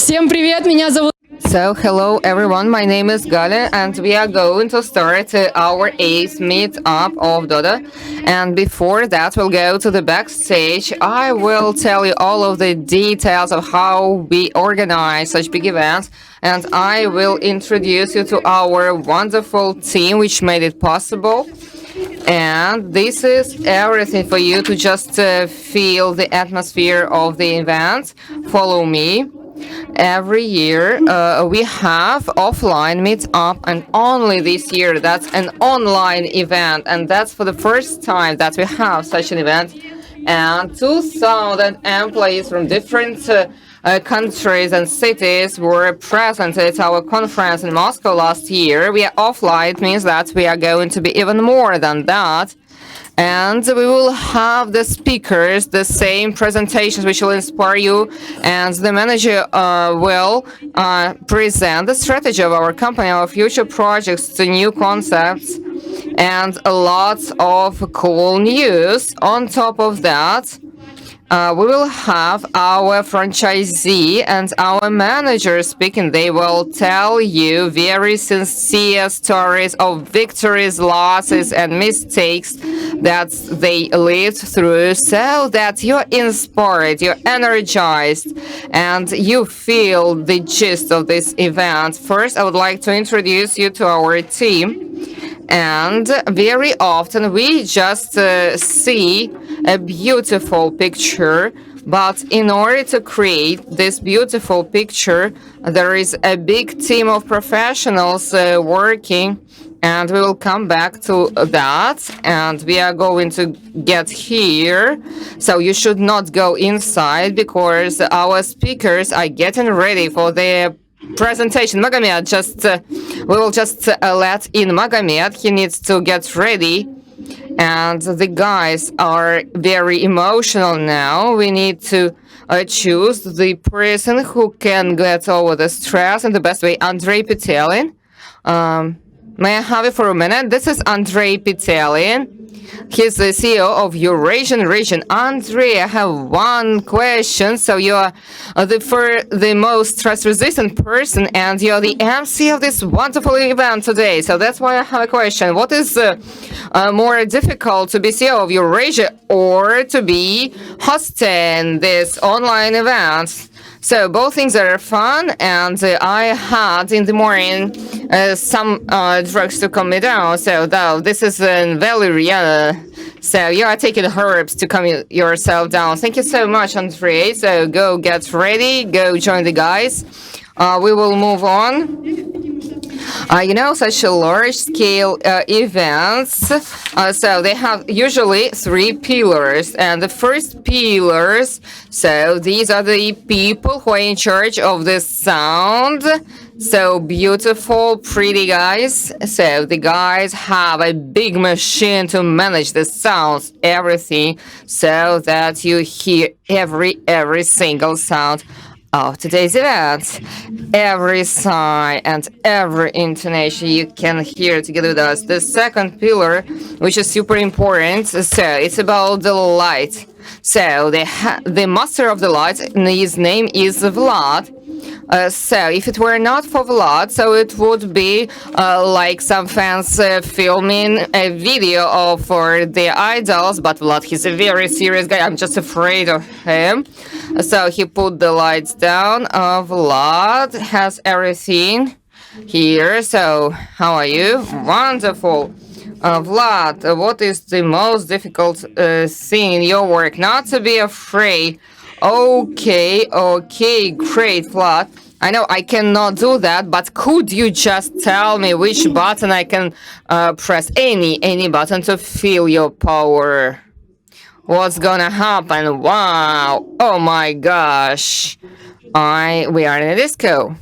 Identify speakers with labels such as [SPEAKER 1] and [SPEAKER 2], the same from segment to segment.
[SPEAKER 1] Всем привет, меня зовут...
[SPEAKER 2] So, hello everyone, my name is Galina and we are going to start our 8th meetup of Dodo. And before that, we'll go to the backstage. I will tell you all of the details of how we organize such big events. And I will introduce you to our wonderful team which made it possible. And this is everything for you to just feel the atmosphere of the event. Follow me. Every year we have offline meetup, and only this year that's an online event, and that's for the first time that we have such an event. And 2,000 employees from different countries and cities were present at our conference in Moscow last year. We are offline, it means that we are going to be even more than that. And we will have the speakers, the same presentations which will inspire you, and the manager will present the strategy of our company, our future projects, the new concepts, and a lot of cool news. On top of that, we will have our franchisee and our manager speaking. They will tell you very sincere stories of victories, losses, and mistakes that they lived through, so that you're inspired, you're energized, and you feel the gist of this event. First, I would like to introduce you to our team. And very often we just see a beautiful picture, but in order to create this beautiful picture, there is a big team of professionals working, and we will come back to that. And we are going to get here, so you should not go inside because our speakers are getting ready for their presentation. Magomed, we will just let in Magomed. He needs to get ready, and the guys are very emotional now. We need to choose the person who can get over the stress in the best way. Andrei Petelin. May I have it for a minute? This is Andrei Petelin. He's the CEO of Eurasian region. Andrei, I have one question. So you're the most stress-resistant person, and you're the MC of this wonderful event today. So that's why I have a question. What is more difficult, to be CEO of Eurasia or to be hosting this online event? So both things are fun, and I had in the morning some drugs to calm me down. So this is valeriana. So you are taking herbs to calm yourself down. Thank you so much, Andrei. So go get ready, go join the guys. We will move on. Such a large-scale events, so they have usually 3 pillars. And the first pillars, so these are the people who are in charge of the sound. So beautiful, pretty guys. So the guys have a big machine to manage the sounds, everything, so that you hear every single sound of today's event. Every sigh and every intonation you can hear together with us. The second pillar, which is super important, so it's about the light. So the master of the light, his name is Vlad. So if it were not for Vlad, so it would be like some fans filming a video for their idols, but Vlad, he's a very serious guy. I'm just afraid of him. So he put the lights down. Vlad has everything here. So how are you? Wonderful. Vlad, what is the most difficult thing in your work? Not to be afraid. Okay, great, Vlad. I know I cannot do that, but could you just tell me which button I can press? Any button to feel your power. What's gonna happen? Wow! Oh my gosh! We are in a disco.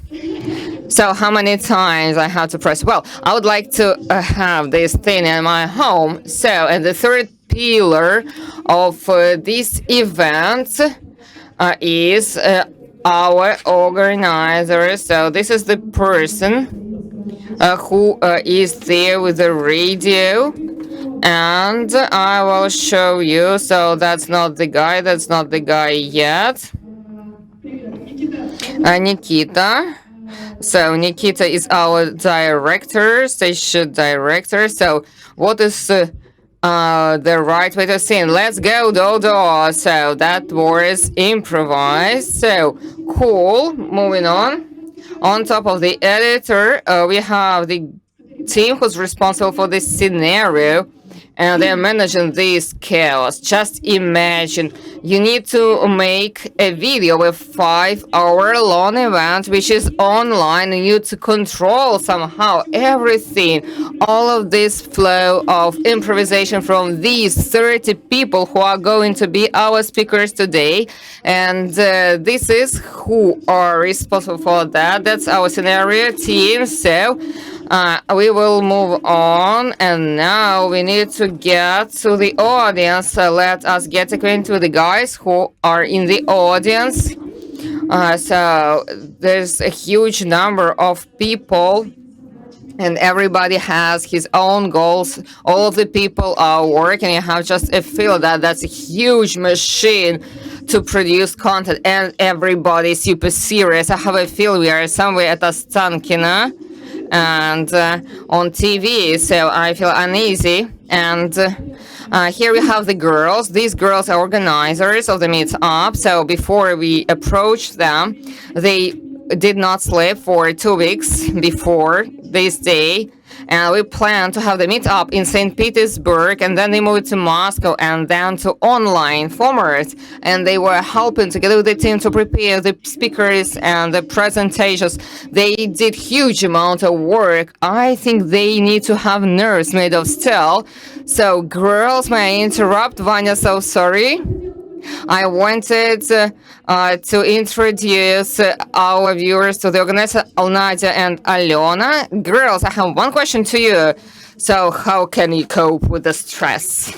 [SPEAKER 2] So how many times I have to press? Well, I would like to have this thing in my home. So, and the third pillar of this event is our organizer. So this is the person who is there with the radio, and I will show you. So that's not the guy yet. Nikita. So Nikita is our director, stage director. So what is the right way to sing? Let's go, Dodo. So that was improvised. So cool. Moving on. On top of the editor, we have the team who's responsible for this scenario, and they're managing this chaos. Just imagine you need to make a video, a 5-hour long event which is online, and you to control somehow everything, all of this flow of improvisation from these 30 people who are going to be our speakers today. And this is who are responsible for that. That's our scenario team. So we will move on, and now we need to get to the audience. Let us get acquainted with the guys who are in the audience. So there's a huge number of people, and everybody has his own goals. All of the people are working. You have just a feel that that's a huge machine to produce content, and everybody is super serious. I have a feel we are somewhere at Ostankina and on TV, so I feel uneasy. And here we have the girls. These girls are organizers of the meetup. So before we approached them, they did not sleep for 2 weeks before this day. And we plan to have the meetup in St. Petersburg, and then they moved to Moscow, and then to online format. And they were helping together with the team to prepare the speakers and the presentations. They did huge amount of work. I think they need to have nerves made of steel. So girls, may I interrupt? Vanya, so sorry. I wanted to introduce our viewers to the organizer, Alnadia and Alena. Girls, I have one question to you. So how can you cope with the stress?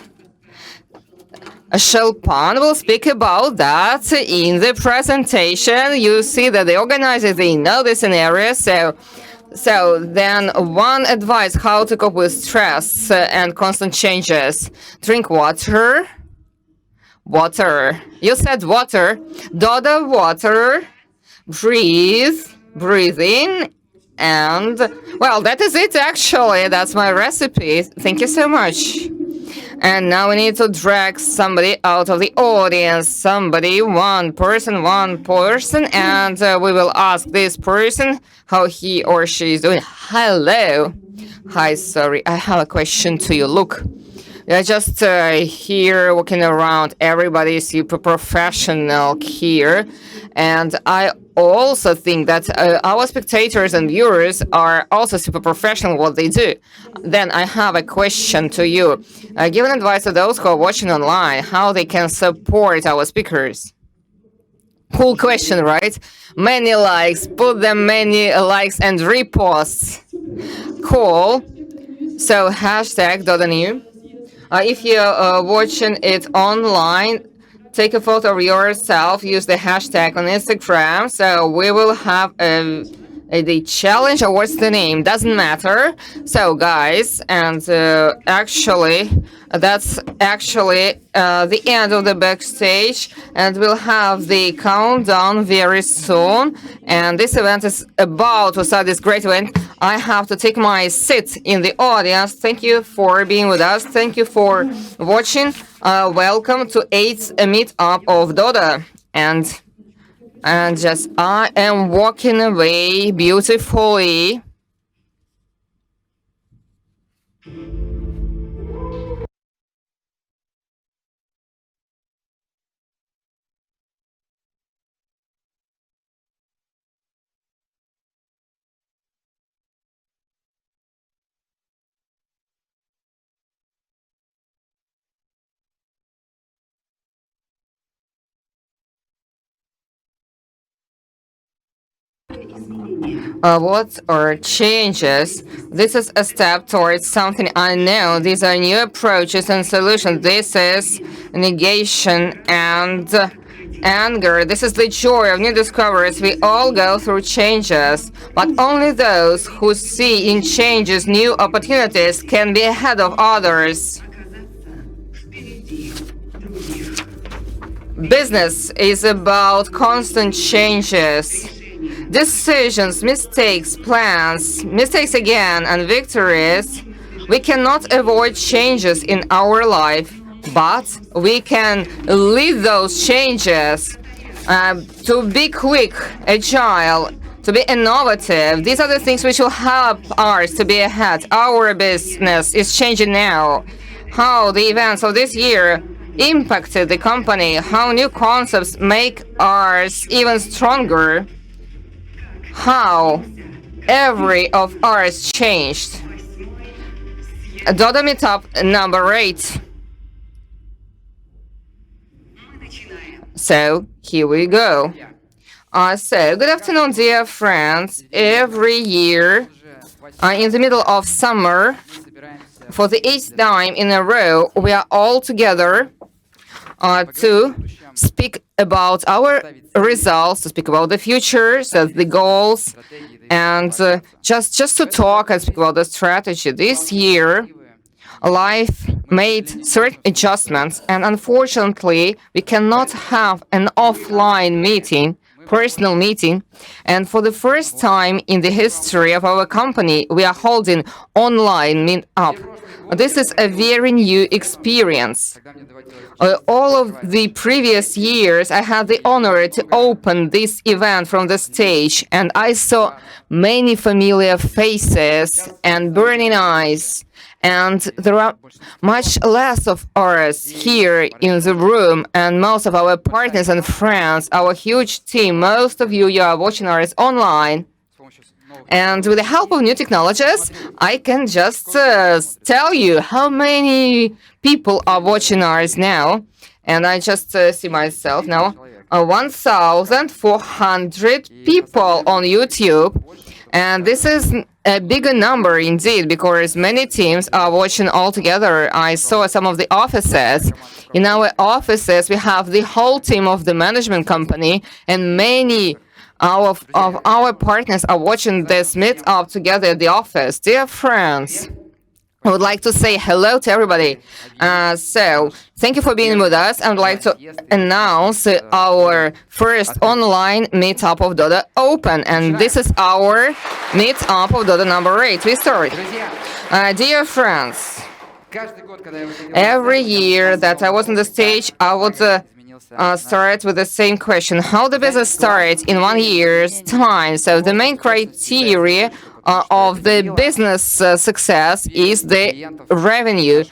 [SPEAKER 2] Sholpan will speak about that in the presentation. You see that the organizers, they know the scenario. So then one advice how to cope with stress and constant changes. Drink water. Water. You said water. Dodo, water. Breathe in. And, well, that is it, actually. That's my recipe. Thank you so much. And now we need to drag somebody out of the audience. Somebody, one person. And we will ask this person how he or she is doing. Hello. Hi, sorry. I have a question to you. Look. Yeah, just here walking around, everybody is super professional here. And I also think that our spectators and viewers are also super professional what they do. Then I have a question to you. Give an advice to those who are watching online, how they can support our speakers. Cool question, right? Many likes, put them many likes and reposts. Cool. So hashtag Dodo. If you're watching it online, take a photo of yourself, use the hashtag on Instagram. So we will have the challenge, or what's the name, doesn't matter. So guys, and actually that's actually the end of the backstage, and we'll have the countdown very soon. And this event is about to start, this great event. I have to take my seat in the audience. Thank you for being with us. Thank you for watching. Welcome to 8th meetup of Dodo. And just I am walking away beautifully. What are changes? This is a step towards something unknown. These are new approaches and solutions. This is negation and anger. This is the joy of new discoveries. We all go through changes, but only those who see in changes new opportunities can be ahead of others. Business is about constant changes. Decisions, mistakes, plans, mistakes again, and victories. We cannot avoid changes in our life, but we can lead those changes to be quick, agile, to be innovative. These are the things which will help ours to be ahead. Our business is changing now. How the events of this year impacted the company, how new concepts make ours even stronger, how every of ours changed. Dodo Meetup number 8. So, here we go. So, good afternoon, dear friends. Every year, in the middle of summer, for the 8th time in a row, we are all together to speak about our results, to speak about the future, so the goals, and just to talk and speak about the strategy. This year, life made certain adjustments, and unfortunately, we cannot have an offline meeting, personal meeting, and for the first time in the history of our company, we are holding online meet-up. This is a very new experience. All of the previous years, I had the honor to open this event from the stage, and I saw many familiar faces and burning eyes. And there are much less of us here in the room, and most of our partners and friends, our huge team, most of you are watching us online. And with the help of new technologies, I can just tell you how many people are watching ours now. And I just see myself now, 1,400 people on YouTube. And this is a bigger number indeed, because many teams are watching all together. I saw some of the offices. In our offices, we have the whole team of the management company, and many of our partners are watching this meet-up together at the office. Dear friends, I would like to say hello to everybody. So, thank you for being with us. I would like to announce our first online meetup of Dodo Open, and this is our meetup of Dodo number 8. We start. Dear friends, every year that I was on the stage, I would start with the same question. How the business starts in 1 year's time? So the main criteria of the business success is the revenue,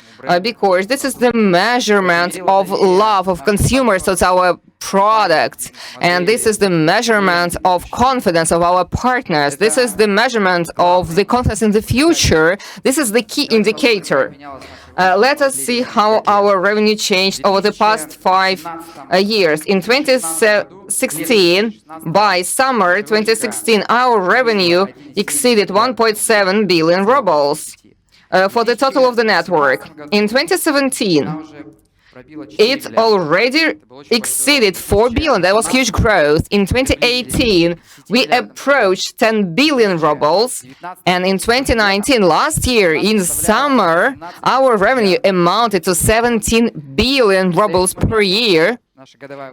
[SPEAKER 2] because this is the measurement of love of consumers towards our products, and this is the measurement of confidence of our partners. This is the measurement of the confidence in the future. This is the key indicator. Let us see how our revenue changed over the past 5 years. In 2016, by summer 2016, our revenue exceeded 1.7 billion rubles for the total of the network. In 2017, it already exceeded 4 billion. That was huge growth. In 2018, we approached 10 billion rubles. And in 2019, last year, in summer, our revenue amounted to 17 billion rubles per year.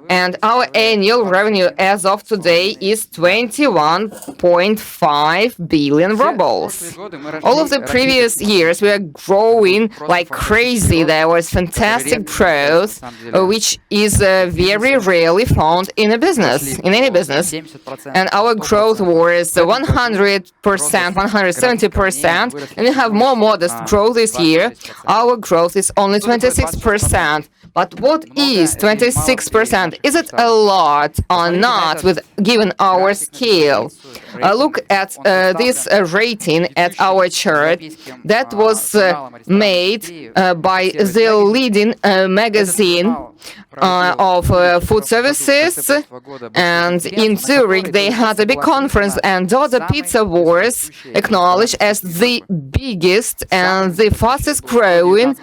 [SPEAKER 2] And our annual revenue as of today is 21.5 billion rubles. All of the previous years we are growing like crazy. There was fantastic growth, which is very rarely found in a business, in any business. And our growth was 100%, 170%, and we have more modest growth this year. Our growth is only 26%. But what is 26%? Is it a lot or not, with given our scale? Look at this rating at our chart that was made by the leading magazine of food services, and in Zurich they had a big conference, and Dodo Pizza was acknowledged as the biggest and the fastest growing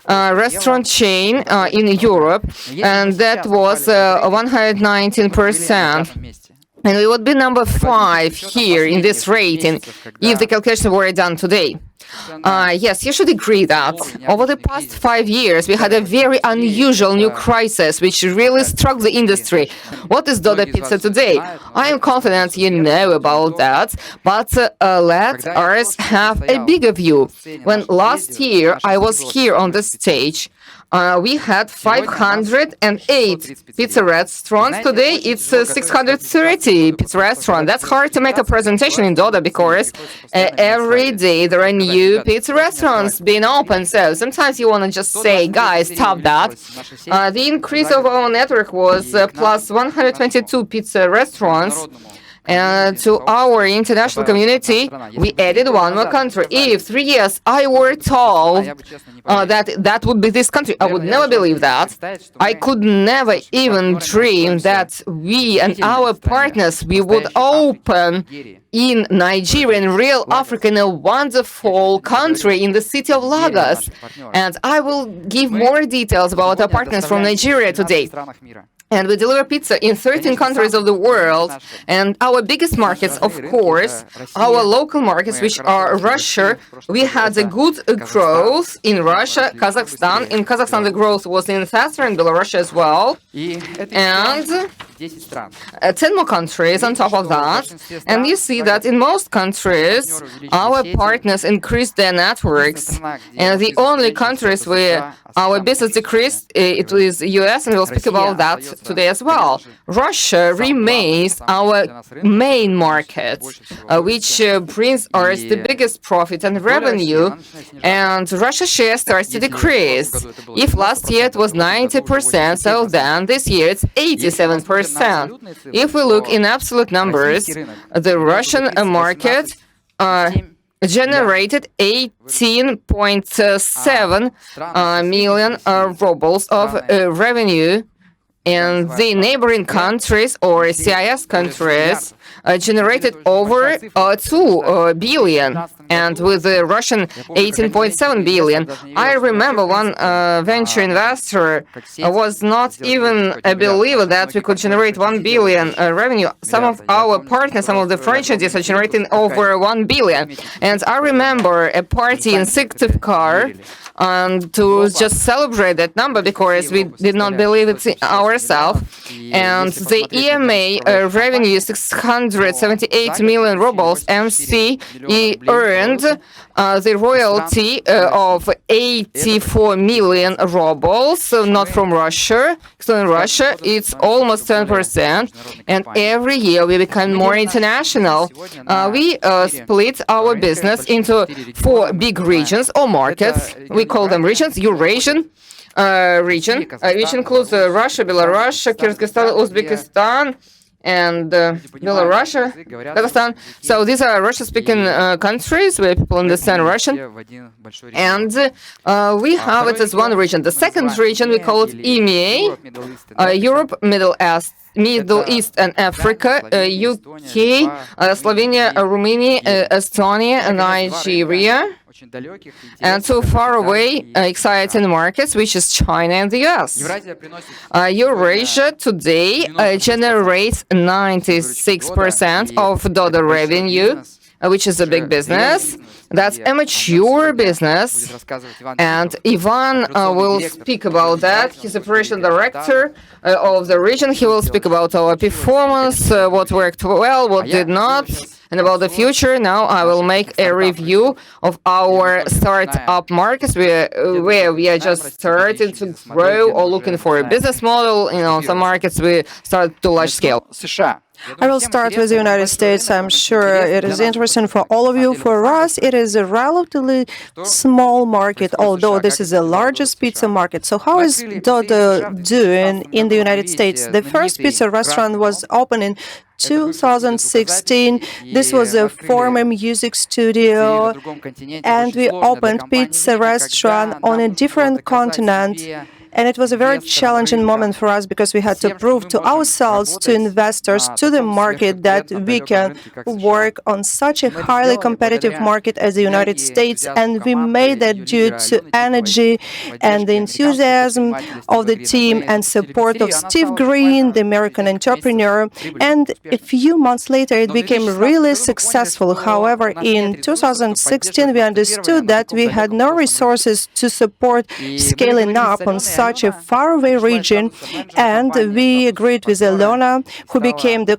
[SPEAKER 2] restaurant chain in Europe, and that was 119%. And we would be number 5 here in this rating if the calculations were done today. Yes, you should agree that over the past 5 years we had a very unusual new crisis which really struck the industry. What is Dodo Pizza today? I am confident you know about that, but let us have a bigger view. When last year I was here on the stage, we had 508 pizza restaurants. Today it's 630 pizza restaurants. That's hard to make a presentation in Dodo because every day there are new pizza restaurants being opened. So sometimes you want to just say, guys, stop that. The increase of our network was plus 122 pizza restaurants. And to our international community, we added one more country. If 3 years I were told that would be this country, I would never believe that. I could never even dream that we and our partners, we would open in Nigeria, in real Africa, in a wonderful country, in the city of Lagos. And I will give more details about our partners from Nigeria today. And we deliver pizza in 13 countries of the world. And our biggest markets, of course, our local markets, which are Russia. We had a good growth in Russia, Kazakhstan. In Kazakhstan, the growth was in faster, in Belarus as well. And 10 more countries on top of that. And you see that in most countries, our partners increased their networks. And the only countries where our business decreased, it was US, and we'll speak about that today as well. Russia remains our main market, which brings us the biggest profit and revenue, and Russia's share starts to decrease. If last year it was 90%, so then this year it's 87%. If we look in absolute numbers, the Russian market generated 18.7 million rubles of revenue, and the neighboring countries or CIS countries generated over 2 billion, and with the Russian 18.7 billion. I remember one venture investor was not even a believer that we could generate 1 billion revenue. Some of our partners, some of the franchisees are generating over 1 billion. And I remember a party in Syktyvkar to just celebrate that number because we did not believe it ourselves. And the EMA revenue is 678 million rubles. MC earned the royalty of 84 million rubles, so not from Russia. So in Russia, it's almost 10%. And every year we become more international. We split our business into 4 big regions or markets. We call them regions. Eurasian region, which includes Russia, Belarus, Kyrgyzstan, Uzbekistan, and Belarus, Kazakhstan. So these are Russian-speaking countries where people understand Russian. And we have it as one region. The second region, we call it EMEA, Europe, Middle East and Africa, UK, Slovenia, Romania, Estonia, and Nigeria. And so far away, exciting markets, which is China and the US. Eurasia today generates 96% of Dodo revenue, which is a big business. That's a mature business, and Ivan will speak about that. He's operation director of the region. He will speak about our performance, what worked well, what did not, and about the future. Now I will make a review of our startup markets where we are just starting to grow or looking for a business model. Some markets we start to large scale.
[SPEAKER 1] I will start with the United States. I'm sure it is interesting for all of you. For us, it is a relatively small market, although this is the largest pizza market. So how is Dodo doing in the United States? The first pizza restaurant was opened in 2016. This was a former music studio, and we opened pizza restaurant on a different continent And it was a very challenging moment for us because we had to prove to ourselves, to investors, to the market that we can work on such a highly competitive market as the United States. And we made that due to energy and the enthusiasm of the team and support of Steve Green, the American entrepreneur. And a few months later, it became really successful. However, in 2016, we understood that we had no resources to support scaling up on such a faraway region, and we agreed with Alona, who became the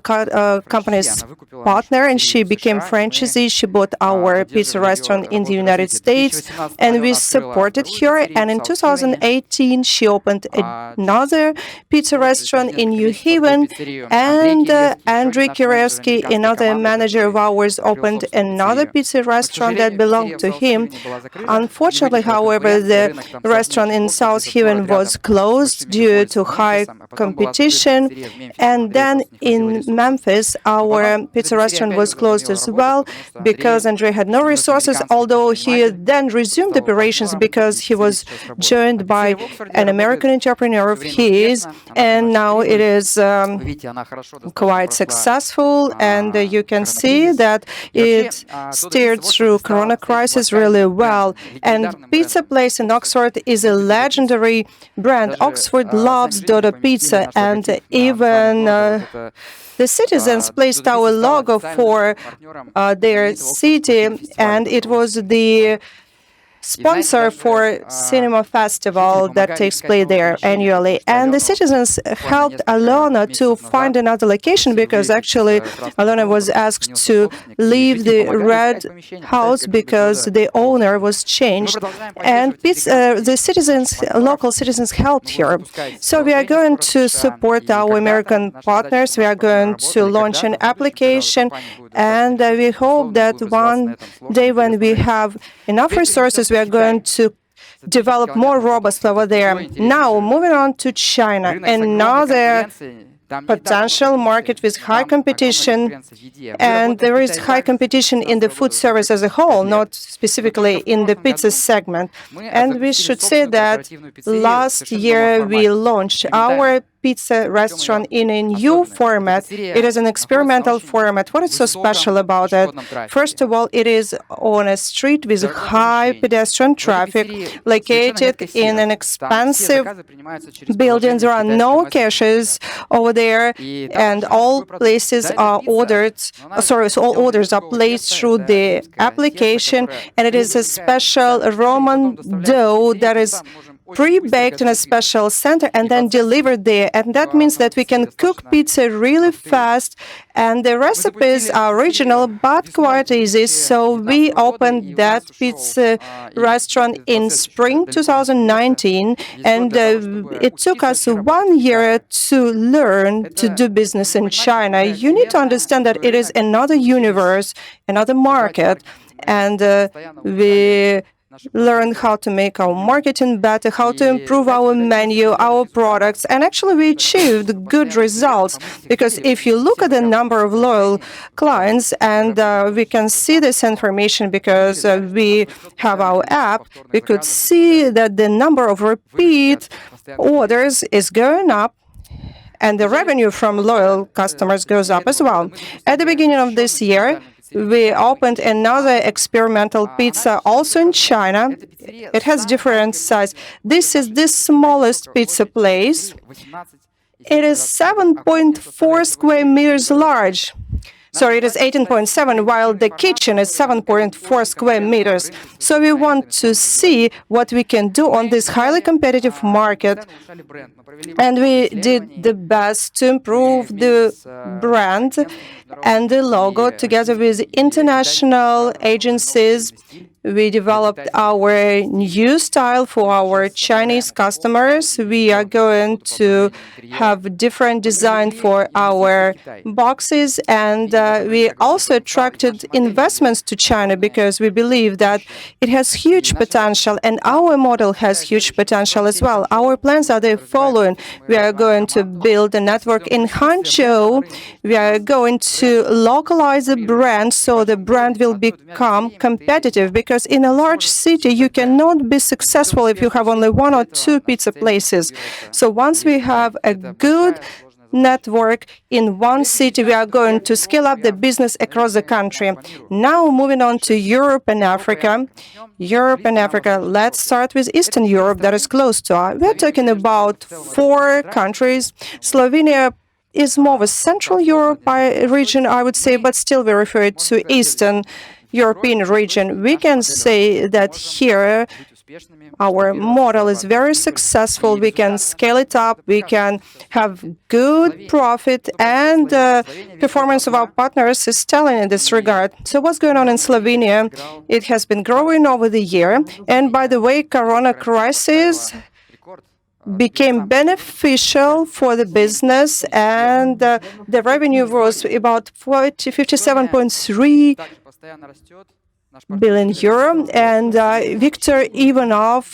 [SPEAKER 1] company's partner, and she became franchisee. She bought our pizza restaurant in the United States, and we supported her. And in 2018, she opened another pizza restaurant in New Haven, and Andrei Kirevsky, another manager of ours, opened another pizza restaurant that belonged to him. Unfortunately, however, the restaurant in South Haven was closed due to high competition. And then in Memphis, our pizza restaurant was closed as well because Andrei had no resources, although he then resumed operations because he was joined by an American entrepreneur of his, and now it is quite successful, and you can see that it steered through Corona crisis really well. And pizza place in Oxford is a legendary brand. Oxford loves Dodo pizza, and even the citizens placed our logo for their city, and it was the sponsor for cinema festival that takes place there annually. And the citizens helped Alona to find another location because actually Alona was asked to leave the red house because the owner was changed. And the citizens, local citizens helped her. So we are going to support our American partners. We are going to launch an application, and we hope that one day when we have enough resources, we are going to develop more robust over there. Now, moving on to China, another potential market with high competition, and there is high competition in the food service as a whole, not specifically in the pizza segment. And we should say that last year we launched our pizza restaurant in a new format. It is an experimental format. What is so special about it? First of all, it is on a street with high pedestrian traffic, located in an expensive building. There are no cashiers over there, and all places are ordered. All orders are placed through the application, and it is a special Roman dough that is pre-baked in a special center and then delivered there. And that means that we can cook pizza really fast, and the recipes are original but quite easy. So we opened that pizza restaurant in spring 2019, and it took us 1 year to learn to do business in China. You need to understand that it is another universe, another market, and we learn how to make our marketing better, how to improve our menu, our products, and actually we achieved good results, because if you look at the number of loyal clients, and we can see this information because we have our app, we could see that the number of repeat orders is going up, and the revenue from loyal customers goes up as well. At the beginning of this year, we opened another experimental pizza also in China. It has different size. This is the smallest pizza place. It is 7.4 square meters large. Sorry, it is 18.7, while the kitchen is 7.4 square meters. So we want to see what we can do on this highly competitive market. And we did the best to improve the brand and the logo together with international agencies. We developed our new style for our Chinese customers. We are going to have different design for our boxes, and we also attracted investments to China because we believe that it has huge potential, and our model has huge potential as well. Our plans are the following. We are going to build a network in Hangzhou. We are going to localize the brand so the brand will become competitive, because because in a large city, you cannot be successful if you have only one or two pizza places. So once we have a good network in one city, we are going to scale up the business across the country. Now, moving on to Europe and Africa. Europe and Africa, let's start with Eastern Europe, that is close to us. We're talking about 4 countries. Slovenia is more of a Central Europe region, I would say, but still we refer to Eastern European region. We can say that here our model is very successful. We can scale it up. We can have good profit, and performance of our partners is telling in this regard. So what's going on in Slovenia? It has been growing over the year. And by the way, Corona crisis became beneficial for the business, and the revenue was about 57.3 billion euro. And Viktor Ivanov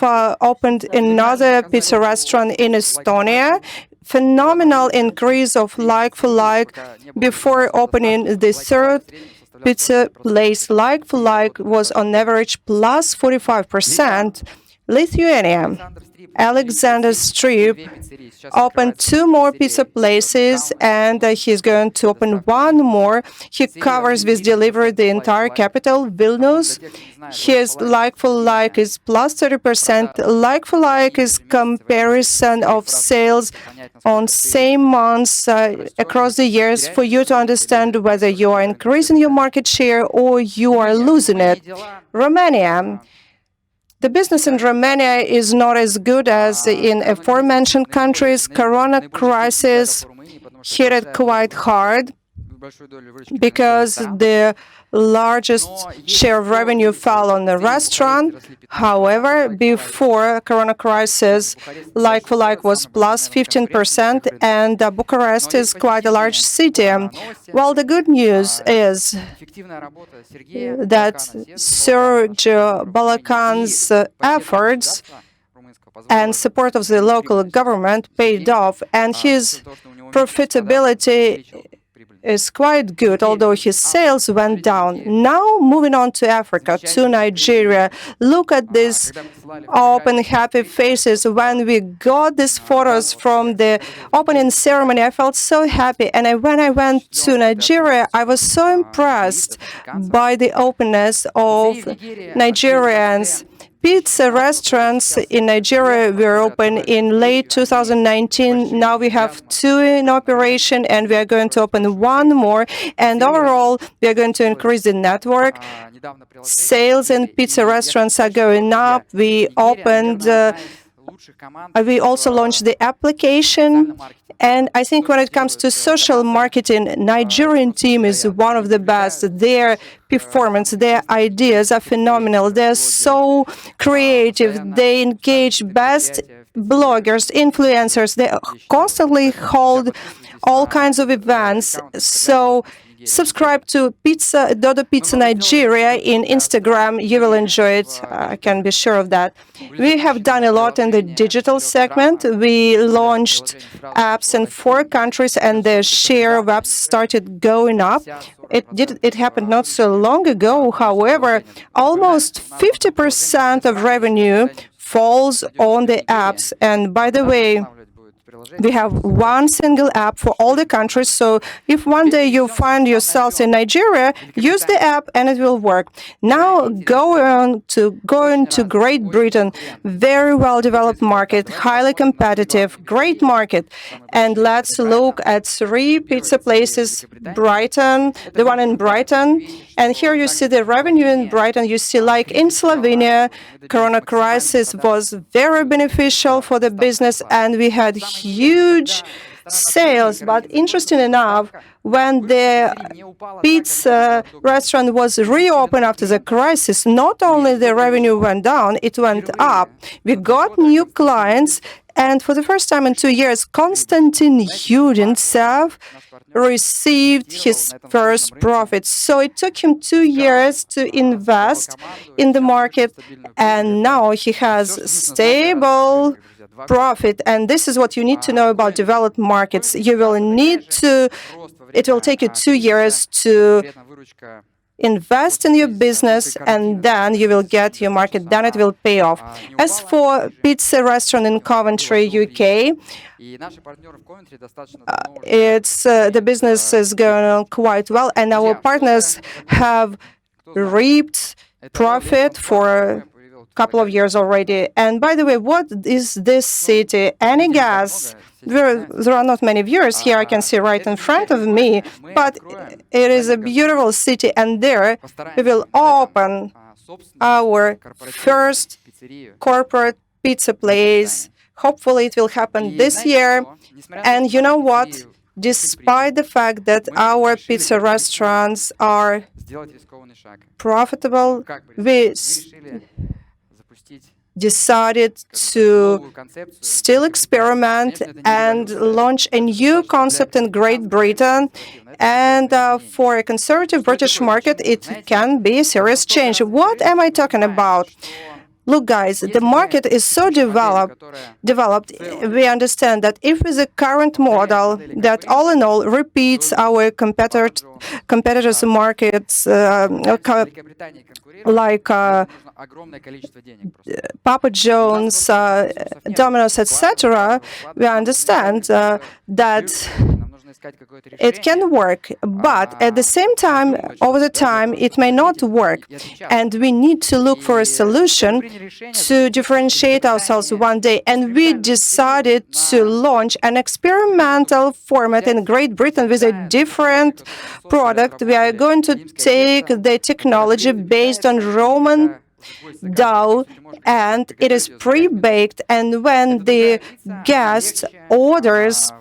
[SPEAKER 1] opened another pizza restaurant in Estonia. Phenomenal increase of like-for-like. Before opening the third pizza place, like-for-like was on average plus 45%. Lithuania. Alexander Strip opened 2 more pizza places, and he's going to open 1 more. He covers with delivery the entire capital, Vilnius. His like-for-like is plus 30%. Like-for-like is comparison of sales on same months across the years for you to understand whether you are increasing your market share or you are losing it. Romania. The business in Romania is not as good as in aforementioned countries. Corona crisis hit it quite hard because the largest share of revenue fell on the restaurant. However, before Corona crisis, like-for-like was plus 15%, and Bucharest is quite a large city. Well, the good news is that Sergio Balakan's efforts and support of the local government paid off, and his profitability is quite good, although his sales went down. Now, moving on to Africa, to Nigeria. Look at these open, happy faces. When we got these photos from the opening ceremony, I felt so happy. And when I went to Nigeria, I was so impressed by the openness of Nigerians. Pizza restaurants in Nigeria were open in late 2019. Now we have 2 in operation, and we are going to open 1 more. And overall, we are going to increase the network. Sales in pizza restaurants are going up. We also launched the application. And I think when it comes to social marketing, Nigerian team is one of the best. Their performance, their ideas are phenomenal. They're so creative. They engage best bloggers, influencers. They constantly hold all kinds of events. So subscribe to Dodo Pizza Nigeria in Instagram. You will enjoy it. I can be sure of that. We have done a lot in the digital segment. We launched apps in 4 countries, and the share of apps started going up. It happened not so long ago. However, almost 50% of revenue falls on the apps. And by the way, we have 1 single app for all the countries, so if one day you find yourselves in Nigeria, use the app and it will work. Now going to Great Britain, very well-developed market, highly competitive, great market. And let's look at 3 pizza places, Brighton, the one in Brighton. And here you see the revenue in Brighton. You see, like in Slovenia, Corona crisis was very beneficial for the business, and we had huge sales. But interesting enough, when the pizza restaurant was reopened after the crisis, not only the revenue went down, it went up. We got new clients, and for the first time in 2 years, Konstantin Tarasov received his first profits. So it took him 2 years to invest in the market, and now he has stable profit. And this is what you need to know about developed markets. It will take you 2 years to invest in your business, and then you will get your market, then it will pay off. As for pizza restaurant in Coventry, UK, the business is going on quite well, and our partners have reaped profit for a couple of years already. And by the way, what is this city? Any guess? There are not many viewers here, I can see right in front of me, but it is a beautiful city, and there we will open our first corporate pizza place. Hopefully it will happen this year. And you know what? Despite the fact that our pizza restaurants are profitable, we decided to still experiment and launch a new concept in Great Britain. And for a conservative British market, it can be a serious change. What am I talking about? Look, guys, the market is so developed. We understand that if with the current model that all in all repeats our competitors' markets, like Papa John's, Domino's, etc., we understand that it can work, but at the same time, over the time, it may not work. And we need to look for a solution to differentiate ourselves one day. And we decided to launch an experimental format in Great Britain with a different product. We are going to take the technology based on Roman dough, and it is pre-baked. And when the guest orders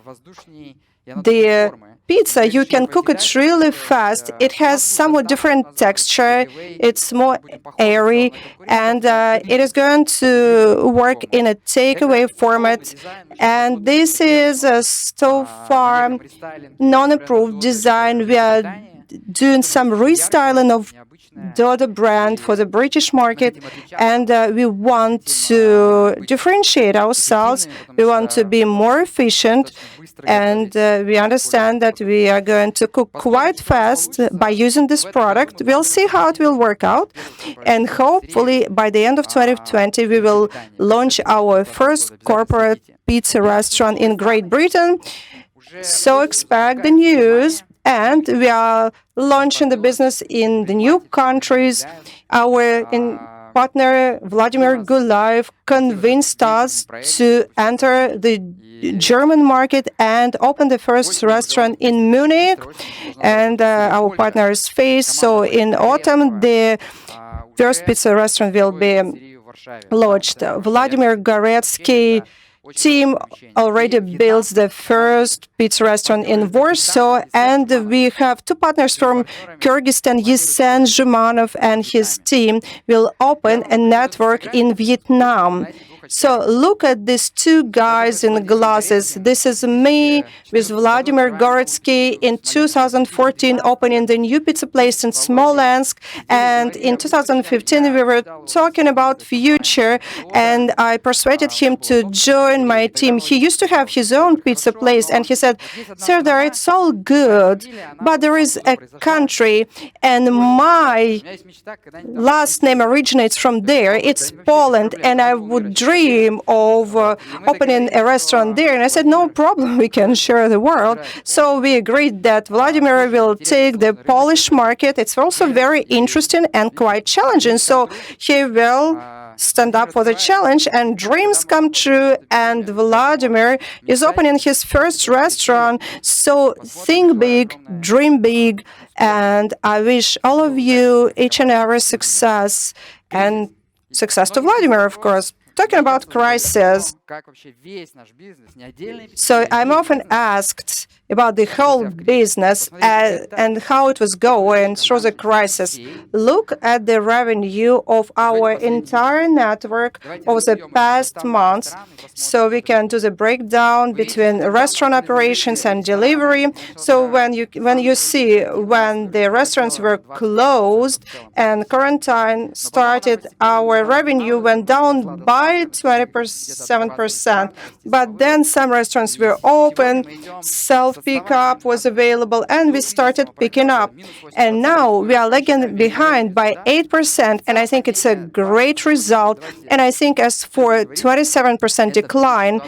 [SPEAKER 1] the pizza, you can cook it really fast. It has somewhat different texture. It's more airy, and it is going to work in a takeaway format. And this is a so far non-approved design. We are doing some restyling of Dodo brand for the British market, and we want to differentiate ourselves. We want to be more efficient, and we understand that we are going to cook quite fast by using this product. We'll see how it will work out, and hopefully by the end of 2020 we will launch our first corporate pizza restaurant in Great Britain. So expect the news. And we are launching the business in the new countries. Our partner, Vladimir Gulayev, convinced us to enter the German market and open the first restaurant in Munich. And our partner is faced. So in autumn, the first pizza restaurant will be launched. Vladimir Goretsky team already builds the first pizza restaurant in Warsaw, and we have two partners from Kyrgyzstan. Yesen Zhumanov and his team will open a network in Vietnam. So look at these two guys in glasses. This is me with Vladimir Goretsky in 2014 opening the new pizza place in Smolensk. And in 2015 we were talking about future, and I persuaded him to join my team. He used to have his own pizza place, and he said, "Serdar, it's all good, but there is a country, and my last name originates from there. It's Poland, and I would dream of opening a restaurant there." And I said, "No problem, we can share the world." So we agreed that Vladimir will take the Polish market. It's also very interesting and quite challenging. So he will stand up for the challenge, and dreams come true. And Vladimir is opening his first restaurant. So think big, dream big, and I wish all of you each and every success, and success to Vladimir, of course. Talking about crisis, so I'm often asked about the whole business and how it was going through the crisis. Look at the revenue of our entire network over the past months, so we can do the breakdown between restaurant operations and delivery. So when you see when the restaurants were closed and quarantine started, our revenue went down by 27%. 100%. But then some restaurants were open, self-pickup was available, and we started picking up. And now we are lagging behind by 8%, and I think it's a great result. And I think as for 27% decline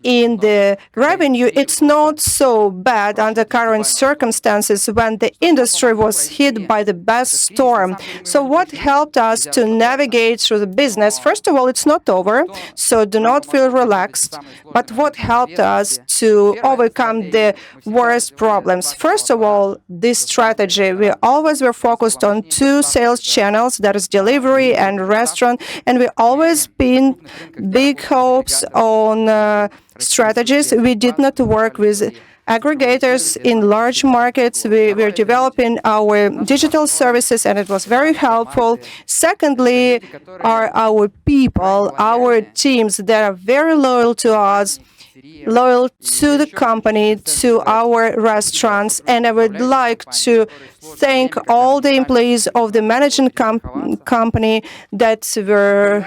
[SPEAKER 1] in the revenue, it's not so bad under current circumstances when the industry was hit by the best storm. So what helped us to navigate through the business? First of all, it's not over, so do not feel relaxed. But what helped us to overcome the worst problems? First of all, this strategy. We always were focused on two sales channels, that is delivery and restaurant, and we always been big hopes on strategies. We did not work with aggregators in large markets. We were developing our digital services, and it was very helpful. Secondly, are our people, our teams that are very loyal to us, loyal to the company, to our restaurants. And I would like to thank all the employees of the managing company that were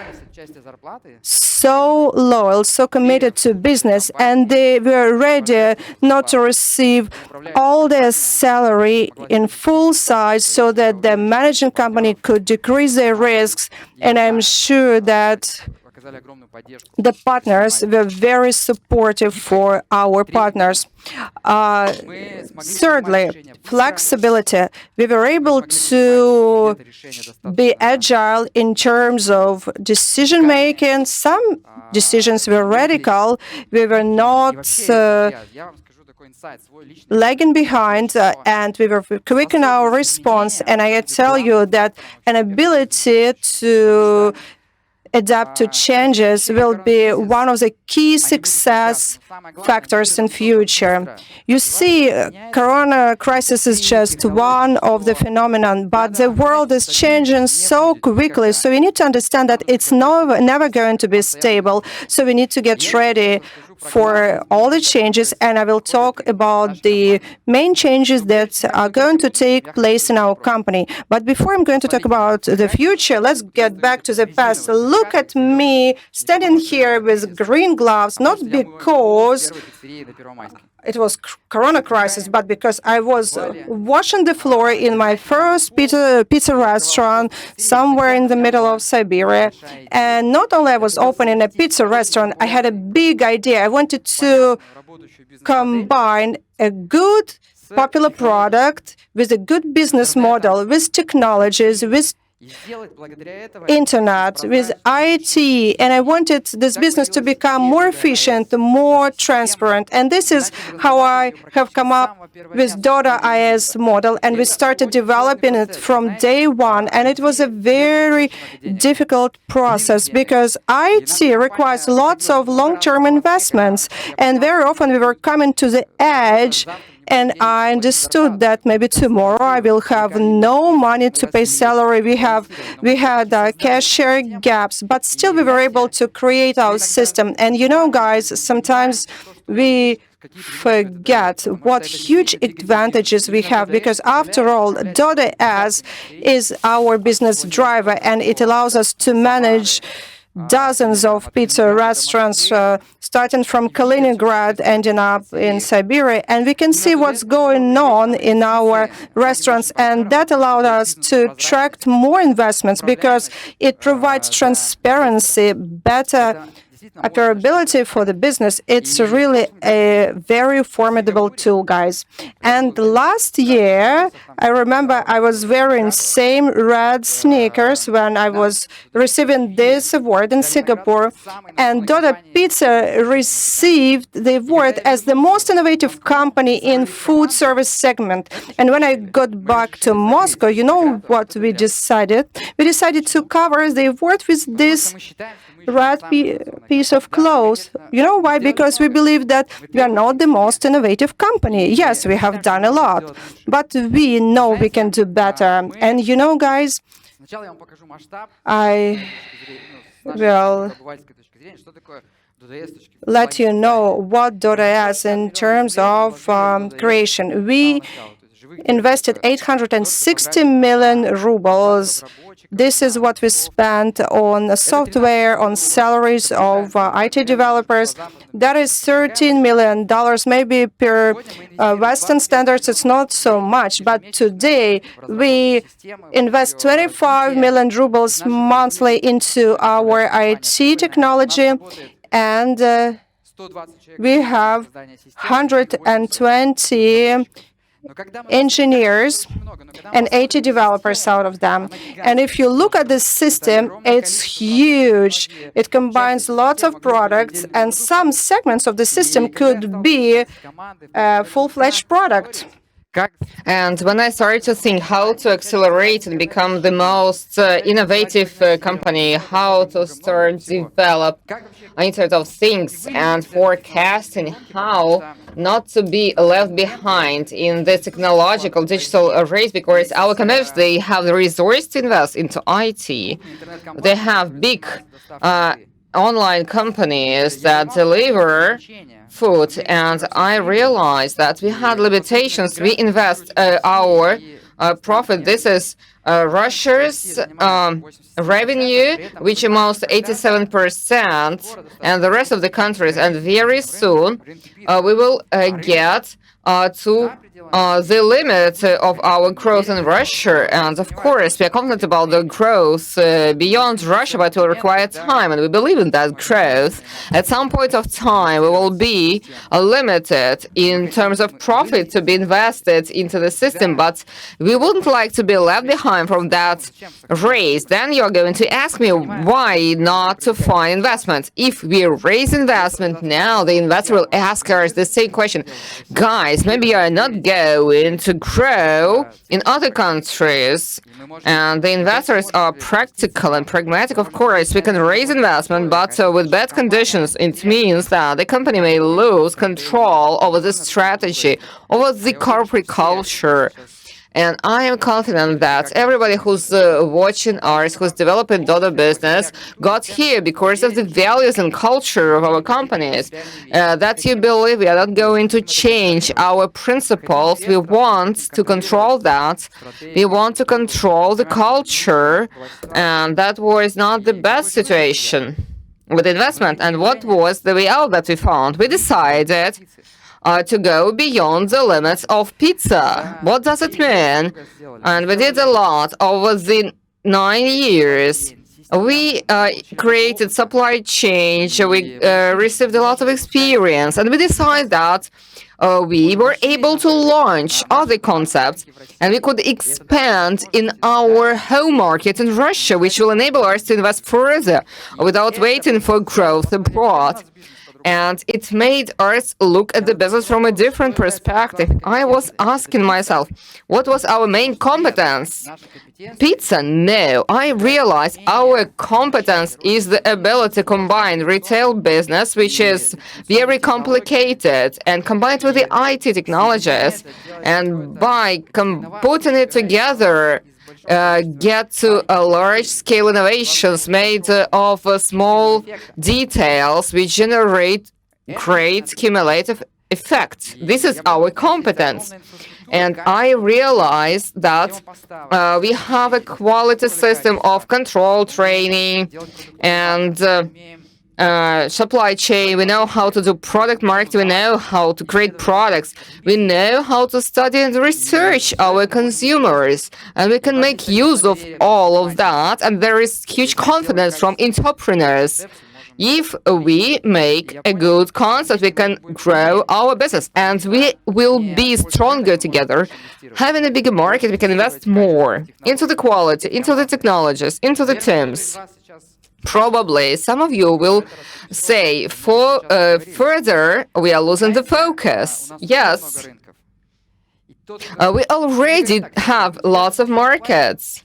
[SPEAKER 1] so loyal, so committed to business, and they were ready not to receive all their salary in full size so that the managing company could decrease their risks. And I'm sure that the partners were very supportive for our partners. Thirdly, flexibility. We were able to be agile in terms of decision making. Some decisions were radical. We were not lagging behind, and we were quick in our response. And I tell you that an ability to adapt to changes will be one of the key success factors in future. You see, Corona crisis is just one of the phenomenon, but the world is changing so quickly. So we need to understand that it's never going to be stable. So we need to get ready for all the changes, and I will talk about the main changes that are going to take place in our company. But before I'm going to talk about the future, let's get back to the past. Look at me standing here with green gloves, not because it was Corona crisis, but because I was washing the floor in my first pizza restaurant somewhere in the middle of Siberia. And not only I was opening a pizza restaurant, I had a big idea. I wanted to combine a good popular product with a good business model, with technologies, with internet, with IT, and I wanted this business to become more efficient, more transparent. And this is how I have come up with Dodo IS model, and we started developing it from day one. And it was a very difficult process because IT requires lots of long-term investments, and very often we were coming to the edge. And I understood that maybe tomorrow I will have no money to pay salary. We had cashier gaps, but still we were able to create our system. And you know, guys, sometimes we forget what huge advantages we have, because after all, Dodo S is our business driver, and it allows us to manage dozens of pizza restaurants, starting from Kaliningrad, ending up in Siberia, and we can see what's going on in our restaurants, and that allowed us to attract more investments because it provides transparency, better operability for the business. It's really a very formidable tool, guys. And last year, I remember I was wearing same red sneakers when I was receiving this award in Singapore, and Dodo Pizza received the award as the most innovative company in food service segment. And when I got back to Moscow, you know what we decided? We decided to cover the award with this red piece of clothes. You know why? Because we believe that we are not the most innovative company. Yes, we have done a lot, but we know we can do better. And you know, guys, I will let you know what Dodo is in terms of creation. We invested 860 million rubles. This is what we spent on software, on salaries of IT developers. That is $13 million. Maybe per Western standards, it's not so much. But today, we invest 25 million rubles monthly into our IT technology, and we have 120 engineers and 80 developers out of them. And if you look at this system, it's huge. It combines lots of products, and some segments of the system could be a full-fledged product.
[SPEAKER 2] And when I started to think how to accelerate and become the most innovative company, how to start develop Internet of Things and forecasting how not to be left behind in this technological digital race, because our competitors, they have the resource to invest into IT. They have big online companies that deliver food, and I realized that we had limitations. We invest our profit. This is Russia's revenue, which amounts to 87%, and the rest of the countries. And very soon, we will get to the limit of our growth in Russia. And of course, we are confident about the growth beyond Russia, but it will require time, and we believe in that growth. At some point of time, we will be limited in terms of profit to be invested into the system, but we wouldn't like to be left behind from that race. Then you're going to ask me why not to find investment. If we raise investment now, the investor will ask us the same question. Guys, maybe you are not going to grow in other countries, and the investors are practical and pragmatic. Of course, we can raise investment, but with bad conditions, it means that the company may lose control over the strategy, over the corporate culture. And I am confident that everybody who's watching ours, who's developing Dodo business, got here because of the values and culture of our companies. That you believe we are not going to change our principles. We want to control that. We want to control the culture. And that was not the best situation with investment. And what was the way out that we found? We decided to go beyond the limits of pizza. What does it mean? And we did a lot over the 9 years. We created supply chain, we received a lot of experience, and we decided that we were able to launch other concepts, and we could expand in our home market in Russia, which will enable us to invest further without waiting for growth abroad. And it made us look at the business from a different perspective. I was asking myself, what was our main competence? Pizza? No. I realized our competence is the ability to combine retail business, which is very complicated, and combined with the IT technologies. And by putting it together, get to large-scale innovations made of small details which generate great cumulative effect. This is our competence. And I realized that we have a quality system of control, training, and supply chain. We know how to do product marketing. We know how to create products. We know how to study and research our consumers, and we can make use of all of that. And there is huge confidence from entrepreneurs. If we make a good concept, we can grow our business, and we will be stronger together. Having a bigger market, we can invest more into the quality, into the technologies, into the teams. Probably some of you will say, further, we are losing the focus. Yes, we already have lots of markets.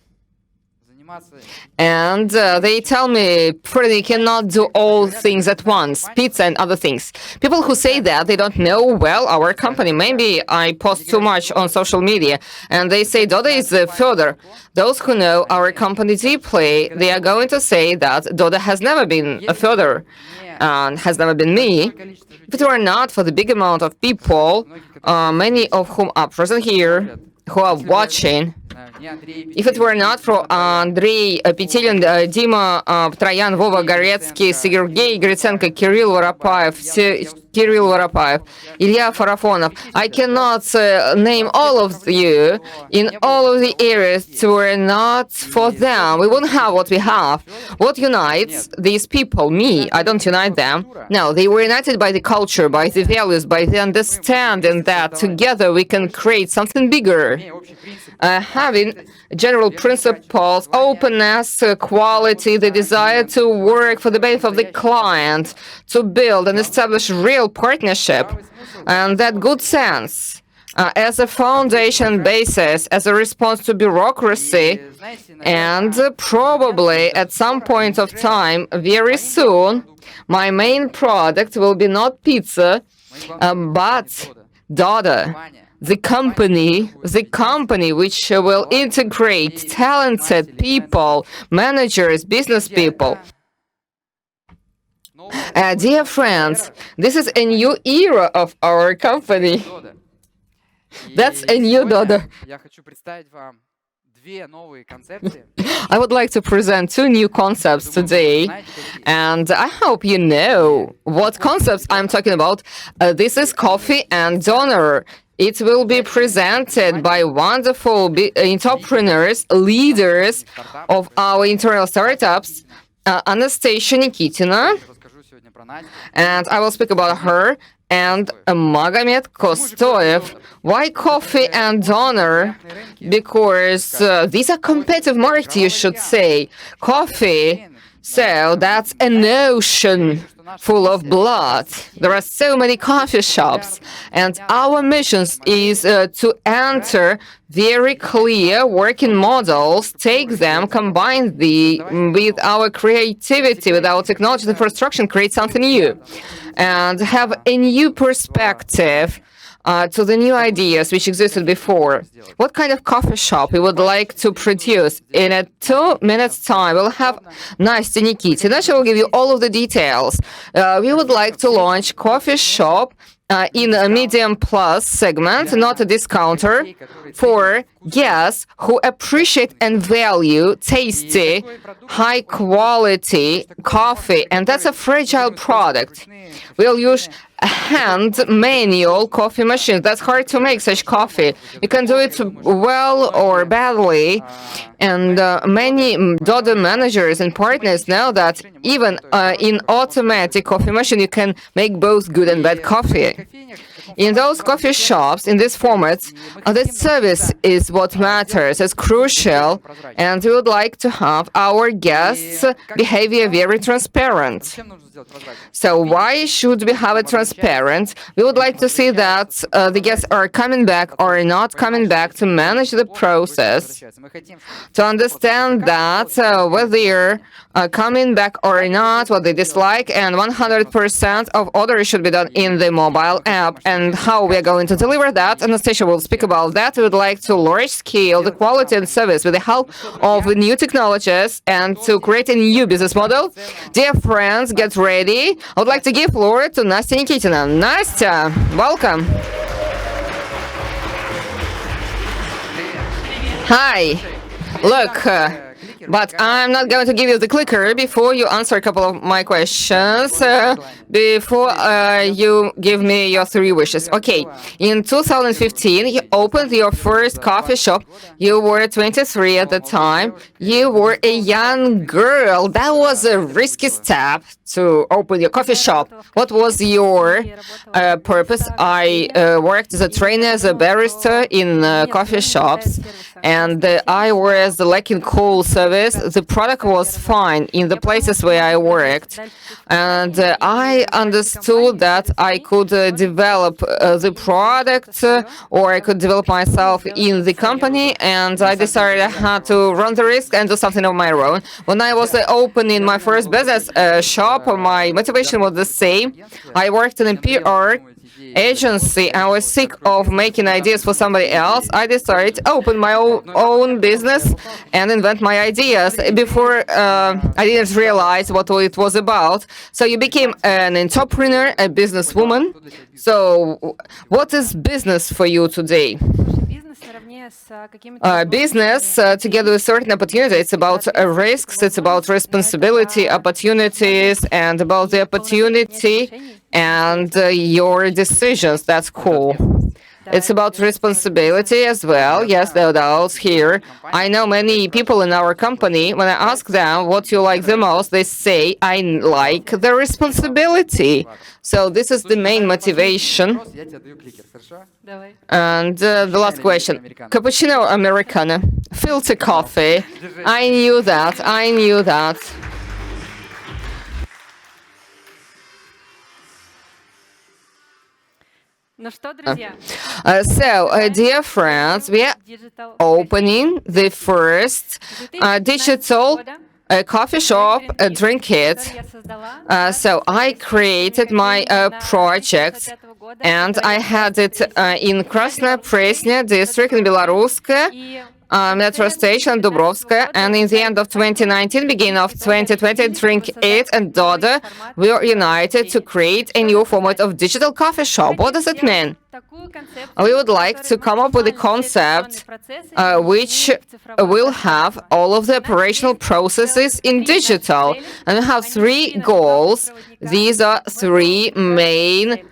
[SPEAKER 2] And they tell me, Freddy, you cannot do all things at once, pizza and other things. People who say that, they don't know well our company. Maybe I post too much on social media. And they say, Dodo is Fedor. Those who know our company deeply, they are going to say that Dodo has never been a Fedor and has never been me. If it were not for the big amount of people, many of whom are present here, who are watching, if it were not for Andrei Petelin, Dima Troyan, Vova Goretsky, Sergei Gritsenko, Kirill Voropaev, Ilya Farafonov, I cannot name all of you in all of the areas. If it were not for them, we wouldn't have what we have. What unites these people? Me, I don't unite them. No, they were united by the culture, by the values, by the understanding that together we can create something bigger. Having general principles, openness, quality, the desire to work for the benefit of the client, to build and establish real partnership, and that good sense as a foundation basis, as a response to bureaucracy, and probably at some point of time, very soon, my main product will be not pizza, but Dodo. The company which will integrate talented people, managers, business people. Dear friends, this is a new era of our company. That's a new Dodo. I would like to present two new concepts today, and I hope you know what concepts I'm talking about. This is coffee and donor. It will be presented by wonderful entrepreneurs, leaders of our internal startups, Anastasia Nikitina, and I will speak about her, and Magomed Kostoev. Why coffee and donor? Because these are competitive markets, you should say. Coffee, so that's an ocean full of blood. There are so many coffee shops, and our mission is to enter very clear working models, take them, combine with our creativity, with our technology infrastructure, create something new, and have a new perspective to the new ideas which existed before. What kind of coffee shop we would like to produce? In a 2 minutes time, we'll have Anastasia Nikitina. She will give you all of the details. We would like to launch coffee shop in a medium plus segment, not a discounter, for guests who appreciate and value tasty, high quality coffee, and that's a fragile product. We'll use hand manual coffee machines. That's hard to make such coffee. You can do it well or badly. And many Dodo managers and partners know that even in automatic coffee machine, you can make both good and bad coffee. In those coffee shops, in this format, the service is what matters, it's crucial, and we would like to have our guests' behavior very transparent. So why should we have it transparent? We would like to see that the guests are coming back or not coming back to manage the process, to understand that whether they're coming back or not, what they dislike, and 100% of orders should be done in the mobile app. And how we are going to deliver that, Anastasia will speak about that. We would like to large scale the quality and service with the help of new technologies and to create a new business model. Dear friends, get ready. I would like to give floor to Anastasia Nikitina. Nastya, welcome. Hi. Look, but I'm not going to give you the clicker before you answer a couple of my questions, before you give me your 3 wishes. Okay, in 2015, you opened your first coffee shop. You were 23 at the time. You were a young girl. That was a risky step to open your coffee shop. What was your purpose? I worked as a trainer, as a barista in coffee shops, and I was lacking cool service service. The product was fine in the places where I worked. And I understood that I could develop the product or I could develop myself in the company. And I decided I had to run the risk and do something of my own. When I was opening my first business shop, my motivation was the same. I worked in a PR agency. I was sick of making ideas for somebody else. I decided to open my own business and invent my ideas. Before I didn't realize what it was about. So you became an entrepreneur, a businesswoman. So what is business for you today? Business, together with certain opportunities, it's about risks, it's about responsibility, opportunities, and about the opportunity and your decisions. That's cool. It's about responsibility as well. Yes, no doubts here. I know many people in our company, when I ask them what you like the most, they say, I like the responsibility. So this is the main motivation. And the last question. Cappuccino or Americano? Filter coffee. I knew that. I knew that. So, dear friends, we are opening the first digital coffee shop, Drinkit. So I created my project, and I had it in Krasnopresnya district in Belarusk. Metro station Dubrovska, and in the end of 2019, beginning of 2020, Drinkit and Dodo were united to create a new format of digital coffee shop. What does it mean? We would like to come up with a concept which will have all of the operational processes in digital. And we have three goals. These are three main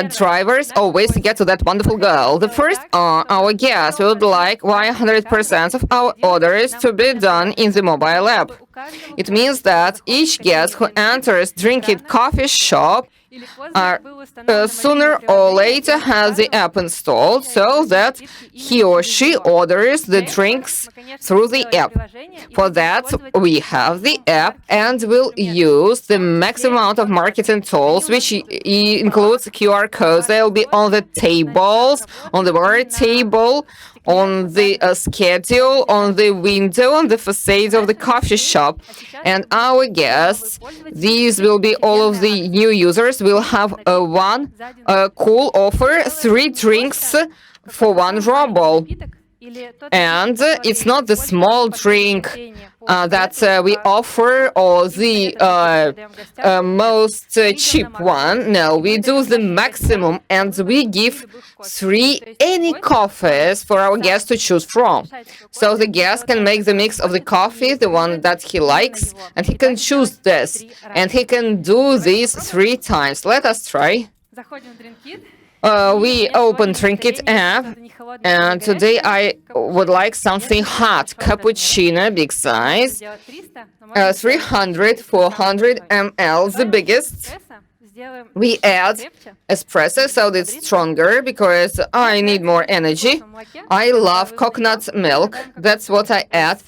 [SPEAKER 2] drivers always to get to that wonderful goal. The first are our guests. We would like 100% of our orders to be done in the mobile app. It means that each guest who enters Drinkit coffee shop sooner or later has the app installed so that he or she orders the drinks through the app. For that, we have the app and will use the maximum amount of marketing tools, which includes QR codes. They'll be on the tables, on the bar table, on the schedule, on the window, on the facade of the coffee shop. And our guests, these will be all of the new users, will have one cool offer, 3 drinks for 1 ruble. And it's not the small drink that we offer or the most cheap one. No, we do the maximum and we give 3 any coffees for our guests to choose from. So the guest can make the mix of the coffee, the one that he likes, and he can choose this. And he can do this 3 times. Let us try. We open Drinkit app, and today I would like something hot, cappuccino, big size, 300, 400 ml, the biggest. We add espresso, so it's stronger because I need more energy. I love coconut milk, that's what I add,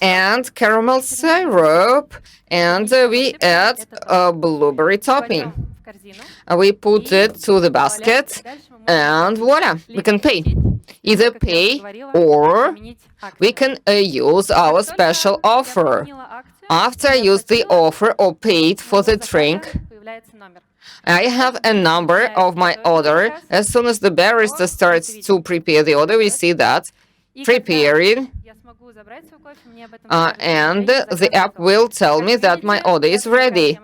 [SPEAKER 2] and caramel syrup, and we add a blueberry topping. We put it to the basket, and voila, we can pay. Either pay or we can use our special offer. After I use the offer or paid for the drink, I have a number of my order. As soon as the barista starts to prepare the order, we see that preparing, and the app will tell me that my order is ready.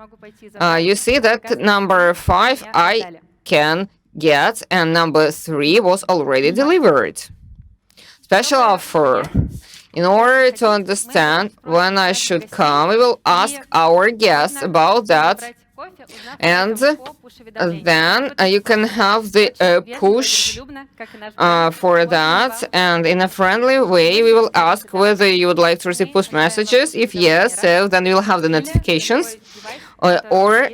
[SPEAKER 2] You see that number 5 I can get, and number 3 was already delivered. Special offer. In order to understand when I should come, we will ask our guests about that. And then you can have the push for that, and in a friendly way we will ask whether you would like to receive push messages. If yes, so then you will have the notifications, or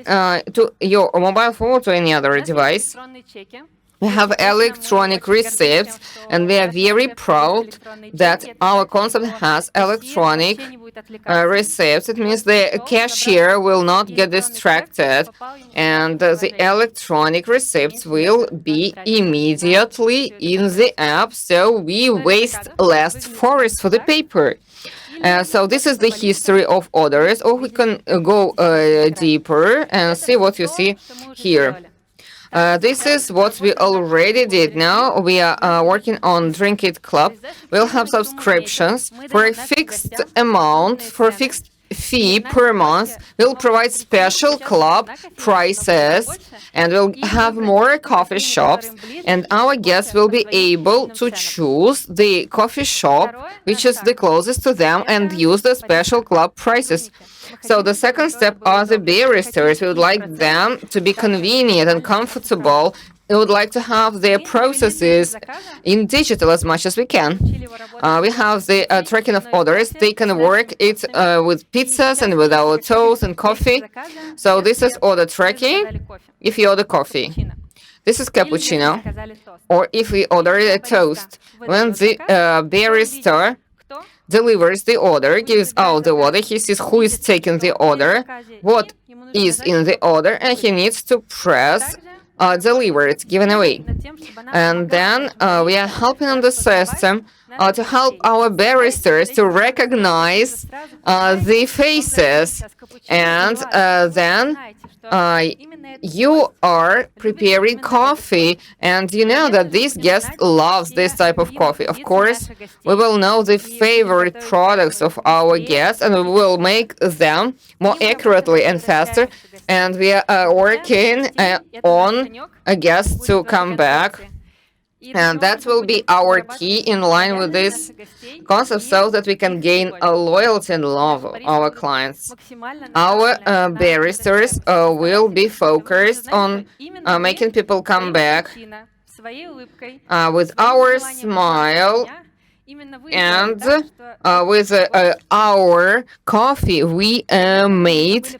[SPEAKER 2] to your mobile phone or to any other device. We have electronic receipts, and we are very proud that our concept has electronic receipts. It means the cashier will not get distracted, and the electronic receipts will be immediately in the app, so we waste less forest for the paper. So this is the history of orders, or we can go deeper and see what you see here. This is what we already did. Now we are working on Drinkit Club. We'll have subscriptions for a fixed amount, for a fixed fee per month. We'll provide special club prices, and we'll have more coffee shops, and our guests will be able to choose the coffee shop which is the closest to them and use the special club prices. So the second step are the baristas. We would like them to be convenient and comfortable. We would like to have their processes in digital as much as we can. We have the tracking of orders. They can work it with pizzas and with our toast and coffee. So this is order tracking if you order coffee. This is cappuccino, or if we order a toast. When the barista delivers the order, gives out the order, he sees who is taking the order, what is in the order, and he needs to press delivered, given away. And then we are helping on the system to help our baristas to recognize the faces, and then you are preparing coffee, and you know that this guest loves this type of coffee. Of course, we will know the favorite products of our guests, and we will make them more accurately and faster. And we are working on a guest to come back. And that will be our key in line with this concept, so that we can gain a loyalty and love of our clients. Our baristas will be focused on making people come back with our smile, and with our coffee we made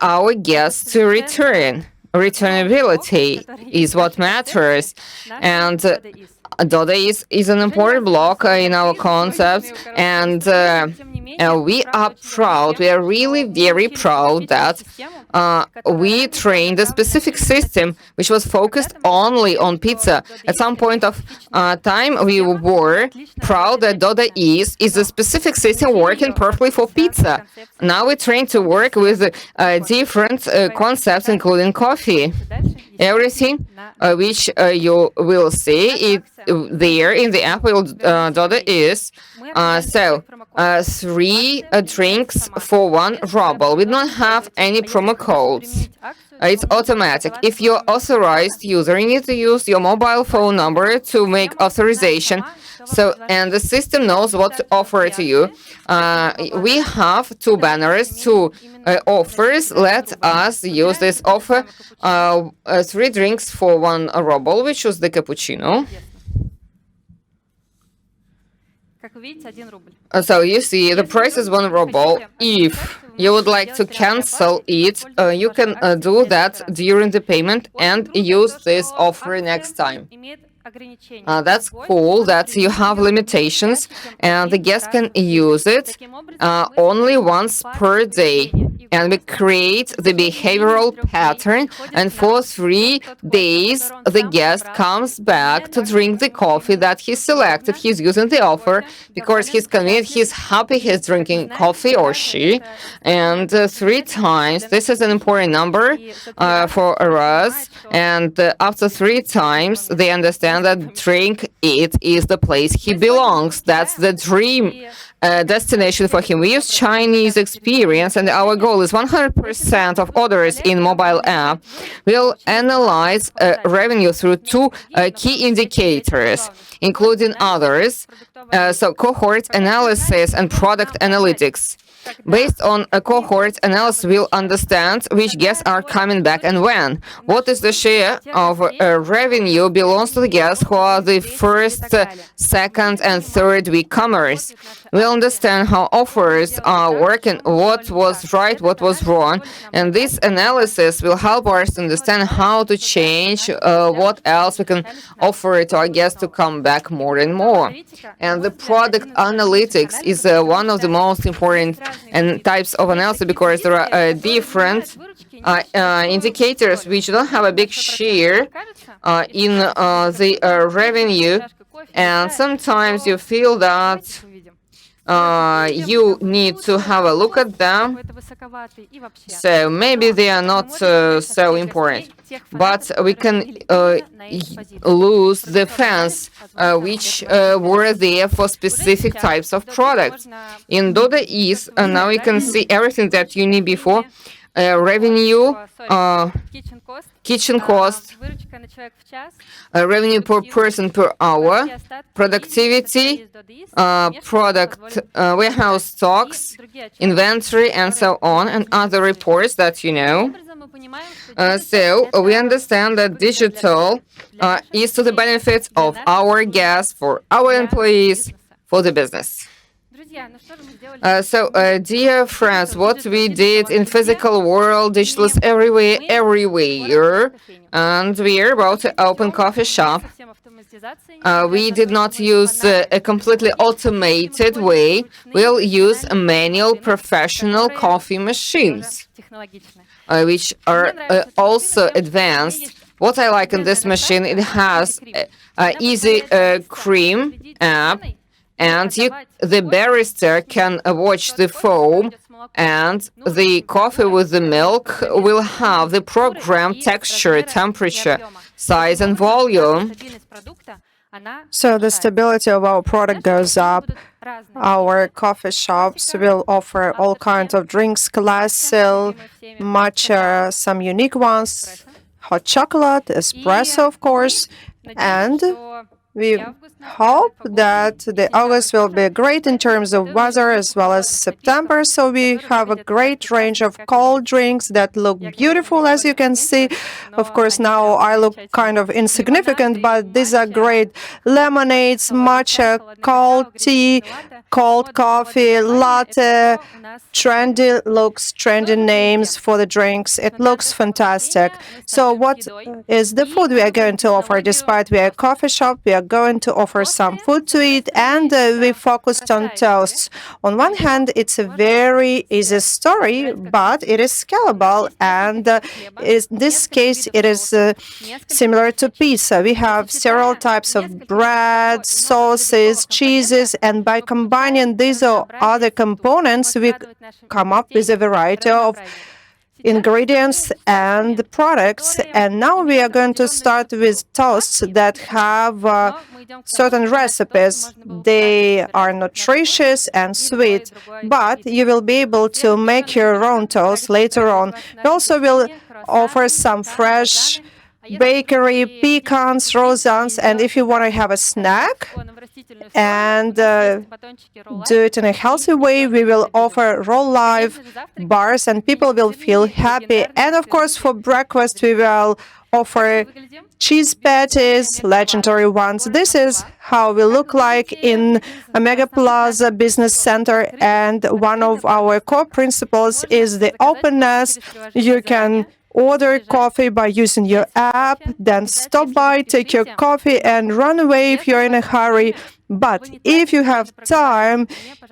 [SPEAKER 2] our guests to return. Returnability is what matters, and Dodo is an important block in our concept, and we are proud, we are really very proud that we trained a specific system which was focused only on pizza. At some point of time, we were proud that Dodo is a specific system working perfectly for pizza. Now we train to work with different concepts, including coffee. Everything which you will see it there in the app will Dodo is. So 3 drinks for 1 ruble. We don't have any promo codes. It's automatic. If you're authorized user, you need to use your mobile phone number to make authorization. So, and the system knows what to offer to you. We have 2 banners, 2 offers. Let us use this offer. 3 drinks for 1 ruble. We choose the cappuccino. So you see, the price is 1 ruble. If you would like to cancel it, you can do that during the payment and use this offer next time. That's cool that you have limitations, and the guest can use it only once per day. And we create the behavioral pattern, and for 3 days the guest comes back to drink the coffee that he selected. He's using the offer because he's convenient, he's happy, he's drinking coffee, or she. And 3 times, this is an important number for us, and after 3 times they understand that Drinkit is the place he belongs. That's the dream destination for him. We use Chinese experience, and our goal is 100% of orders in mobile app. We'll analyze revenue through 2 key indicators, including others, so cohort analysis and product analytics. Based on a cohort analysis, we'll understand which guests are coming back and when. What is the share of revenue belongs to the guests who are the first, second, and third week comers. We'll will understand how offers work and what was right, what was wrong. And this analysis will help us understand how to change, what else we can offer to our guests to come back more and more. And the product analytics is one of the most important and types of analysis, because there are different indicators which don't have a big share in the revenue, and sometimes you feel that you need to have a look at them, so maybe they are not so important. But we can lose the fans which were there for specific types of products. In Dodo East, now you can see everything that you need before. Revenue, kitchen cost, revenue per person per hour, productivity, product warehouse stocks, inventory, and so on, and other reports that you know. So we understand that digital is to the benefit of our guests, for our employees, for the business. Dear friends, what we did in physical world, digital is everywhere, and we are about to open coffee shop. We did not use a completely automated way. We'll use manual professional coffee machines, which are also advanced. What I like in this machine, it has easy cream app, and the barista can watch the foam, and the coffee with the milk will have the programmed texture, temperature, size, and volume.
[SPEAKER 1] So the stability of our product goes up. Our coffee shops will offer all kinds of drinks, classic, matcha, some unique ones, hot chocolate, espresso, of course, and we hope that the August will be great in terms of weather, as well as September. So we have a great range of cold drinks that look beautiful, as you can see. Of course, now I look kind of insignificant, but these are great lemonades, matcha, cold tea, cold coffee, latte, trendy looks, trendy names for the drinks. It looks fantastic. So what is the food we are going to offer? Despite we are a coffee shop, we are going to offer some food to eat, and we focused on toasts. On one hand, it's a very easy story, but it is scalable, and in this case, it is similar to pizza. We have several types of bread, sauces, cheeses, and by combining these or other components, we come up with a variety of ingredients and products. And now we are going to start with toasts that have certain recipes. They are nutritious and sweet, but you will be able to make your own toast later on. We also will offer some fresh bakery, pecans, croissants, and if you want to have a snack and do it in a healthy way, we will offer raw live bars, and people will feel happy. And of course, for breakfast, we will offer cheese patties, legendary ones. This is how we look like in a Mega Plaza business center, and one of our core principles is the openness. You can order coffee by using your app, then stop by, take your coffee, and run away if you're in a hurry. But if you have time,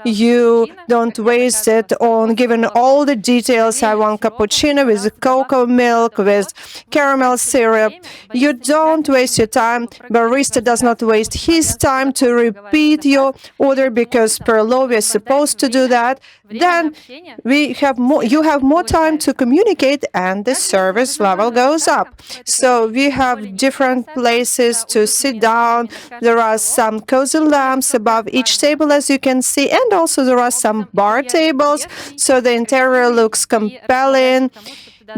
[SPEAKER 1] you don't waste it on giving all the details. I want cappuccino with cocoa milk, with caramel syrup. You don't waste your time. Barista does not waste his time to repeat your order, because per law we are supposed to do that. Then you have more time to communicate, and the service level goes up. So we have different places to sit down. There are some cozy lamps above each table, as you can see, and also there are some bar tables, so the interior looks compelling,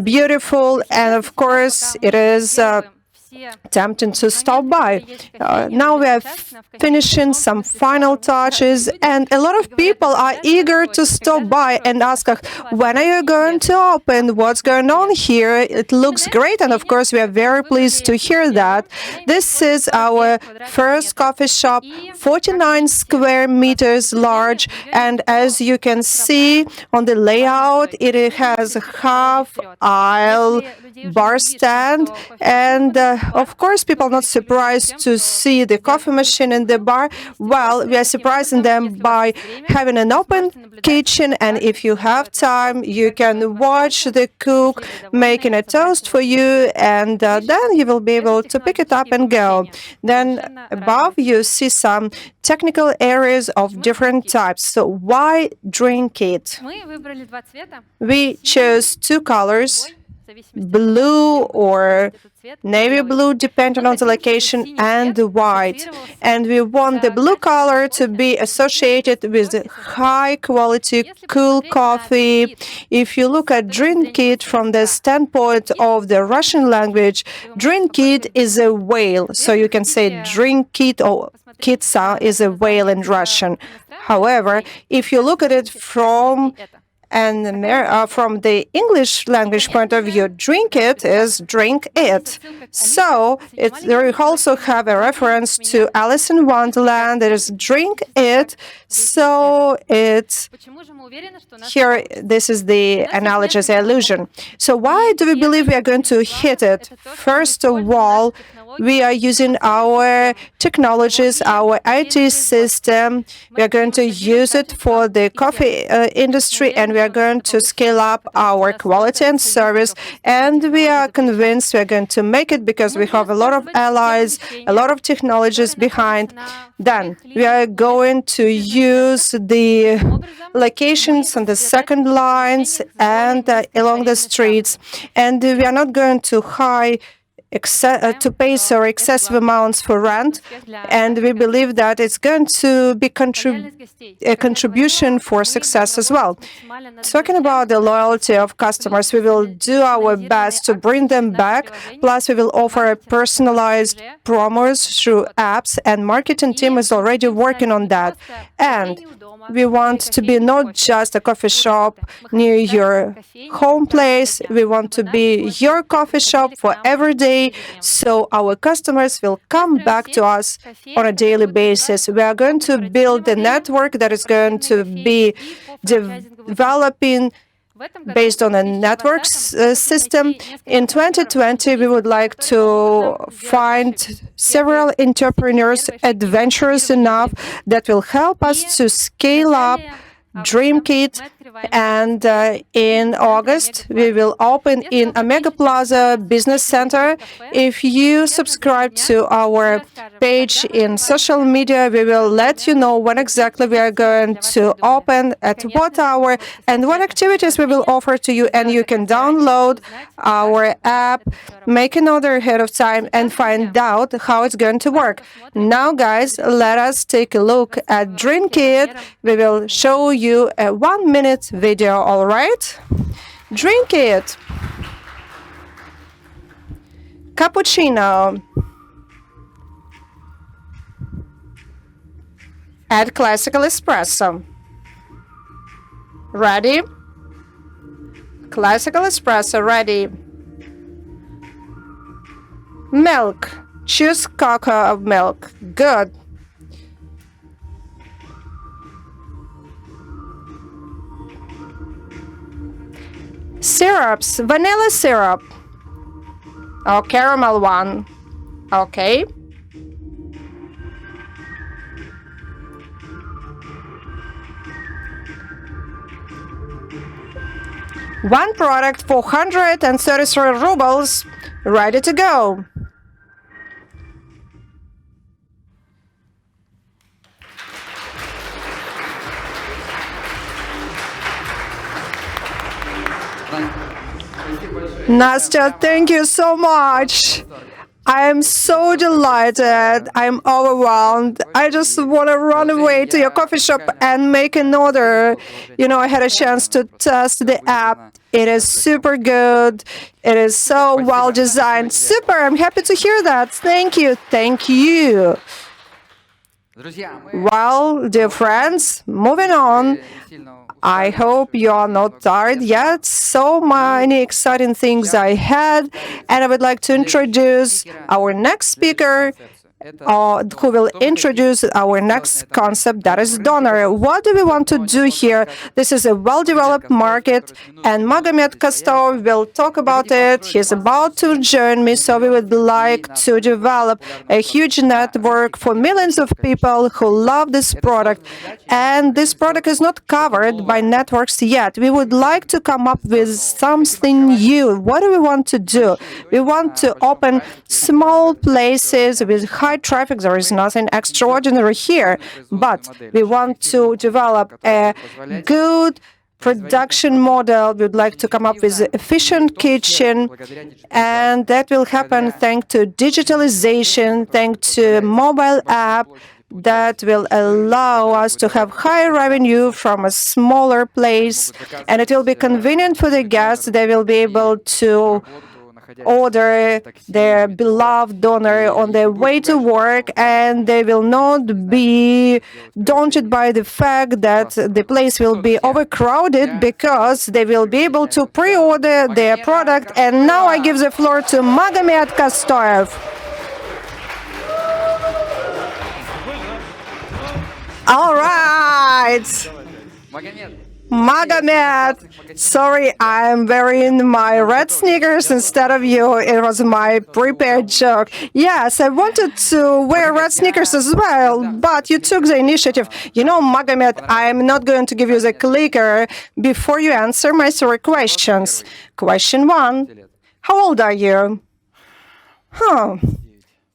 [SPEAKER 1] beautiful, and of course it is tempting to stop by. Now we are finishing some final touches, and a lot of people are eager to stop by and ask us, when are you going to open? What's going on here? It looks great, and of course we are very pleased to hear that. This is our first coffee shop, 49 square meters large, and as you can see on the layout, it has a half aisle bar stand, and of course people are not surprised to see the coffee machine in the bar. Well, we are surprising them by having an open kitchen, and if you have time you can watch the cook making a toast for you, and then you will be able to pick it up and go. Then above you see some technical areas of different types. So why Drinkit? We chose two colors, blue or navy blue, depending on the location, and white. And we want the blue color to be associated with high quality, cool coffee. If you look at Drinkit from the standpoint of the Russian language, Drinkit is a whale. So you can say Drinkit or Kitsa is a whale in Russian. However, if you look at it from the English language point of view, drink it is drink it. So we also have a reference to Alice in Wonderland. There is drink it. So it's here. This is the analogy, the illusion. So why do we believe we are going to hit it? First of all, we are using our technologies, our IT system. We are going to use it for the coffee industry, and we are going to scale up our quality and service. And we are convinced we are going to make it because we have a lot of allies, a lot of technologies behind. Then we are going to use the locations on the second lines and along the streets. And we are not going to to pay so excessive amounts for rent, and we believe that it's going to be a contribution for success as well. Talking about the loyalty of customers, we will do our best to bring them back, plus we will offer personalized promos through apps, and marketing team is already working on that. And we want to be not just a coffee shop near your home place, we want to be your coffee shop for every day, so our customers will come back to us on a daily basis. We are going to build a network that is going to be developing based on a network system. In 2020, we would like to find several entrepreneurs adventurous enough that will help us to scale up Drinkit, and in August we will open in Omega Plaza Business Center. If you subscribe to our page in social media, we will let you know when exactly we are going to open, at what hour, and what activities we will offer to you. And you can download our app, make an order ahead of time, and find out how it's going to work. Now, guys, let us take a look at Drinkit. We will show you a 1-minute video, all right? Drinkit. Cappuccino. Add classical espresso. Ready? Classical espresso ready. Milk. Choose cocoa of milk. Good. Syrups. Vanilla syrup. Or caramel one. Okay. One product, 433 rubles, ready to go. Nastya, thank you so much. I am so delighted. I'm overwhelmed. I just want to run away to your coffee shop and make an order. I had a chance to test the app. It is super good. It is so well designed. Super. I'm happy to hear that. Thank you. Thank you. Well, dear friends, moving on. I hope you are not tired yet. So many exciting things I had, and I would like to introduce our next speaker, who will introduce our next concept, that is donor. What do we want to do here? This is a well-developed market, and Magomed Kostoev will talk about it. He's about to join me, so we would like to develop a huge network for millions of people who love this product. And this product is not covered by networks yet. We would like to come up with something new. What do we want to do? We want to open small places with high traffic. There is nothing extraordinary here, but we want to develop a good production model. We'd like to come up with an efficient kitchen, and that will happen thanks to digitalization, thanks to mobile app that will allow us to have higher revenue from a smaller place, and it will be convenient for the guests. They will be able to order their beloved donor on their way to work, and they will not be daunted by the fact that the place will be overcrowded, because they will be able to pre-order their product. And now I give the floor to Magomed Kostoev. All right. Magomed, sorry, I'm wearing my red sneakers instead of you. It was my prepared joke. Yes, I wanted to wear red sneakers as well, but you took the initiative. Magomed, I'm not going to give you the clicker before you answer my 3 questions. Question 1, how old are you?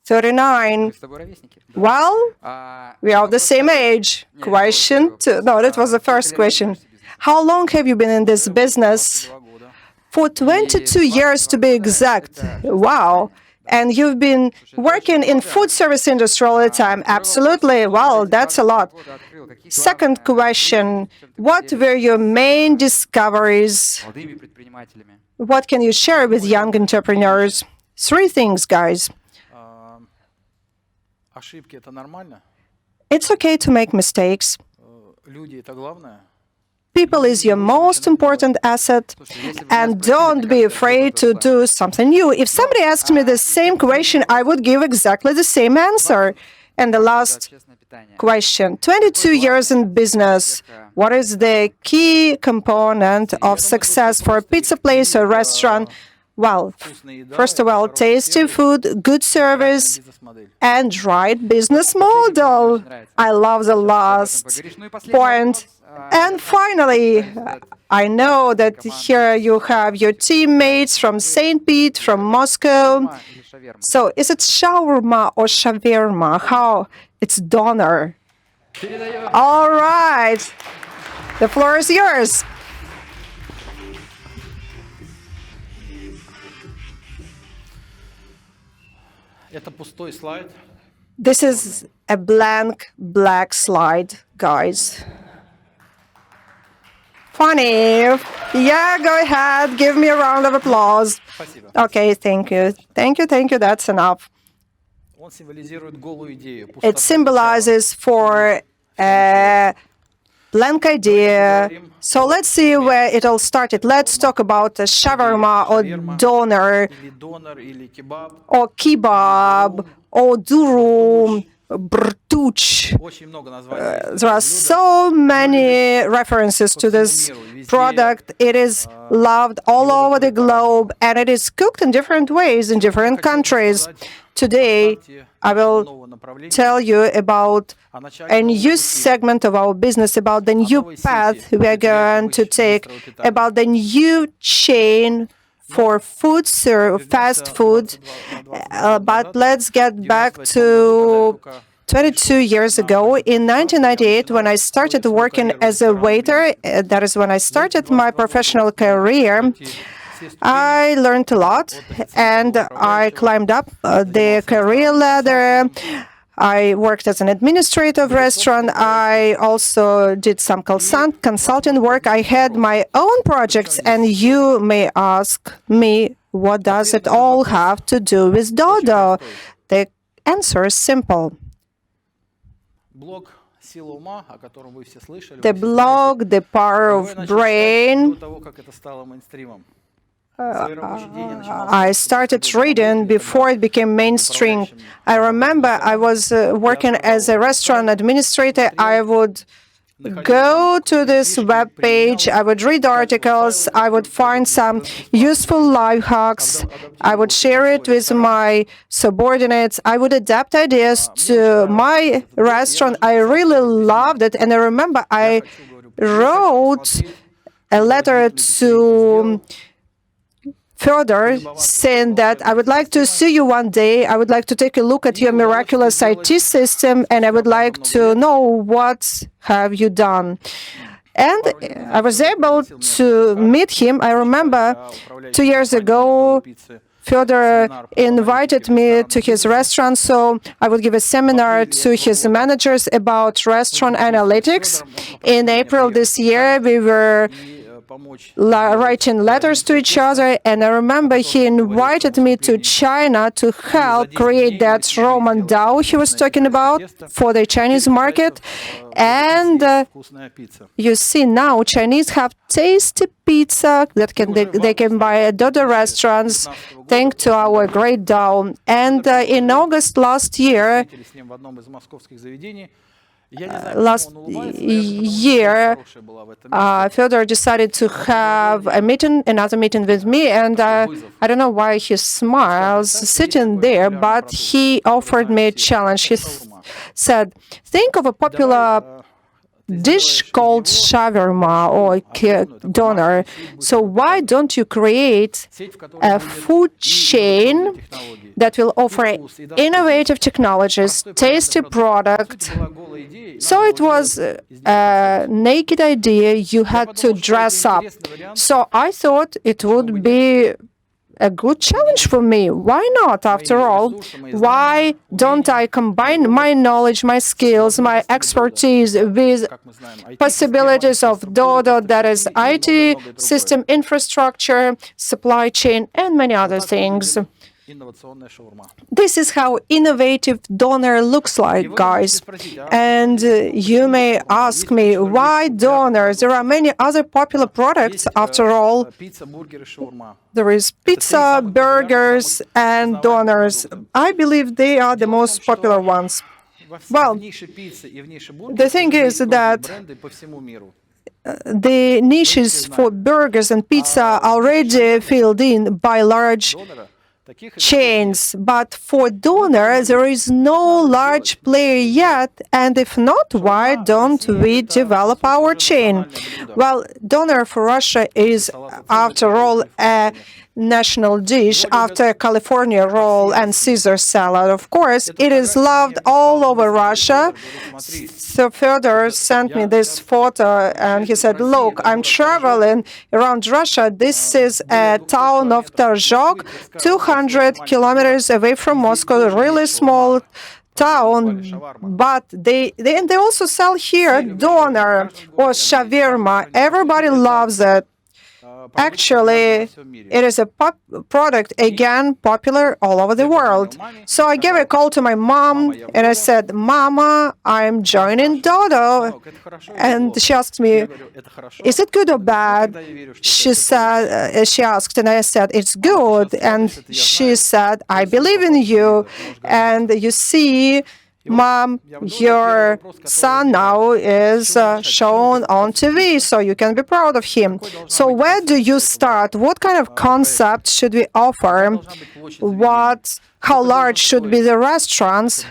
[SPEAKER 1] 39. Well, we are of the same age. Question 2. No, that was the first question. How long have you been in this business? For 22 years to be exact. Wow. And you've been working in food service industry all the time. Absolutely. Well, that's a lot. Second question. What were your main discoveries? What can you share with young entrepreneurs? 3 things, guys. It's okay to make mistakes. People is your most important asset, and don't be afraid to do something new. If somebody asks me the same question, I would give exactly the same answer. And the last question, 22 years in business, what is the key component of success for a pizza place or restaurant? Well, first of all, tasty food, good service, and right business model. I love the last point. And finally, I know that here you have your teammates from St. Pete, from Moscow. So is it shawarma or shawarma? How? It's doner. All right. The floor is yours. This is a blank black slide, guys. Funny. Yeah, go ahead. Give me a round of applause. Okay, thank you. Thank you. That's enough. It symbolizes for a blank idea. So let's see where it all started. Let's talk about shawarma or doner or kebab or durum, brtuch. There are so many references to this product. It is loved all over the globe, and it is cooked in different ways in different countries. Today, I will tell you about a new segment of our business, about the new path we are going to take, about the new chain for food, fast food. But let's get back to 22 years ago. In 1998, when I started working as a waiter, that is when I started my professional career, I learned a lot, and I climbed up the career ladder. I worked as an administrator of restaurant. I also did some consulting work. I had my own projects, and you may ask me, what does it all have to do with Dodo? The answer is simple. The blog, the power of brain. I started reading before it became mainstream. I remember I was working as a restaurant administrator. I would go to this web page, I would read articles, I would find some useful life hacks, I would share it with my subordinates, I would adapt ideas to my restaurant. I really loved it, and I remember I wrote a letter to Fedor saying that I would like to see you one day, I would like to take a look at your miraculous IT system, and I would like to know what have you done. And I was able to meet him. I remember 2 years ago, Fedor invited me to his restaurant, so I would give a seminar to his managers about restaurant analytics. In April this year, we were writing letters to each other, and I remember he invited me to China to help create that Roman dough he was talking about for the Chinese market. And you see now Chinese have tasty pizza that they can buy at Dodo restaurants thanks to our great dough. And in August last year, Fedor decided to have another meeting with me, and I don't know why he smiles sitting there, but he offered me a challenge. He said, think of a popular dish called shawarma or doner. So why don't you create a food chain that will offer innovative technologies, tasty product? So it was a naked idea. You had to dress up. So I thought it would be a good challenge for me. Why not, after all? Why don't I combine my knowledge, my skills, my expertise with possibilities of Dodo, that is IT, system infrastructure, supply chain, and many other things? This is how innovative doner looks like, guys. And you may ask me, why doners? There are many other popular products, after all. There is pizza, burgers, and doners. I believe they are the most popular ones. Well, the thing is that the niches for burgers and pizza are already filled in by large chains, but for doner there is no large player yet, and if not, why don't we develop our chain? Well, doner for Russia is, after all, a national dish after California roll and Caesar salad. Of course, it is loved all over Russia. So Fedor sent me this photo, and he said, look, I'm traveling around Russia. This is a town of Tarzhok, 200 kilometers away from Moscow, a really small town, but they also sell here doner or shawarma. Everybody loves it. Actually, it is a product, again, popular all over the world. So I gave a call to my mom, and I said, Mama, I'm joining Dodo. And she asked me, is it good or bad? She asked, and I said, it's good. And she said, I believe in you. And you see, Mom, your son now is shown on TV, so you can be proud of him. So where do you start? What kind of concept should we offer? How large should be the restaurants?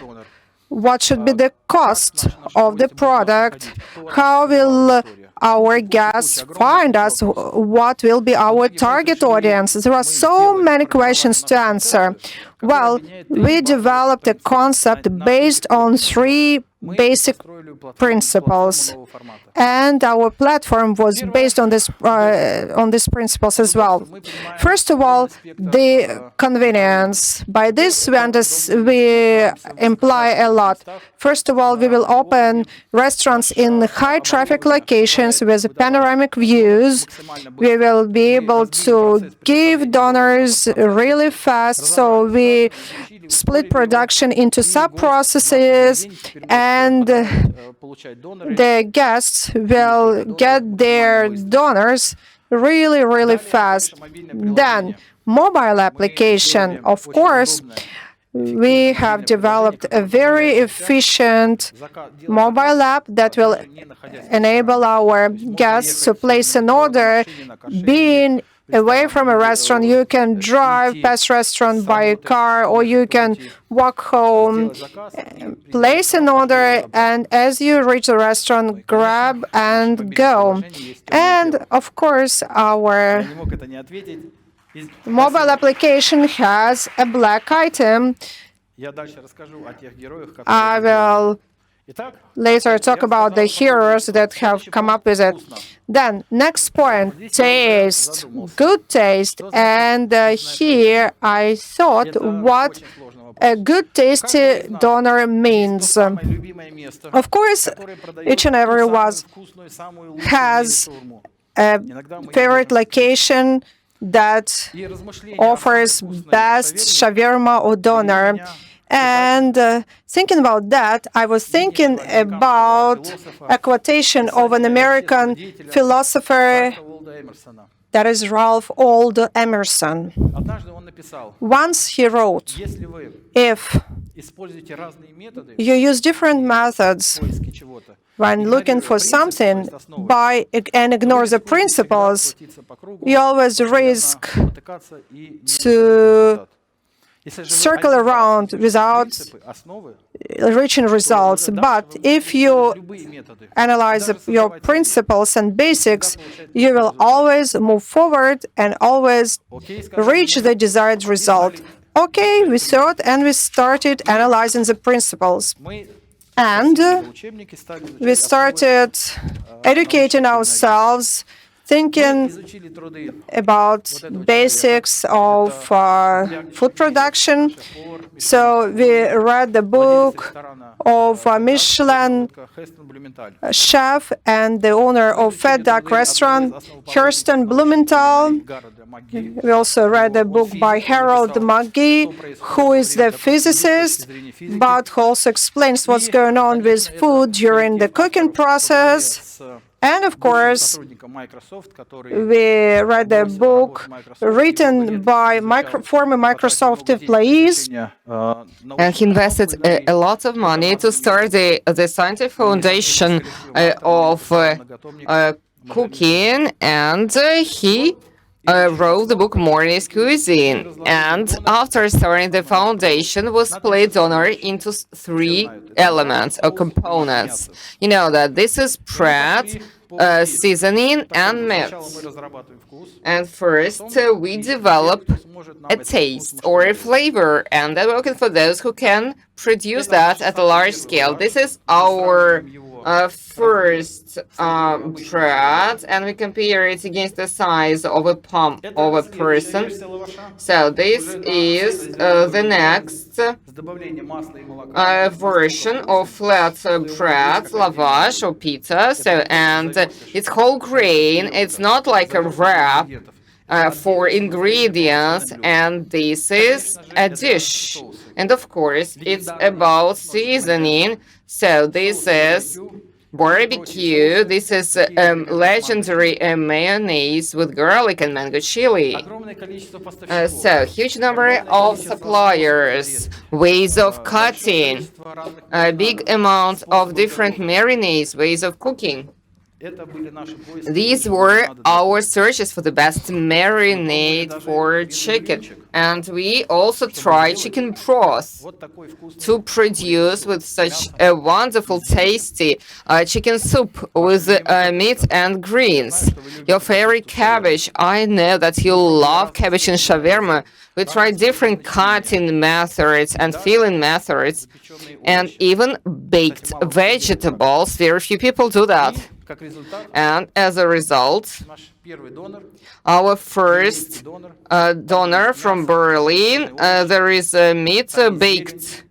[SPEAKER 1] What should be the cost of the product? How will our guests find us? What will be our target audience? There are so many questions to answer. Well, we developed a concept based on 3 basic principles, and our platform was based on these principles as well. First of all, the convenience. By this we imply a lot. First of all, we will open restaurants in high traffic locations with panoramic views. We will be able to give donors really fast, so we split production into sub-processes, and the guests will get their donors really fast. Then, mobile application. Of course, we have developed a very efficient mobile app that will enable our guests to place an order. Being away from a restaurant, you can drive past restaurant by a car, or you can walk home, place an order, and as you reach the restaurant, grab and go. And of course, our mobile application has a black item. I will later talk about the heroes that have come up with it. Then, next point, taste, good taste. And here I thought what a good tasty donor means. Of course, each and every one has a favorite location that offers best shawarma or doner. And thinking about that, I was thinking about a quotation of an American philosopher, that is Ralph Waldo Emerson. Once he wrote, if you use different methods when looking for something and ignore the principles, you always risk to circle around without reaching results. But if you analyze your principles and basics, you will always move forward and always reach the desired result. Okay, we thought and we started analyzing the principles. And we started educating ourselves, thinking about basics of food production. So we read the book of a Michelin chef and the owner of Fat Duck restaurant, Kirsten Blumenthal. We also read a book by Harold McGee, who is the physicist, but who also explains what's going on with food during the cooking process. And of course, we read a book written by former Microsoft employees.
[SPEAKER 2] And he invested a lot of money to start the scientific foundation of cooking, and he wrote the book Morning's Cuisine. And after starting the foundation, was split donor into 3 elements or components. You know that this is bread, seasoning, and meat. And first, we develop a taste or a flavor, and we're looking for those who can produce that at a large scale. This is our first bread, and we compare it against the size of a palm of a person. So this is the next version of flat bread, lavash or pizza. So, and it's whole grain. It's not like a wrap for ingredients, and this is a dish. And of course, it's about seasoning. So this is barbecue. This is legendary mayonnaise with garlic and mango chili. So huge number of suppliers, ways of cutting, a big amount of different marinades, ways of cooking. These were our searches for the best marinade for chicken. And we also tried chicken broth to produce with such a wonderful, tasty chicken soup with meat and greens. Your favorite cabbage. I know that you love cabbage in shawarma. We tried different cutting methods and filling methods, and even baked vegetables. Very few people do that. And as a result, our first donor from Berlin, there is meat, baked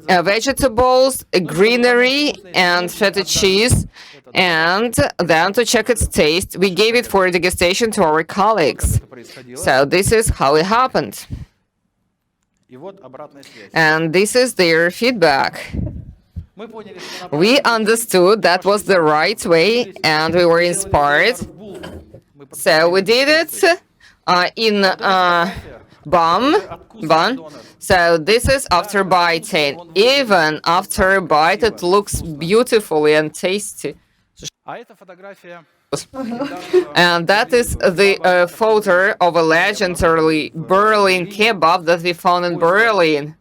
[SPEAKER 2] vegetables, greenery, and feta cheese. And then to check its taste, we gave it for degustation to our colleagues. So this is how it happened. And this is their feedback. We understood that was the right way, and we were inspired. So we did it in bun. So this is after biting. Even after a bite, it looks beautifully and tasty. And that is the photo of a legendary Berlin kebab that we found in Berlin.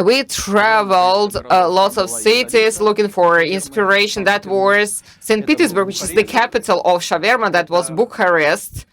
[SPEAKER 2] We traveled lots of cities looking for inspiration. That was St. Petersburg, which is the capital of shawarma. That was Bucharest.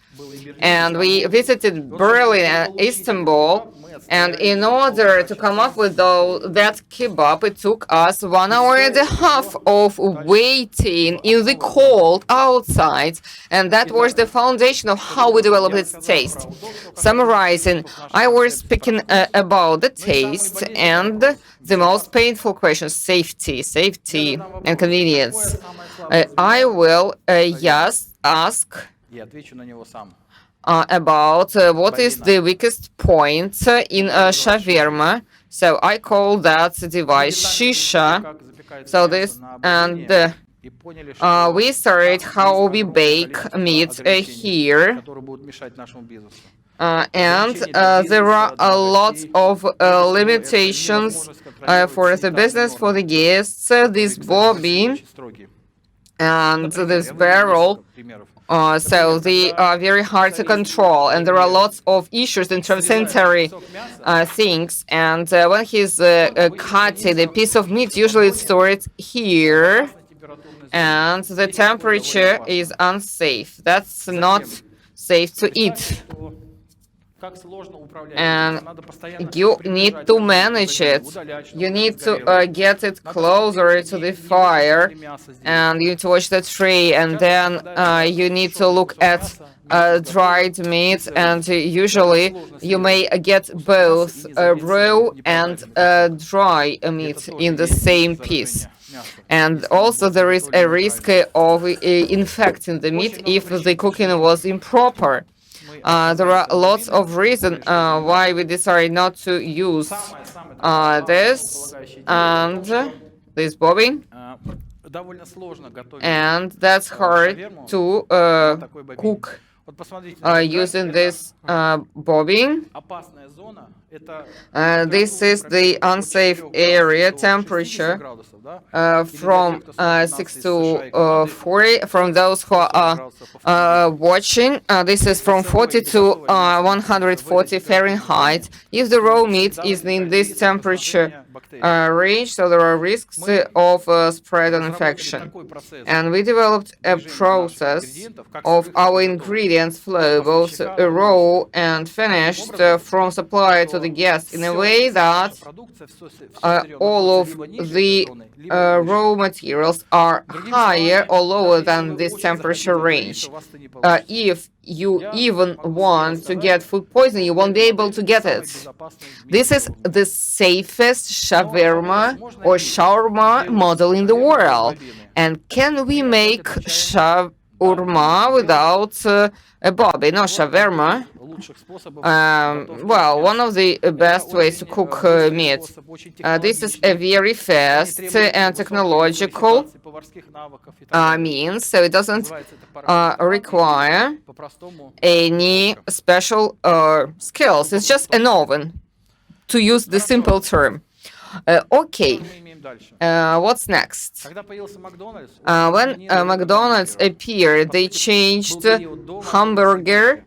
[SPEAKER 2] And we visited Berlin and Istanbul. And in order to come up with that kebab, it took us 1 hour and a half of waiting in the cold outside. And that was the foundation of how we developed its taste. Summarizing, I was speaking about the taste and the most painful question, safety and convenience. I will just ask about what is the weakest point in shawarma. So I call that device shisha. So this, and we started how we bake meat here. And there are a lot of limitations for the business, for the guests. This bobbin and this barrel, so they are very hard to control, and there are lots of issues in terms of sanitary things. And when he's cutting a piece of meat, usually it's stored here, and the temperature is unsafe. That's not safe to eat. And you need to manage it. You need to get it closer to the fire, and you need to watch the tray, and then you need to look at dried meat, and usually you may get both raw and dry meat in the same piece. And also there is a risk of infecting the meat if the cooking was improper. There are lots of reasons why we decided not to use this and this bobbin, and that's hard to cook using this bobbin. This is the unsafe area temperature from 6 to 40. From those who are watching, this is from 40 to 140 Fahrenheit. If the raw meat is in this temperature range, so there are risks of spread and infection. And we developed a process of our ingredients flow, both raw and finished, from supplier to the guest, in a way that all of the raw materials are higher or lower than this temperature range. If you even want to get food poisoning, you won't be able to get it. This is the safest shawarma or shawarma model in the world. And can we make shawarma without a bobbin? No, shawarma. Well, one of the best ways to cook meat. This is a very fast and technological means, so it doesn't require any special skills. It's just an oven, to use the simple term. Okay, what's next? When McDonald's appeared, they changed hamburger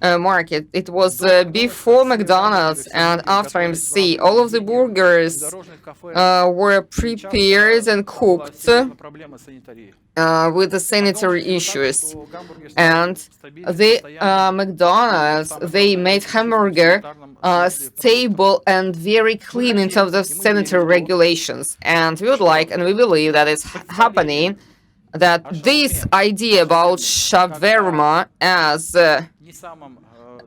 [SPEAKER 2] market. It was before McDonald's and after MC. All of the burgers were prepared and cooked with the sanitary issues. And the McDonald's, they made hamburger stable and very clean in terms of sanitary regulations. And we would like, and we believe that it's happening, that this idea about shawarma as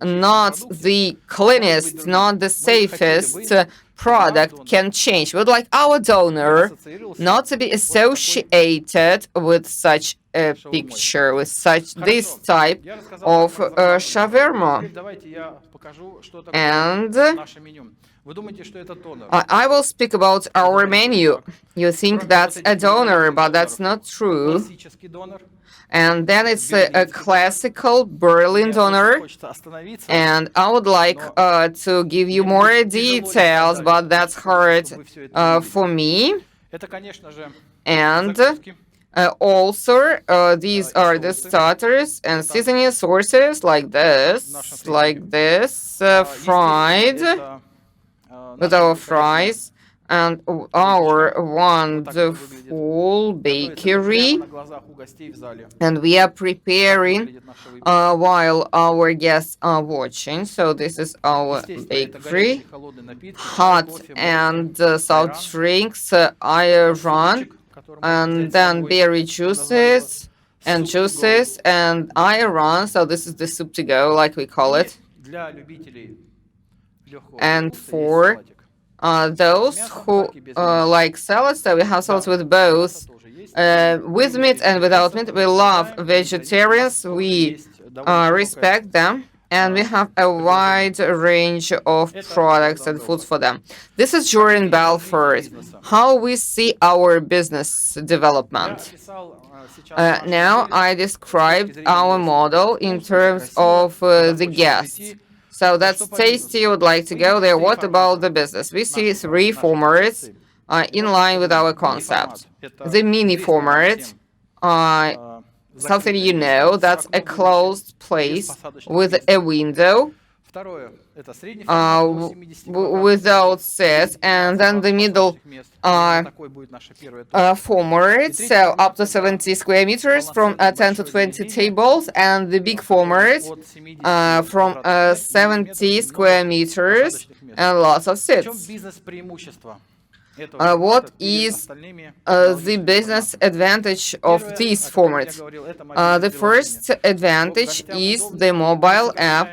[SPEAKER 2] not the cleanest, not the safest product can change. We would like our donor not to be associated with such a picture, with such this type of shawarma. And I will speak about our menu. You think that's a donor, but that's not true. And then it's a classical Berlin donor. And I would like to give you more details, but that's hard for me. And also, these are the starters and seasoning sources like this, fried with our fries and our wonderful bakery. And we are preparing while our guests are watching. So this is our bakery. Hot and soft drinks, iron, and then berry juices and iron. So this is the soup to go, like we call it. And for those who like salads, so we have salads with both with meat and without meat. We love vegetarians. We respect them. And we have a wide range of products and foods for them. This is during Belfort, how we see our business development. Now I described our model in terms of the guests. So that's tasty, you would like to go there. What about the business? We see 3 formats in line with our concept. The mini format, something you know, that's a closed place with a window without seats, and then the middle format, so up to 70 square meters from 10 to 20 tables, and the big format from 70 square meters and lots of seats. What is the business advantage of this format? The first advantage is the mobile app.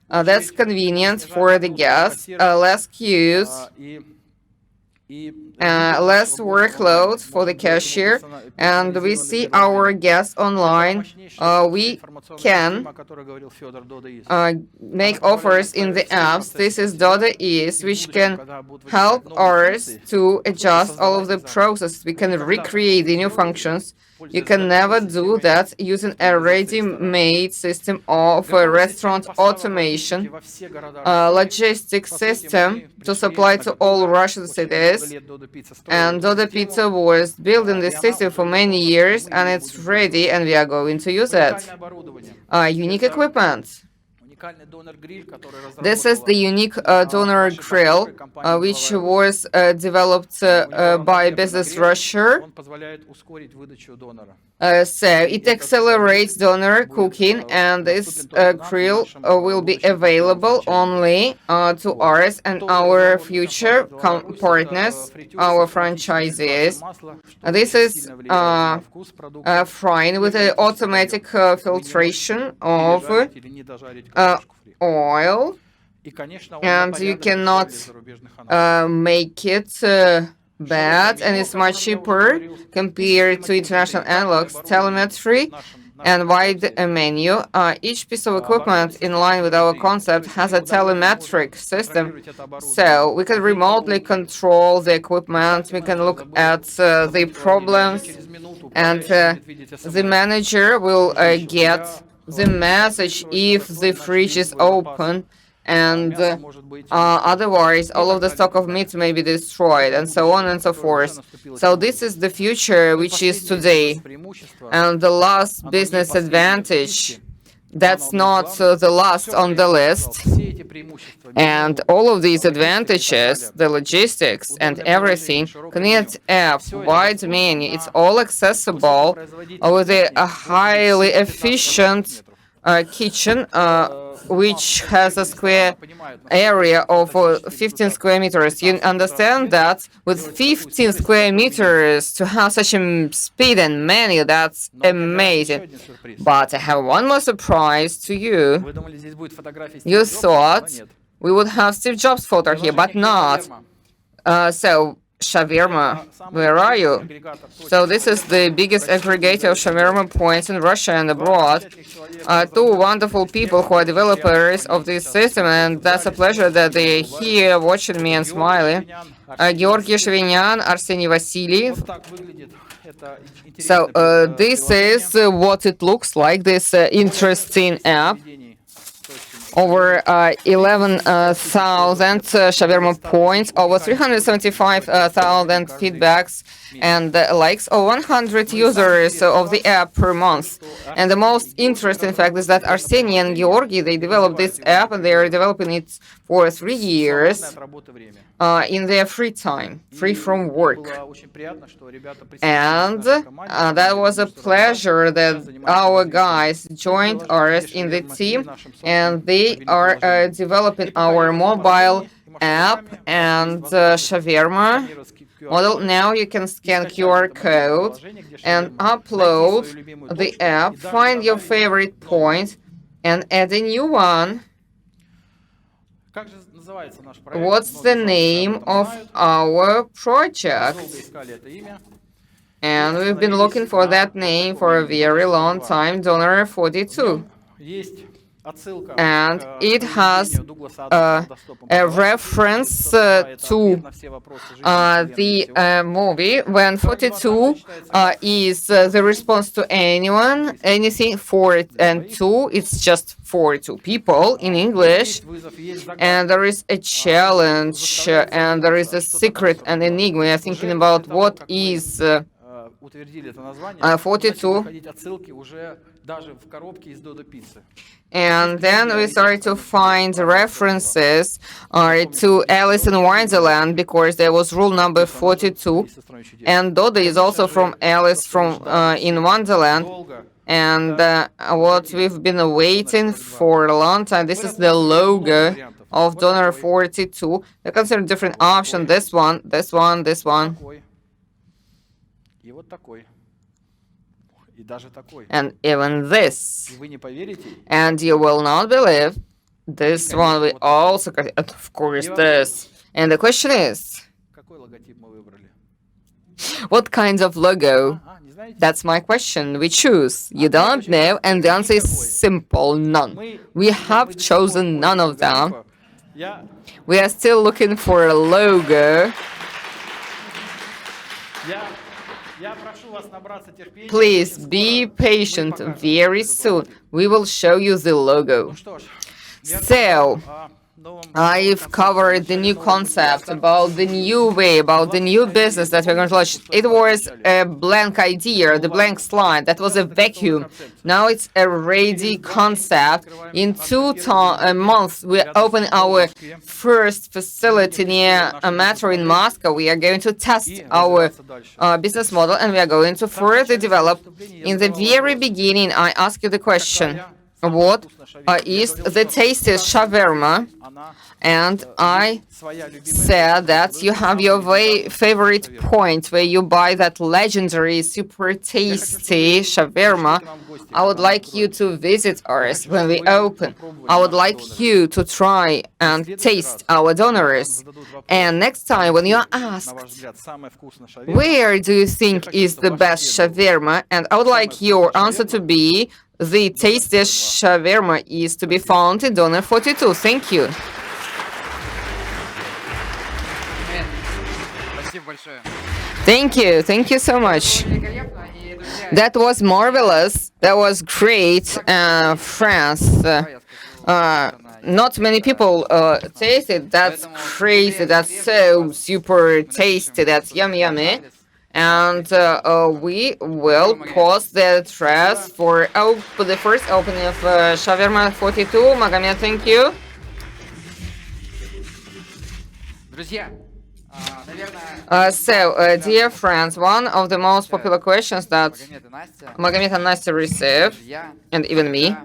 [SPEAKER 2] That's convenient for the guests, less queues, less workload for the cashier, and we see our guests online. We can make offers in the apps. This is Dodo Ease, which can help us to adjust all of the processes. We can recreate the new functions. You can never do that using a ready-made system of restaurant automation, logistics system to supply to all Russian cities. And Dodo Pizza was building this system for many years, and it's ready, and we are going to use it. Unique equipment. This is the unique donor grill, which was developed by Business Russia. So it accelerates donor cooking, and this grill will be available only to us and our future partners, our franchisees. This is frying with an automatic filtration of oil, and you cannot make it bad, and it's much cheaper compared to international analogs. Telemetry and wide menu. Each piece of equipment in line with our concept has a telemetric system, so we can remotely control the equipment. We can look at the problems, and the manager will get the message if the fridge is open, and otherwise all of the stock of meat may be destroyed, and so on and so forth. So this is the future which is today. And the last business advantage, that's not the last on the list. And all of these advantages, the logistics and everything, Connect app, wide menu, it's all accessible with a highly efficient kitchen, which has a square area of 15 square meters. You understand that with 15 square meters to have such a speed and menu, that's amazing. But I have one more surprise to you. You thought we would have Steve Jobs photo here, but not. So, shawarma, where are you? So this is the biggest aggregator of shawarma points in Russia and abroad. Two wonderful people who are developers of this system, and that's a pleasure that they're here watching me and smiling. Georgy Shvinyan, Arseny Vasilyev. So this is what it looks like, this interesting app. Over 11,000 shawarma points, over 375,000 feedbacks and likes, or 100 users of the app per month. And the most interesting fact is that Arseny and Georgy, they developed this app and they are developing it for 3 years in their free time, free from work. And that was a pleasure that our guys joined us in the team, and they are developing our mobile app and shawarma model. Now you can scan QR code and upload the app, find your favorite point, and add a new one. What's the name of our project? And we've been looking for that name for a very long time, Donor 42. And it has a reference to the movie when 42 is the response to anyone, anything. 4 and 2, it's just 42 people in English. And there is a challenge and there is a secret and enigma. We are thinking about what is 42. And then we started to find references to Alice in Wonderland, because there was rule number 42. And Dodo is also from Alice from in Wonderland. And what we've been waiting for a long time, this is the logo of Donor 42. I consider different options. This one, this one, this one. And even this. And you will not believe, this one we also, of course, this. And the question is, what kind of logo? That's my question. We choose. You don't know, and the answer is simple, none. We have chosen none of them. We are still looking for a logo. Please be patient. Very soon we will show you the logo. So, I've covered the new concept, about the new way, about the new business that we're going to launch. It was a blank idea, the blank slide. That was a vacuum. Now it's a ready concept. In 2 months, we open our first facility near a metro in Moscow. We are going to test our business model, and we are going to further develop. In the very beginning, I asked you the question, what is the tastiest shawarma? And I said that you have your favorite point where you buy that legendary, super tasty shawarma. I would like you to visit us when we open. I would like you to try and taste our donors. And next time when you are asked, where do you think is the best shawarma? And I would like your answer to be, the tastiest shawarma is to be found in Donor 42. Thank you. Thank you so much. That was marvelous. That was great, France. not many people taste it. That's crazy. That's so super tasty. That's yummy, yummy. And we will post the address for the first opening of Shawarma 42. Magomed, thank you. Dear friends, one of the most popular questions that Magomed and Nastya receive, and even me,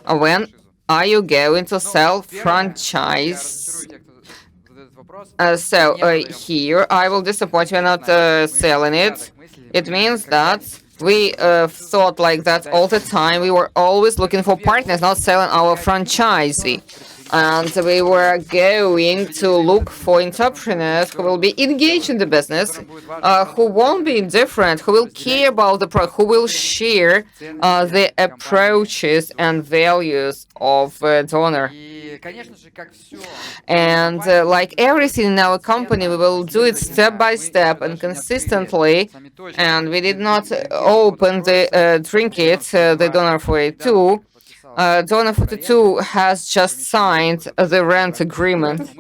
[SPEAKER 2] when are you going to sell franchise? Here I will disappoint you, not selling it. It means that we thought like that all the time. We were always looking for partners, not selling our franchisee. And we were going to look for entrepreneurs who will be engaged in the business, who won't be indifferent, who will care about the product, who will share the approaches and values of donor. And like everything in our company, we will do it step by step and consistently. And we did not open the Drinkit, the donor for it too. Donor 42 has just signed the rent agreement.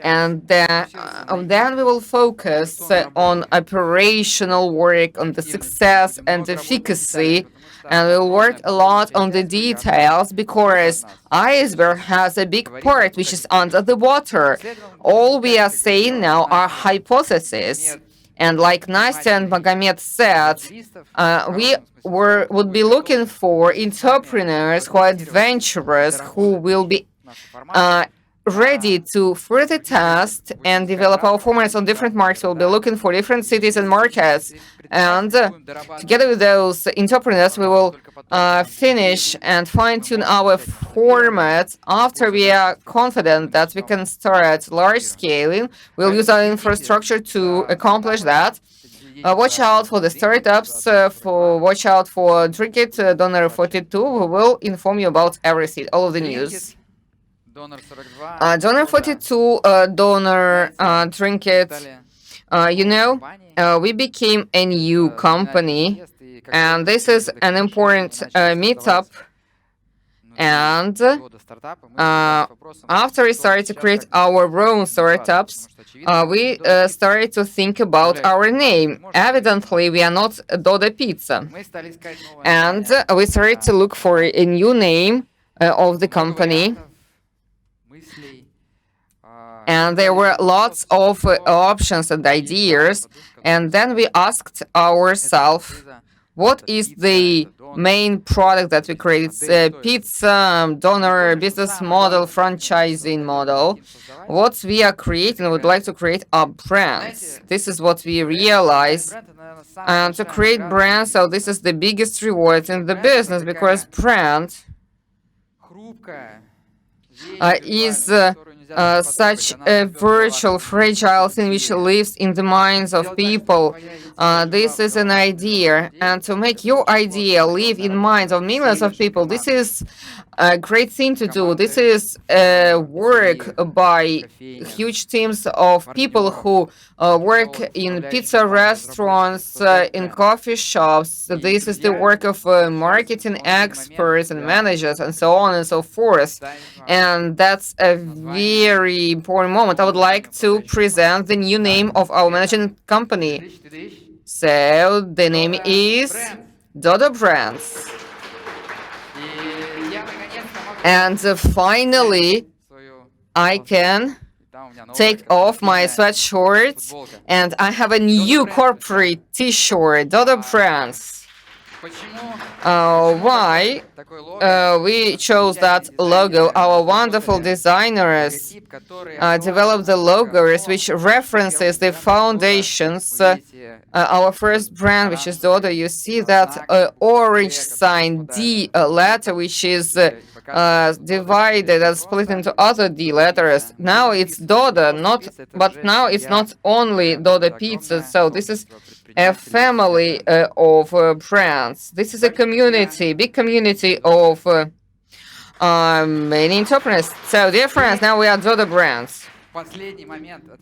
[SPEAKER 2] And then we will focus on operational work, on the success and efficacy, and we'll work a lot on the details because iceberg has a big part which is under the water. All we are saying now are hypotheses. And like Nastya and Magomed said, we would be looking for entrepreneurs who are adventurous, who will be ready to further test and develop our formats on different markets. We'll be looking for different cities and markets. And together with those entrepreneurs, we will finish and fine-tune our format. After we are confident that we can start large scaling, we'll use our infrastructure to accomplish that. Watch out for the startups, watch out for Drinkit, Donor 42. We will inform you about everything, all of the news. Donor 42, Donor Drinkit. We became a new company, and this is an important meetup. And after we started to create our own startups, we started to think about our name. Evidently, we are not Dodo Pizza. And we started to look for a new name of the company. And there were lots of options and ideas. And then we asked ourselves, what is the main product that we create? It's pizza, donor, business model, franchising model. What we are creating, we would like to create a brand. This is what we realize. And to create brands, so this is the biggest reward in the business, because brand is such a virtual, fragile thing which lives in the minds of people. This is an idea, and to make your idea live in minds of millions of people, this is a great thing to do. This is work by huge teams of people who work in pizza restaurants, in coffee shops. This is the work of marketing experts and managers and so on and so forth. And that's a very important moment. I would like to present the new name of our managing company. So the name is Dodo Brands. And finally, I can take off my sweatshirt, and I have a new corporate t-shirt, Dodo Brands. Why we chose that logo? Our wonderful designers developed the logos which references the foundations. Our first brand, which is Dodo, you see that orange sign D letter, which is divided and split into other D letters. Now it's Dodo, but now it's not only Dodo Pizza. So this is a family of brands. This is a community, big community of many entrepreneurs. So, dear friends, now we are Dodo Brands.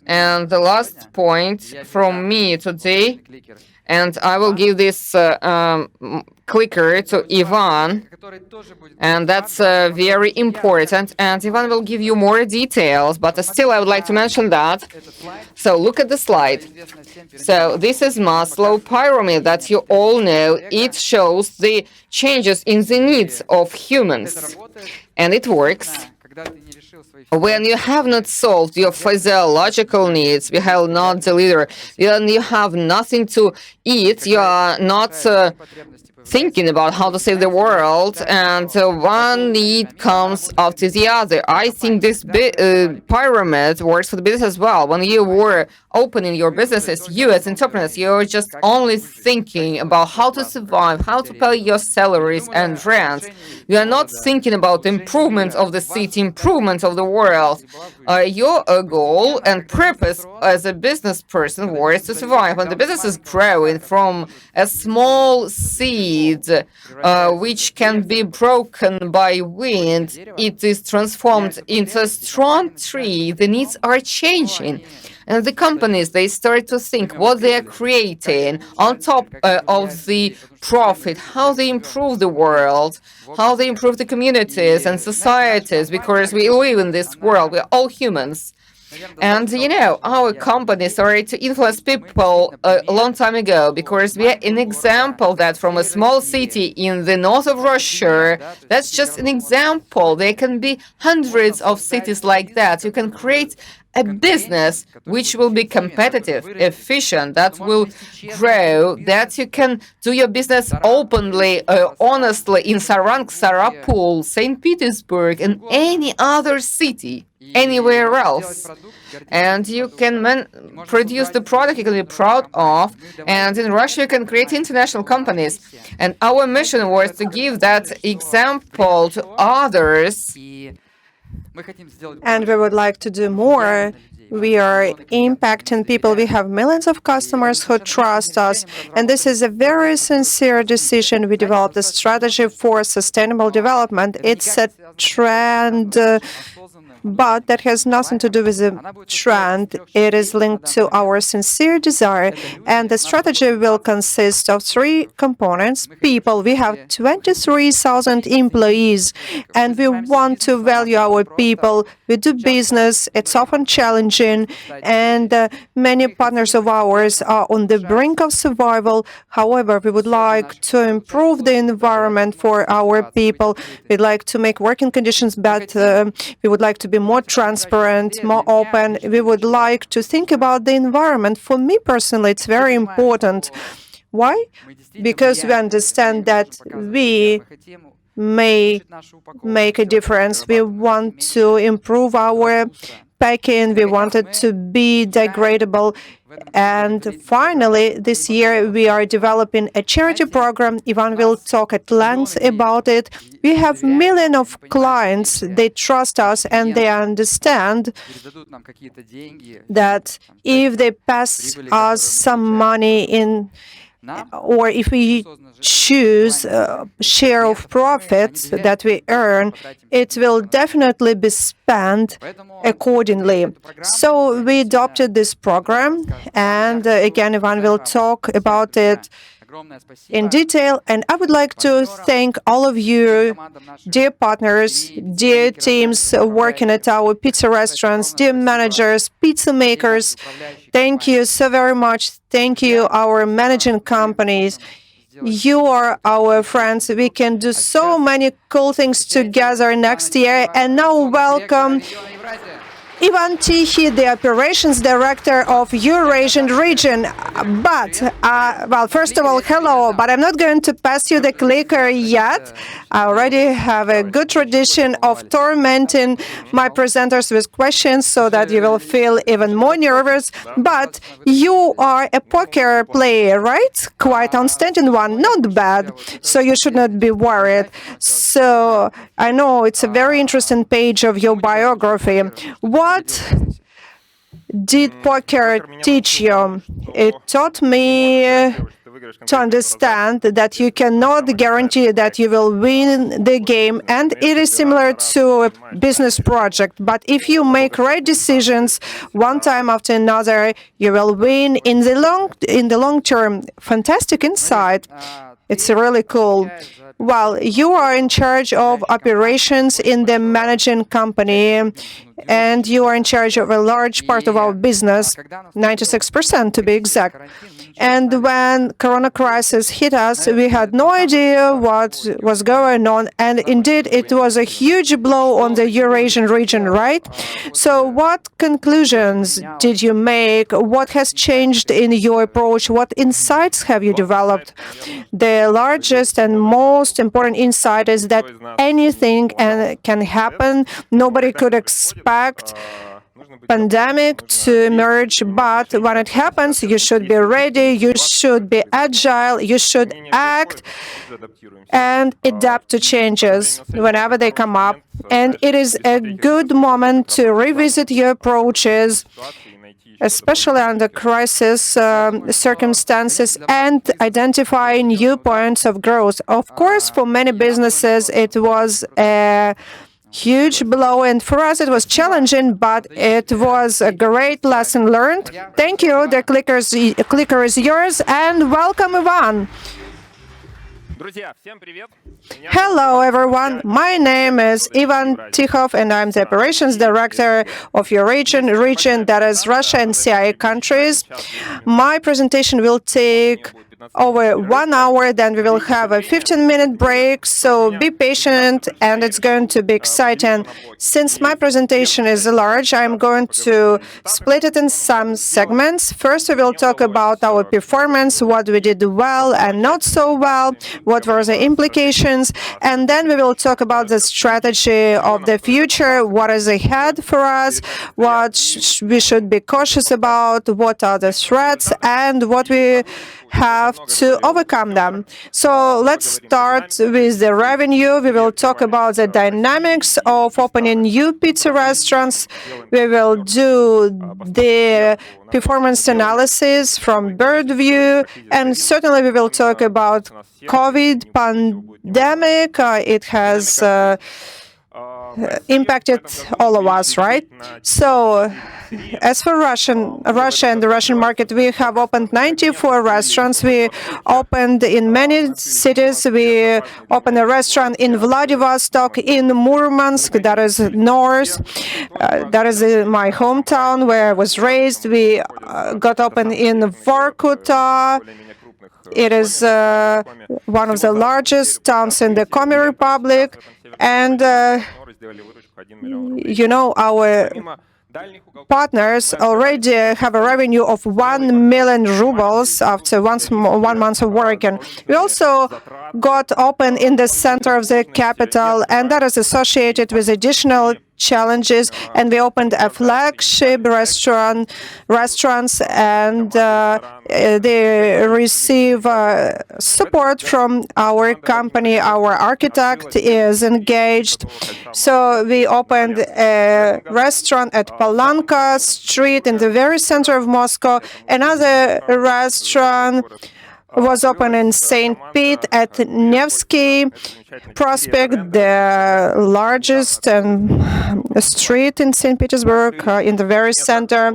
[SPEAKER 2] And the last point from me today, and I will give this clicker to Ivan, and that's very important, and Ivan will give you more details, but still I would like to mention that. So look at the slide. So this is Maslow pyramid that you all know. It shows the changes in the needs of humans, and it works. When you have not solved your physiological needs, you have not the leader, when you have nothing to eat, you are not thinking about how to save the world, and one need comes after the other. I think this pyramid works for the business as well. When you were opening your businesses, you as entrepreneurs, you're just only thinking about how to survive, how to pay your salaries and rents. You are not thinking about improvement of the city, improvement of the world. Your goal and purpose as a business person was to survive. When the business is growing from a small seed, which can be broken by wind, it is transformed into a strong tree. The needs are changing. And the companies, they start to think what they are creating on top of the profit, how they improve the world, how they improve the communities and societies, because we live in this world, we're all humans. And you know, our company started to influence people a long time ago, because we are an example that from a small city in the north of Russia, that's just an example. There can be hundreds of cities like that. You can create a business which will be competitive, efficient, that will grow, that you can do your business openly, honestly in Saransk, Sarapul, St. Petersburg, and any other city, anywhere else. And you can produce the product you can be proud of, and in Russia you can create international companies. And our mission was to give that example to others.
[SPEAKER 1] And we would like to do more. We are impacting people. We have millions of customers who trust us. And this is a very sincere decision. We developed a strategy for sustainable development. It's a trend, but that has nothing to do with the trend. It is linked to our sincere desire. And the strategy will consist of three components. People, we have 23,000 employees, and we want to value our people. We do business, it's often challenging, and many partners of ours are on the brink of survival. However, we would like to improve the environment for our people. We'd like to make working conditions better. We would like to be more transparent, more open. We would like to think about the environment. For me personally, it's very important. Why? Because we understand that we may make a difference. We want to improve our packing. We want it to be degradable. And finally, this year, we are developing a charity program. Ivan will talk at length about it. We have millions of clients. They trust us, and they understand that if they pass us some money in, or if we choose a share of profits that we earn, it will definitely be spent accordingly. So we adopted this program, and again, Ivan will talk about it in detail. And I would like to thank all of you, dear partners, dear teams working at our pizza restaurants, dear managers, pizza makers. Thank you so very much. Thank you, our managing companies. You are our friends. We can do so many cool things together next year. And now welcome Ivan Tikhov, the Operations Director of Eurasian region. But, well, first of all, hello, but I'm not going to pass you the clicker yet. I already have a good tradition of tormenting my presenters with questions so that you will feel even more nervous. But you are a poker player, right? Quite outstanding one, not bad. So you should not be worried. So I know it's a very interesting page of your biography. What did poker teach you? It taught me to understand that you cannot guarantee that you will win the game, and it is similar to a business project. But if you make right decisions one time after another, you will win in the long term. Fantastic insight. It's really cool. Well, you are in charge of operations in the managing company, and you are in charge of a large part of our business, 96% to be exact. And when Corona crisis hit us, we had no idea what was going on, and indeed it was a huge blow on the Eurasian region, right? So what conclusions did you make? What has changed in your approach? What insights have you developed? The largest and most important insight is that anything can happen. Nobody could expect pandemic to emerge, but when it happens, you should be ready, you should be agile, you should act and adapt to changes whenever they come up. And it is a good moment to revisit your approaches, especially under crisis circumstances, and identify new points of growth. Of course, for many businesses, it was a huge blow, and for us it was challenging, but it was a great lesson learned. Thank you. The clicker is yours, and welcome, Ivan. Hello, everyone. My name is Ivanteevka, and I'm the operations director of your region that is Russia and CIS countries. My presentation will take over 1 hour, then we will have a 15-minute break, so be patient and it's going to be exciting. Since my presentation is large, I'm going to split it in some segments. First, we will talk about our performance, what we did well and not so well, what were the implications, and then we will talk about the strategy of the future, what is ahead for us, what we should be cautious about, what are the threats, and what we have to overcome them. So let's start with the revenue. We will talk about the dynamics of opening new pizza restaurants. We will do the performance analysis from bird view, and certainly we will talk about COVID pandemic. It has impacted all of us, right? So, as for Russia and the Russian market, we have opened 94 restaurants. We opened in many cities. We opened a restaurant in Vladivostok, in Murmansk, that is north. That is my hometown where I was raised. We got open in Vorkuta. It is one of the largest towns in the Komi Republic. And you know, our partners already have a revenue of 1 million rubles after 1 month of working. We also got open in the center of the capital, and that is associated with additional challenges, and we opened a flagship restaurants, and they receive support from our company. Our architect is engaged. So we opened a restaurant at Palanka Street in the very center of Moscow. Another restaurant was open in St. Pete at Nevsky Prospect, the largest street in St. Petersburg, in the very center.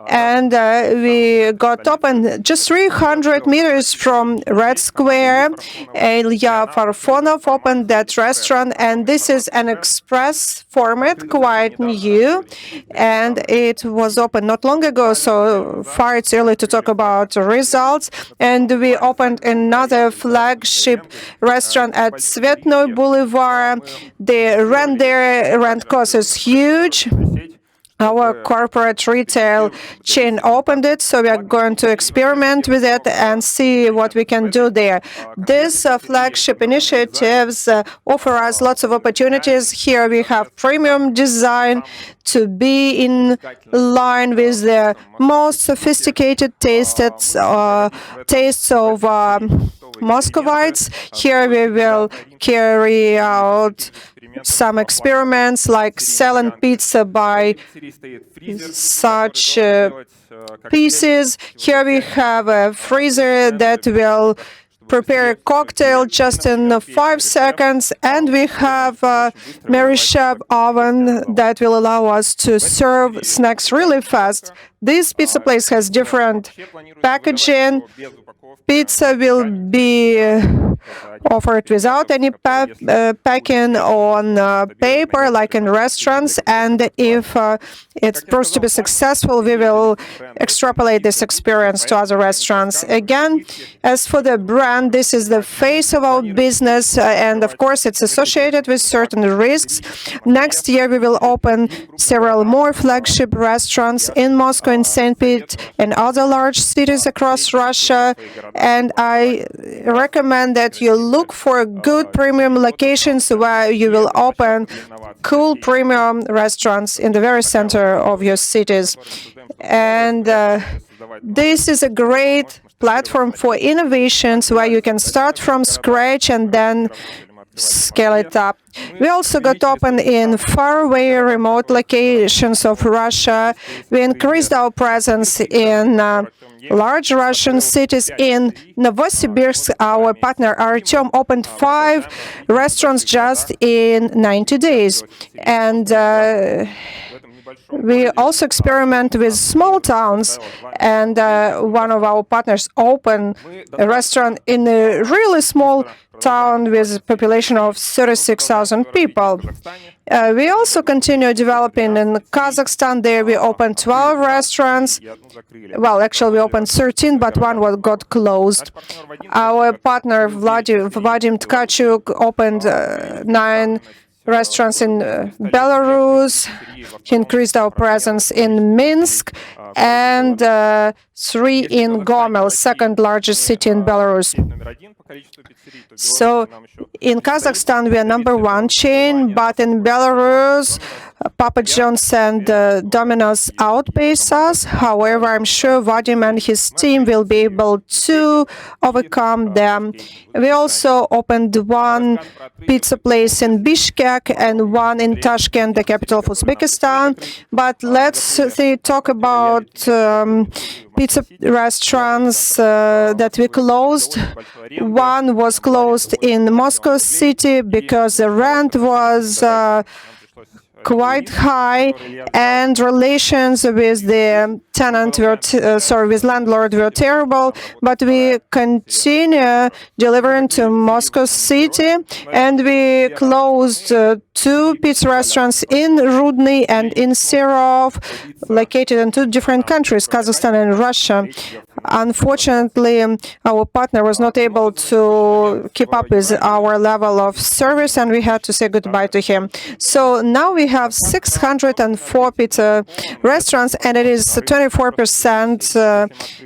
[SPEAKER 1] And we got open just 300 meters from Red Square. Ilya Farfonov opened that restaurant, and this is an express format, quite new, and it was opened not long ago, so far it's early to talk about results. And we opened another flagship restaurant at Svetnoy Boulevard. The rent cost is huge. Our corporate retail chain opened it, so we are going to experiment with it and see what we can do there. These flagship initiatives offer us lots of opportunities. Here we have premium design to be in line with the most sophisticated tastes of Muscovites. Here we will carry out some experiments like selling pizza by such pieces. Here we have a freezer that will prepare a cocktail just in 5 seconds, and we have a Mary Chef oven that will allow us to serve snacks really fast. This pizza place has different packaging. Pizza will be offered without any packing on paper, like in restaurants. And if it proves to be successful, we will extrapolate this experience to other restaurants. Again, as for the brand, this is the face of our business, and of course, it's associated with certain risks. Next year, we will open several more flagship restaurants in Moscow, in St. Pete, and other large cities across Russia. And I recommend that you look for good premium locations where you will open cool premium restaurants in the very center of your cities. And this is a great platform for innovations where you can start from scratch and then scale it up. We also got open in faraway remote locations of Russia. We increased our presence in large Russian cities. In Novosibirsk, our partner Artyom opened 5 restaurants just in 90 days. And we also experiment with small towns, and one of our partners opened a restaurant in a really small town with a population of 36,000 people. We also continue developing in Kazakhstan. There we opened 12 restaurants. Well, actually we opened 13, but one got closed. Our partner Vadim Tkachuk opened 9 restaurants in Belarus. He increased our presence in Minsk, and 3 in Gomel, second largest city in Belarus. So in Kazakhstan, we are #1 chain, but in Belarus, Papa John's and Domino's outpace us. However, I'm sure Vadim and his team will be able to overcome them. We also opened 1 pizza place in Bishkek and 1 in Tashkent, the capital of Uzbekistan. But let's talk about pizza restaurants that we closed. One was closed in Moscow city because the rent was quite high, and relations with the tenant with landlord were terrible. But we continue delivering to Moscow city, and we closed 2 pizza restaurants in Rudny and in Serov, located in 2 different countries, Kazakhstan and Russia. Unfortunately, our partner was not able to keep up with our level of service, and we had to say goodbye to him. So now we have 604 pizza restaurants, and it is a 24%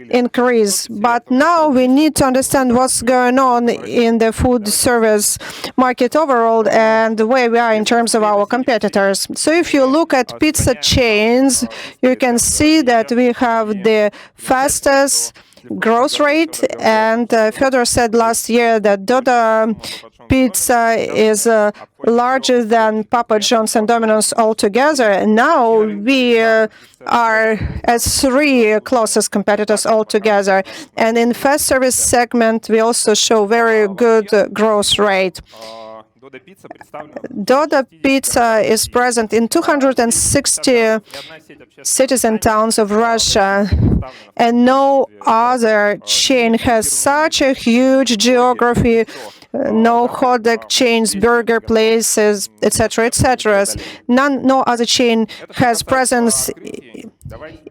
[SPEAKER 1] increase. But now we need to understand what's going on in the food service market overall and where we are in terms of our competitors. So if you look at pizza chains, you can see that we have the fastest growth rate, and Fedor said last year that Dodo Pizza is larger than Papa John's and Domino's altogether. And now we are as 3 closest competitors altogether. And in fast service segment, we also show very good growth rate. Dodo Pizza is present in 260 cities and towns of Russia, and no other chain has such a huge geography. No hot dog chains, burger places, etc., etc. No other chain has presence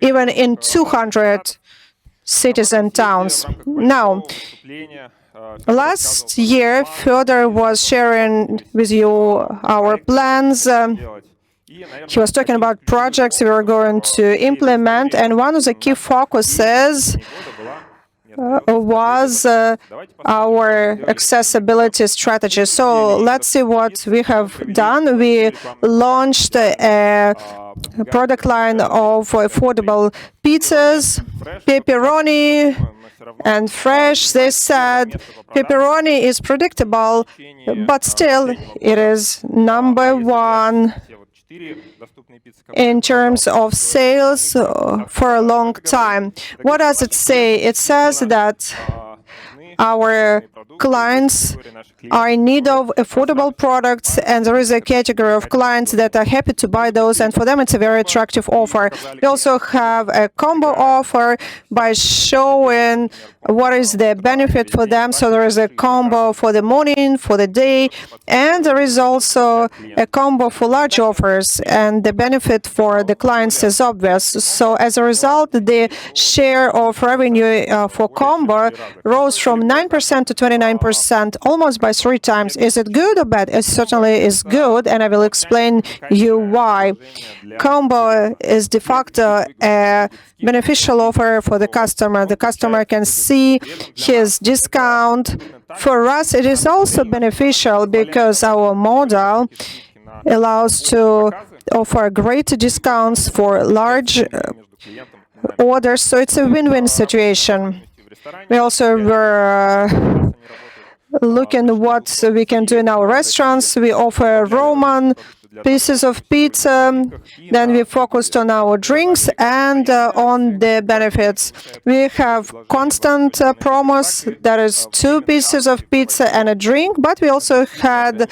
[SPEAKER 1] even in 200 cities and towns. Now, last year, Fedor was sharing with you our plans. He was talking about projects we were going to implement, and one of the key focuses was our accessibility strategy. So let's see what we have done. We launched a product line of affordable pizzas, pepperoni and fresh. They said pepperoni is predictable, but still it is number one in terms of sales for a long time. What does it say? It says that our clients are in need of affordable products, and there is a category of clients that are happy to buy those, and for them it's a very attractive offer. We also have a combo offer by showing what is the benefit for them. So there is a combo for the morning, for the day, and there is also a combo for large offers, and the benefit for the clients is obvious. So as a result, the share of revenue for combo rose from 9% to 29%, almost by 3 times. Is it good or bad? It certainly is good, and I will explain you why. Combo is de facto a beneficial offer for the customer. The customer can see his discount. For us, it is also beneficial because our model allows to offer great discounts for large orders, so it's a win-win situation. We also were looking what we can do in our restaurants. We offer Roman pieces of pizza, then we focused on our drinks and on the benefits. We have constant promos, that is 2 pieces of pizza and a drink, but we also had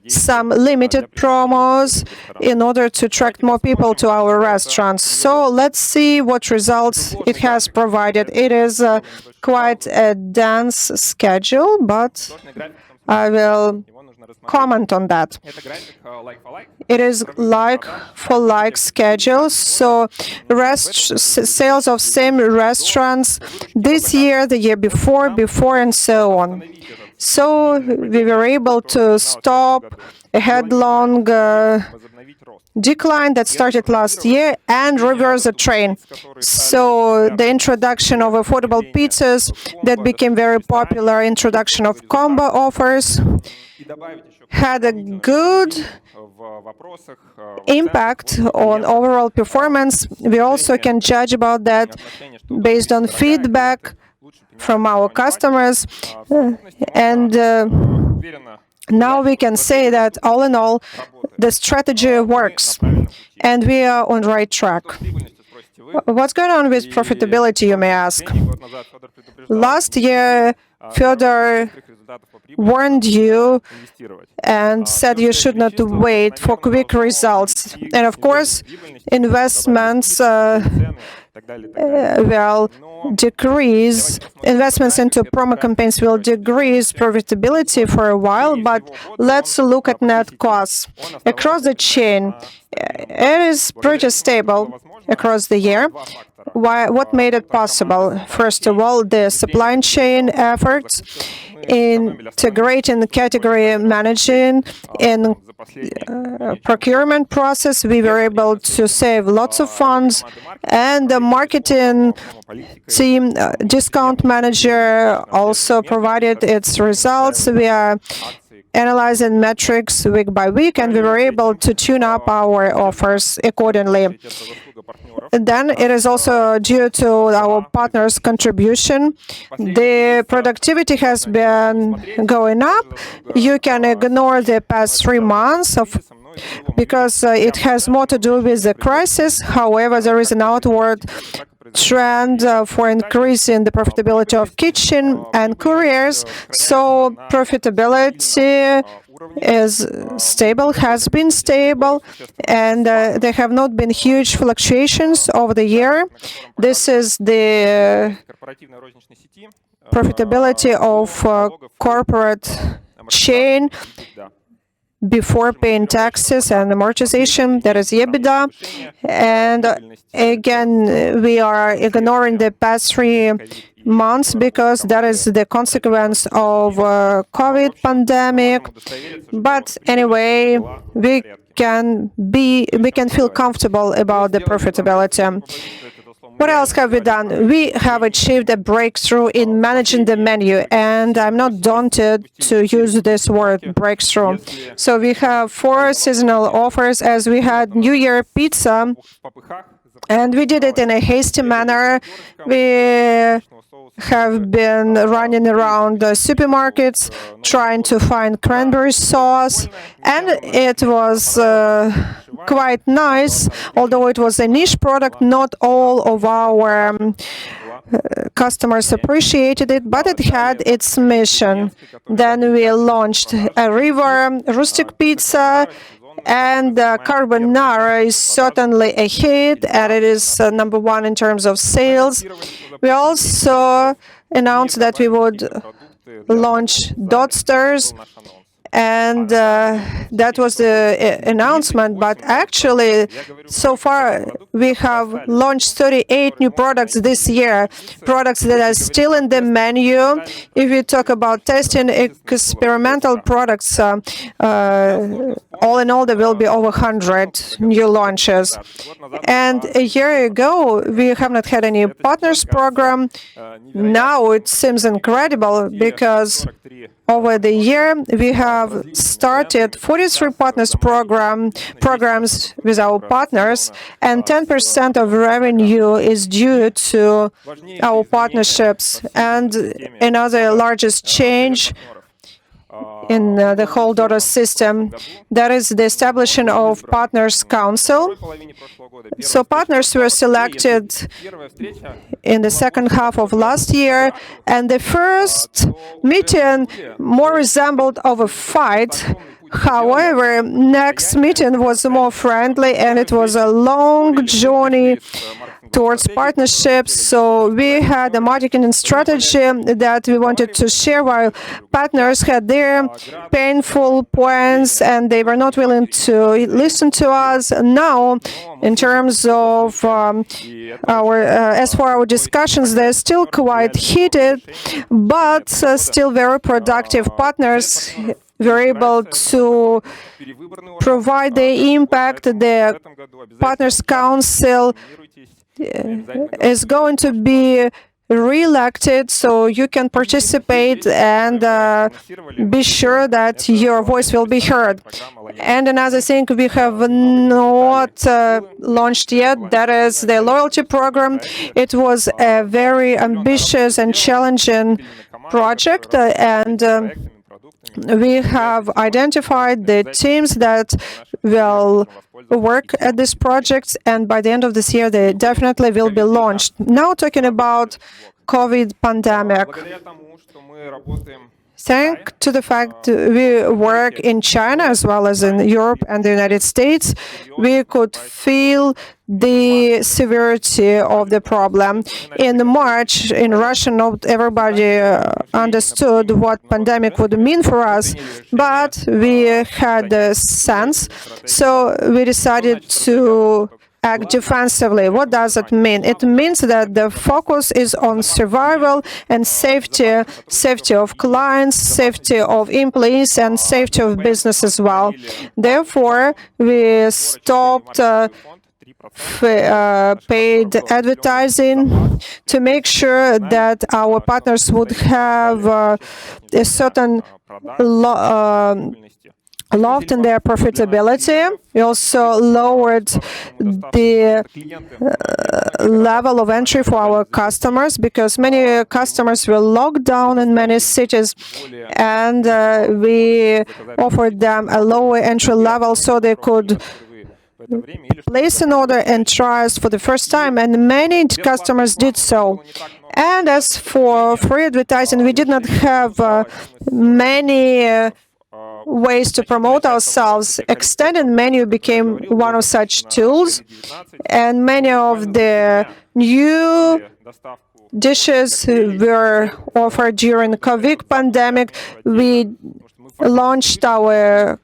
[SPEAKER 1] some limited promos in order to attract more people to our restaurants. So let's see what results it has provided. It is quite a dense schedule, but I will comment on that. It is like-for-like schedule, so sales of same restaurants this year, the year before, and so on. So we were able to stop a headlong decline that started last year and reverse the trend. So the introduction of affordable pizzas that became very popular, introduction of combo offers, had a good impact on overall performance. We also can judge about that based on feedback from our customers, and now we can say that all in all the strategy works and we are on the right track. What's going on with profitability, you may ask? Last year Fedor warned you and said you should not wait for quick results. And of course, investments will decrease, investments into promo campaigns will decrease profitability for a while, but let's look at net costs. Across the chain, it is pretty stable across the year. What made it possible? First of all, the supply chain efforts, integrating category managing in procurement process. We were able to save lots of funds, and the marketing team, discount manager, also provided its results. We are analyzing metrics week by week, and we were able to tune up our offers accordingly. Then it is also due to our partners' contribution. The productivity has been going up. You can ignore the past 3 months because it has more to do with the crisis. However, there is an outward trend for increasing the profitability of kitchen and couriers. So profitability is stable, has been stable, and there have not been huge fluctuations over the year. This is the profitability of corporate chain before paying taxes and amortization, that is EBITDA. And again, we are ignoring the past 3 months because that is the consequence of COVID pandemic. But anyway, we can feel comfortable about the profitability. What else have we done? We have achieved a breakthrough in managing the menu, and I'm not daunted to use this word, breakthrough. So we have 4 seasonal offers, as we had New Year pizza, and we did it in a hasty manner. We have been running around the supermarkets trying to find cranberry sauce, and it was quite nice. Although it was a niche product, not all of our customers appreciated it, but it had its mission. Then we launched a river rustic pizza, and carbonara is certainly a hit, and it is #1 in terms of sales. We also announced that we would launch Dodsters, and that was the announcement. But actually, so far, we have launched 38 new products this year, products that are still in the menu. If you talk about testing experimental products, all in all, there will be over 100 new launches. And a year ago, we have not had any partners program. Now it seems incredible because over the year, we have started 43 partners programs with our partners, and 10% of revenue is due to our partnerships. And another largest change in the whole Dodo system, that is the establishment of Partners Council. So partners were selected in the second half of last year, and the first meeting more resembled of a fight. However, next meeting was more friendly, and it was a long journey towards partnerships. So we had a marketing strategy that we wanted to share, while partners had their painful points and they were not willing to listen to us. Now, in terms of as for our discussions, they're still quite heated, but still very productive. Partners were able to provide the impact. The Partners Council is going to be re-elected, so you can participate and be sure that your voice will be heard. And another thing we have not launched yet, that is the loyalty program. It was a very ambitious and challenging project, and we have identified the teams that will work at this project, and by the end of this year, they definitely will be launched. Now, talking about COVID pandemic. Thanks to the fact we work in China as well as in Europe and the United States, we could feel the severity of the problem. In March, in Russia, not everybody understood what pandemic would mean for us, but we had a sense, so we decided to act defensively. What does it mean? It means that the focus is on survival and safety, safety of clients, safety of employees, and safety of business as well. Therefore, we stopped paid advertising to make sure that our partners would have a certain loft in their profitability. We also lowered the level of entry for our customers because many customers were locked down in many cities, and we offered them a lower entry level so they could place an order and try us for the first time, and many customers did so. And as for free advertising, we did not have many ways to promote ourselves. Extended menu became one of such tools, and many of the new dishes were offered during the COVID pandemic. We launched our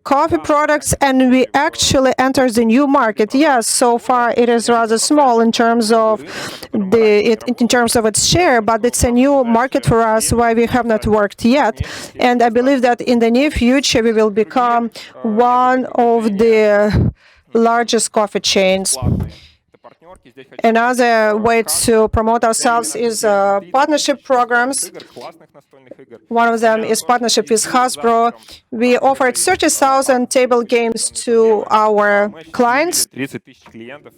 [SPEAKER 1] coffee products, and we actually entered the new market. Yes, so far it is rather small in terms of its share, but it's a new market for us why we have not worked yet. And I believe that in the near future we will become one of the largest coffee chains. Another way to promote ourselves is partnership programs. One of them is partnership with Hasbro. We offered 30,000 table games to our clients.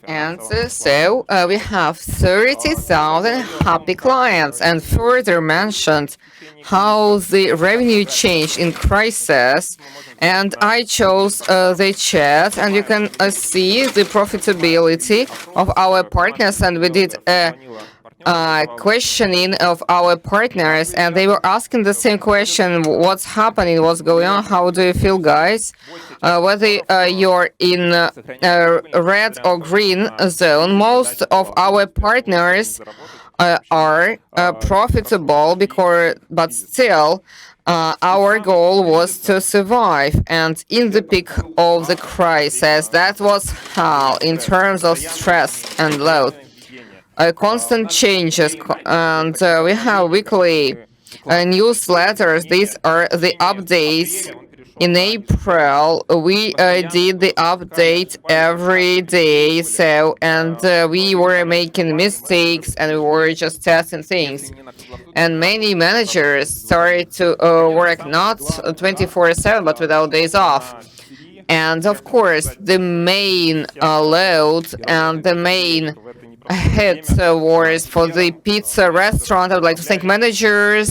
[SPEAKER 2] And so we have 30,000 happy clients, and further mentioned how the revenue changed in crisis. And I chose the chat, and you can see the profitability of our partners, and we did a questioning of our partners, and they were asking the same question: what's happening, what's going on, how do you feel, guys? Whether you're in red or green zone, most of our partners are profitable, but still our goal was to survive. And in the peak of the crisis, that was hell in terms of stress and load. Constant changes, and we have weekly newsletters. These are the updates. In April, we did the update every day, and we were making mistakes, and we were just testing things. And many managers started to work not 24/7, but without days off. And of course, the main load and the main hit was for the pizza restaurant. I would like to thank managers,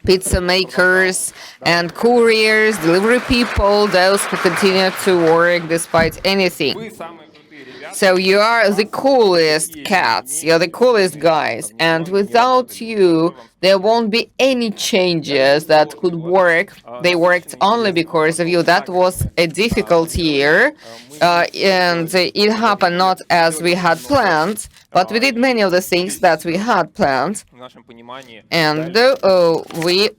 [SPEAKER 2] pizza makers, and couriers, delivery people, those who continue to work despite anything. So you are the coolest cats, you're the coolest guys, and without you, there won't be any changes that could work. They worked only because of you. That was a difficult year, and it happened not as we had planned, but we did many of the things that we had planned, and we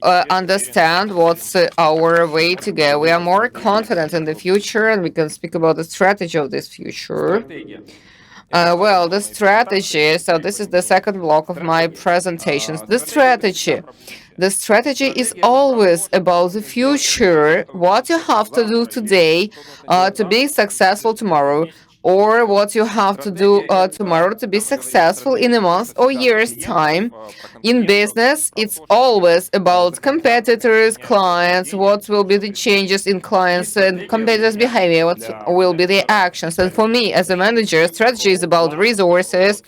[SPEAKER 2] understand what's our way to go. We are more confident in the future, and we can speak about the strategy of this future. Well, the strategy, so this is the second block of my presentations. The strategy is always about the future, what you have to do today to be successful tomorrow, or what you have to do tomorrow to be successful in a month or year's time. In business, it's always about competitors, clients, what will be the changes in clients and competitors' behavior, what will be the actions. And for me, as a manager, strategy is about resources,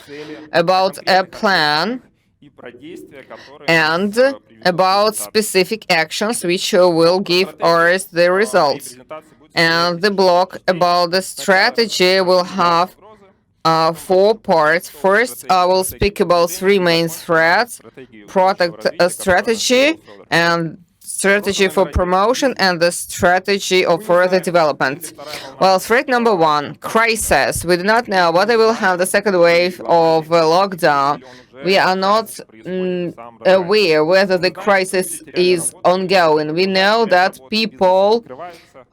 [SPEAKER 2] about a plan, and about specific actions which will give us the results. And the block about the strategy will have 4 parts. First, I will speak about 3 main threats: product strategy, and strategy for promotion, and the strategy of further development. Well, threat number 1, crisis. We do not know whether we'll have the second wave of lockdown. We are not aware whether the crisis is ongoing. We know that people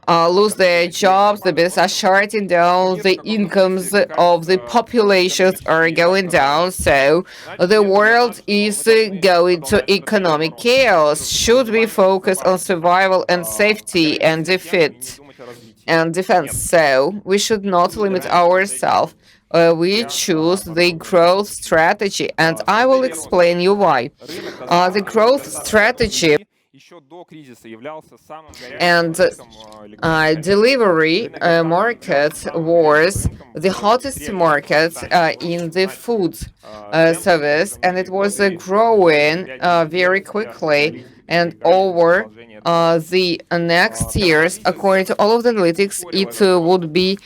[SPEAKER 2] lose their jobs, the business are shutting down, the incomes of the populations are going down, so the world is going to economic chaos. Should we focus on survival and safety and defense? So we should not limit ourselves. We choose the growth strategy, and I will explain you why. The growth strategy and delivery market was the hottest market in the food service, and it was growing very quickly. And over the next years, according to all of the analytics, it would be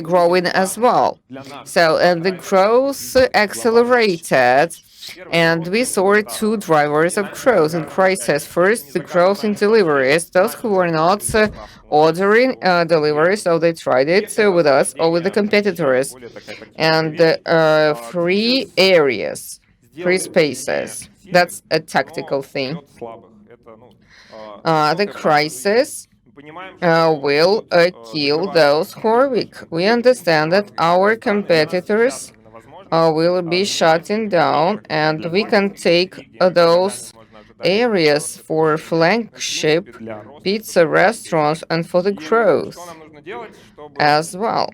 [SPEAKER 2] growing as well. So the growth accelerated. And we saw 2 drivers of growth in crisis. First, the growth in deliveries. Those who were not ordering deliveries, so they tried it with us or with the competitors. And 3 areas, 3 spaces. That's a tactical thing. The crisis will kill those who are weak. We understand that our competitors will be shutting down, and we can take those areas for flagship pizza restaurants and for the growth as well.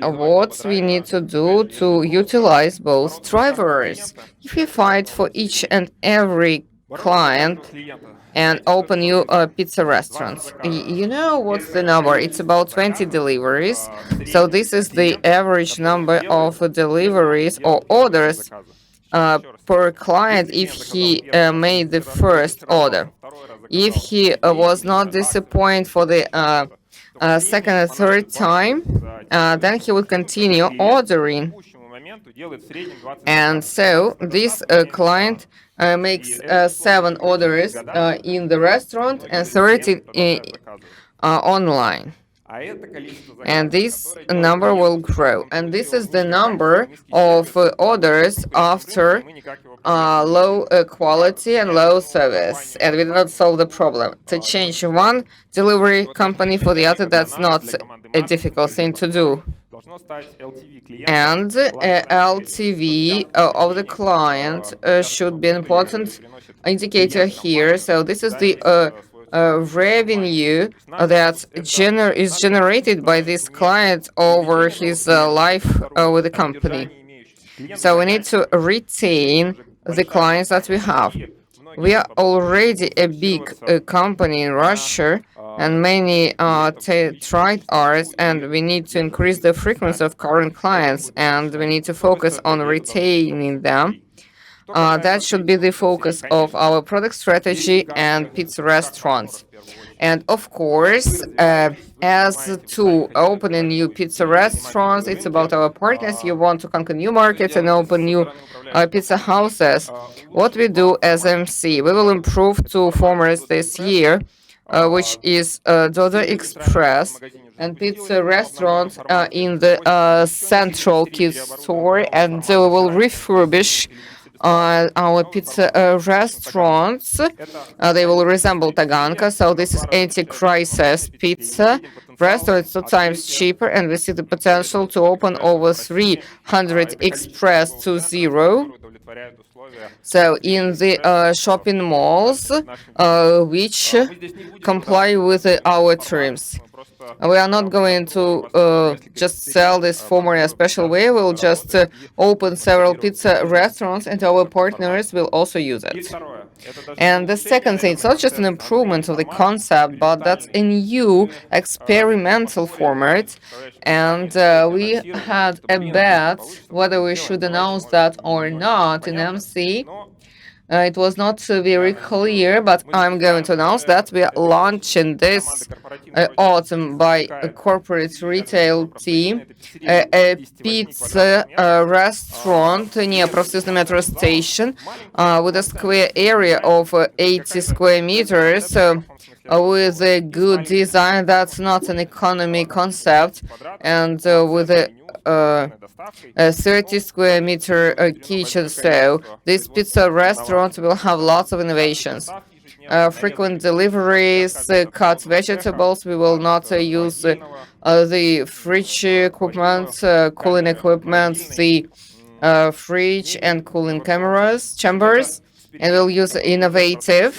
[SPEAKER 2] what we need to do to utilize both drivers. If we fight for each and every client and open new pizza restaurants, you know what's the number? It's about 20 deliveries. So this is the average number of deliveries or orders per client if he made the first order. If he was not disappointed for the second or third time, then he would continue ordering. And so this client makes 7 orders in the restaurant and 30 online. And this number will grow. And this is the number of orders after low quality and low service. And we did not solve the problem. To change one delivery company for the other, that's not a difficult thing to do. And LTV of the client should be an important indicator here. So this is the revenue that is generated by this client over his life with the company. So we need to retain the clients that we have. We are already a big company in Russia, and many tried ours, and we need to increase the frequency of current clients, and we need to focus on retaining them. That should be the focus of our product strategy and pizza restaurants. And of course, as to opening new pizza restaurants, it's about our partners. You want to conquer new markets and open new pizza houses. What we do as MC, we will improve 2 formats this year, which is Dodo Express and pizza restaurant in the central kids store, and we will refurbish our pizza restaurants. They will resemble Taganka, so this is anti-crisis pizza restaurant. It's 2 times cheaper, and we see the potential to open over 300 Express 2.0. So in the shopping malls, which comply with our terms. We are not going to just sell this format in a special way. We'll just open several pizza restaurants, and our partners will also use it. And the second thing, it's not just an improvement of the concept, but that's a new experimental format. And we had a bet whether we should announce that or not in MC. It was not very clear, but I'm going to announce that we are launching this autumn by a corporate retail team, a pizza restaurant near Prostyuzny metro station with a square area of 80 square meters. With a good design, that's not an economy concept, and with a 30 square meter kitchen. So this pizza restaurant will have lots of innovations. Frequent deliveries, cut vegetables. We will not use the fridge equipment, cooling equipment, the fridge and cooling chambers. And we'll use innovative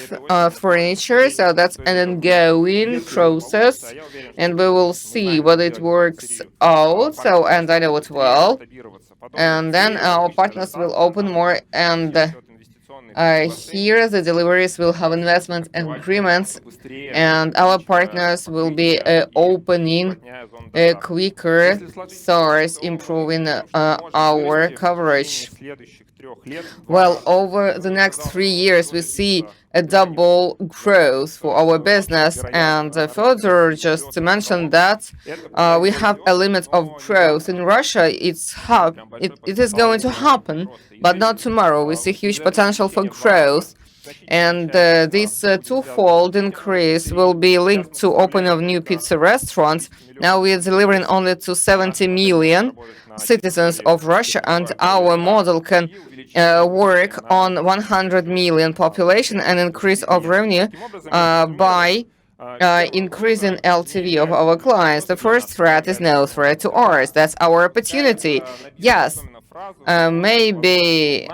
[SPEAKER 2] furniture, so that's an ongoing process, and we will see whether it works out. So, and I know it will. And then our partners will open more, and here the deliveries will have investment agreements, and our partners will be opening quicker stores, improving our coverage. Well, over the next 3 years, we see a double growth for our business. And further, just to mention that we have a limit of growth. In Russia, it is going to happen, but not tomorrow. We see huge potential for growth. And this twofold increase will be linked to opening of new pizza restaurants. Now we are delivering only to 70 million citizens of Russia, and our model can work on 100 million population and increase of revenue by increasing LTV of our clients. The first threat is no threat to ours. That's our opportunity. Yes, maybe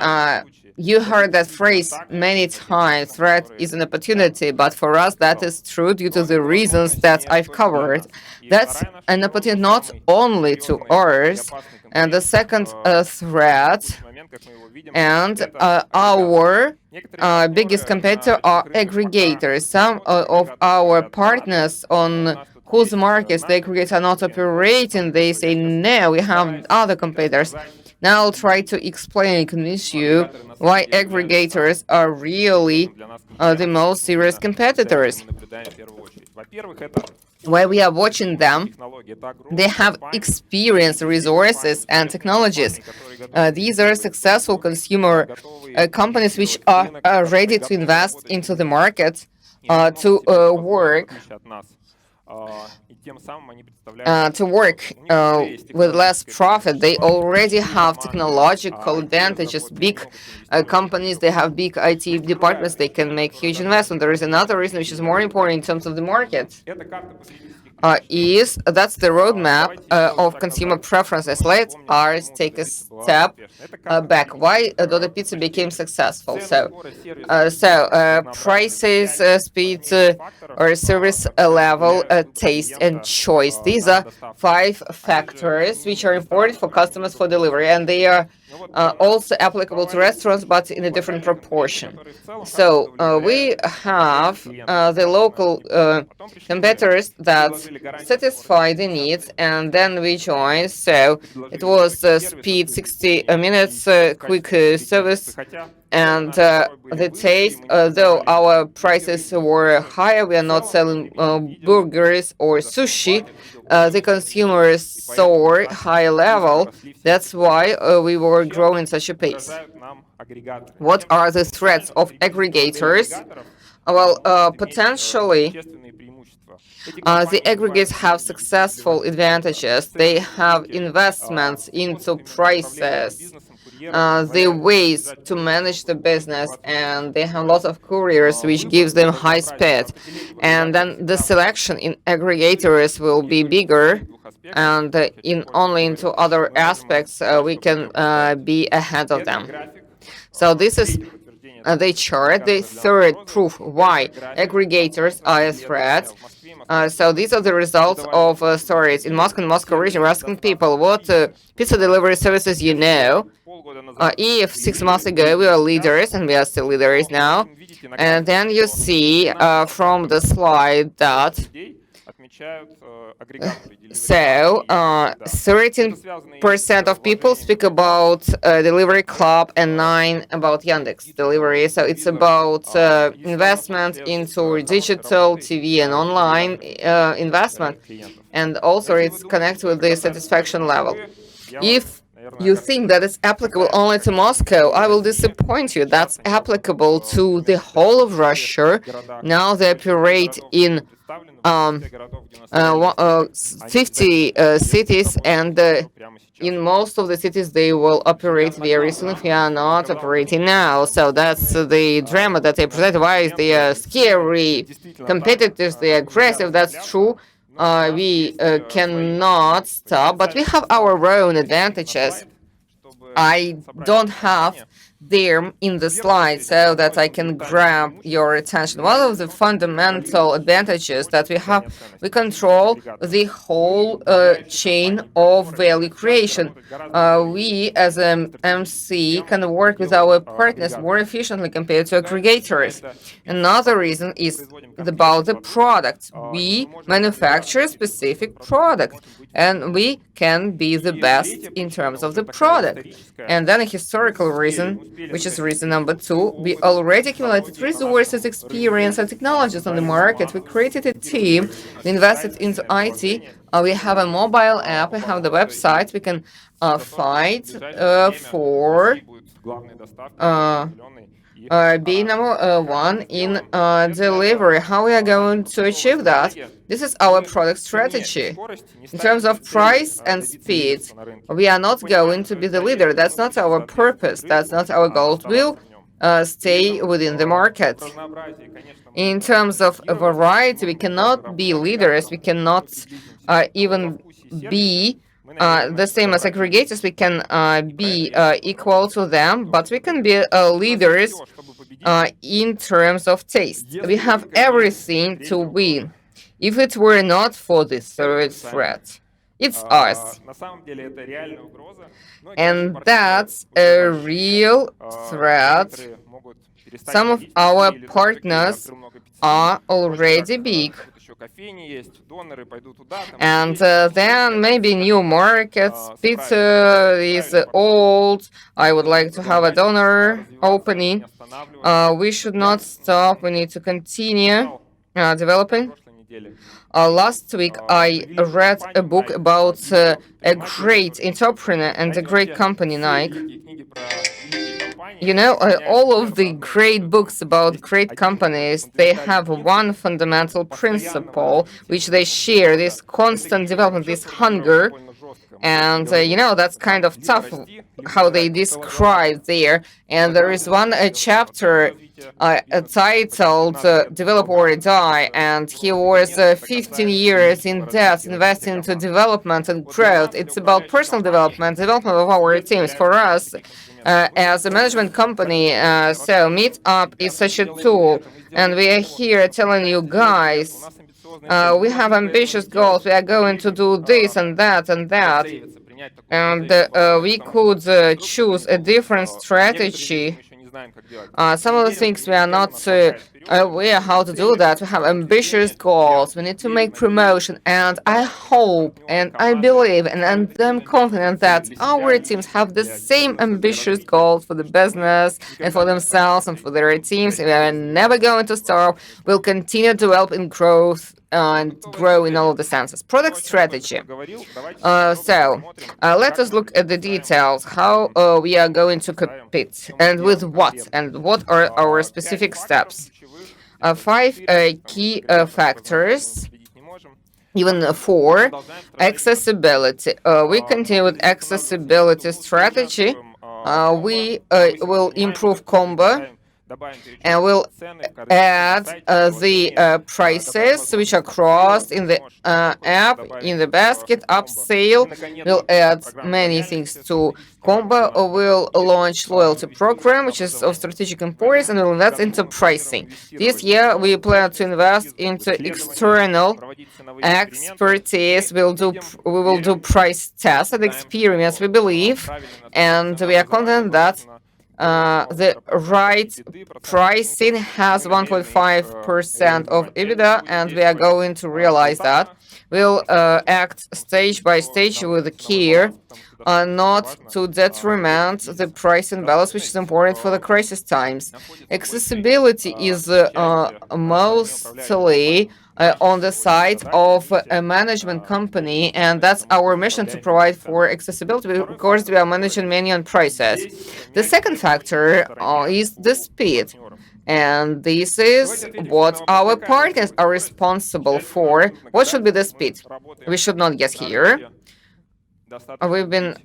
[SPEAKER 2] You heard that phrase many times, threat is an opportunity, but for us that is true due to the reasons that I've covered. That's an opportunity not only to ours, and the second threat and our biggest competitor are aggregators. Some of our partners on whose markets the aggregators are not operating, they say, no, we have other competitors. Now I'll try to explain and convince you why aggregators are really the most serious competitors. While we are watching them, they have experience, resources, and technologies. These are successful consumer companies which are ready to invest into the market to work with less profit. They already have technological advantages. Big companies, they have big IT departments, they can make huge investment. There is another reason which is more important in terms of the market. That's the roadmap of consumer preferences. Let us take a step back. Why Dodo Pizza became successful? Prices, speed, or service level, taste, and choice. These are 5 factors which are important for customers for delivery, and they are also applicable to restaurants, but in a different proportion. So we have the local competitors that satisfy the needs, and then we joined. So it was speed, 60 minutes, quick service, and the taste. Though our prices were higher, we are not selling burgers or sushi. The consumers saw high level. That's why we were growing such a pace. What are the threats of aggregators? Well, potentially, the aggregates have successful advantages. They have investments into prices, the ways to manage the business, and they have lots of couriers, which gives them high speed. And then the selection in aggregators will be bigger, and only into other aspects we can be ahead of them. So this is the chart, the third proof why aggregators are a threat. So these are the results of stories in Moscow and Moscow region. We're asking people what pizza delivery services you know. If 6 months ago we were leaders, and we are still leaders now, and then you see from the slide that 13% of people speak about Delivery Club and 9 about Yandex Delivery. So it's about investment into digital, TV, and online investment. And also it's connected with the satisfaction level. If you think that it's applicable only to Moscow, I will disappoint you. That's applicable to the whole of Russia. Now they operate in 50 cities, and in most of the cities they will operate very soon if we are not operating now. So that's the drama that they present. Why they are scary competitors, they are aggressive. That's true. We cannot stop, but we have our own advantages. I don't have them in the slide so that I can grab your attention. One of the fundamental advantages that we have, we control the whole chain of value creation. We, as an MC, can work with our partners more efficiently compared to aggregators. Another reason is about the product. We manufacture a specific product, and we can be the best in terms of the product. And then a historical reason, which is reason number 2, we already accumulated resources, experience, and technologies on the market. We created a team, we invested into IT, we have a mobile app, we have the website, we can fight for be number 1 in delivery. How we are going to achieve that? This is our product strategy. In terms of price and speed, we are not going to be the leader. That's not our purpose. That's not our goal. We'll stay within the market. In terms of variety, we cannot be leaders. We cannot even be the same as aggregators. We can be equal to them, but we can be leaders in terms of taste. We have everything to win. If it were not for the third threat, it's us. And that's a real threat. Some of our partners are already big. And then maybe new markets. Pizza is old. I would like to have a donor opening. We should not stop. We need to continue developing. Last week, I read a book about a great entrepreneur and a great company, Nike. You know, all of the great books about great companies, they have one fundamental principle which they share, this constant development, this hunger. And, you know, that's kind of tough how they describe there. And there is one chapter titled Develop or Die, and he was 15 years in debt investing into development and growth. It's about personal development of our teams. For us, as a management company, so Meetup is such a tool, and we are here telling you guys, we have ambitious goals, we are going to do this and that and that, and we could choose a different strategy. Some of the things we are not aware how to do that. We have ambitious goals. We need to make promotion, and I hope and I believe and I'm confident that our teams have the same ambitious goals for the business and for themselves and for their teams. We are never going to stop. We'll continue to develop in growth and grow in all of the senses. Product strategy. So let us look at the details, how we are going to compete and with what are our specific steps. 5 key factors, even 4. Accessibility. We continue with accessibility strategy. We will improve combo, and we'll add the prices which are crossed in the app, in the basket, upsale. We'll add many things to combo. We'll launch loyalty program, which is of strategic importance, and we'll invest into pricing. This year, we plan to invest into external expertise. We will do price tests and experiments, we believe, and we are confident that the right pricing has 1.5% of EBITDA, and we are going to realize that. We'll act stage by stage with care, not to detriment the pricing balance, which is important for the crisis times. Accessibility is mostly on the side of a management company, and that's our mission, to provide for accessibility. Of course, we are managing many on prices. The second factor is the speed, and this is what our partners are responsible for. What should be the speed? We should not guess here. We've been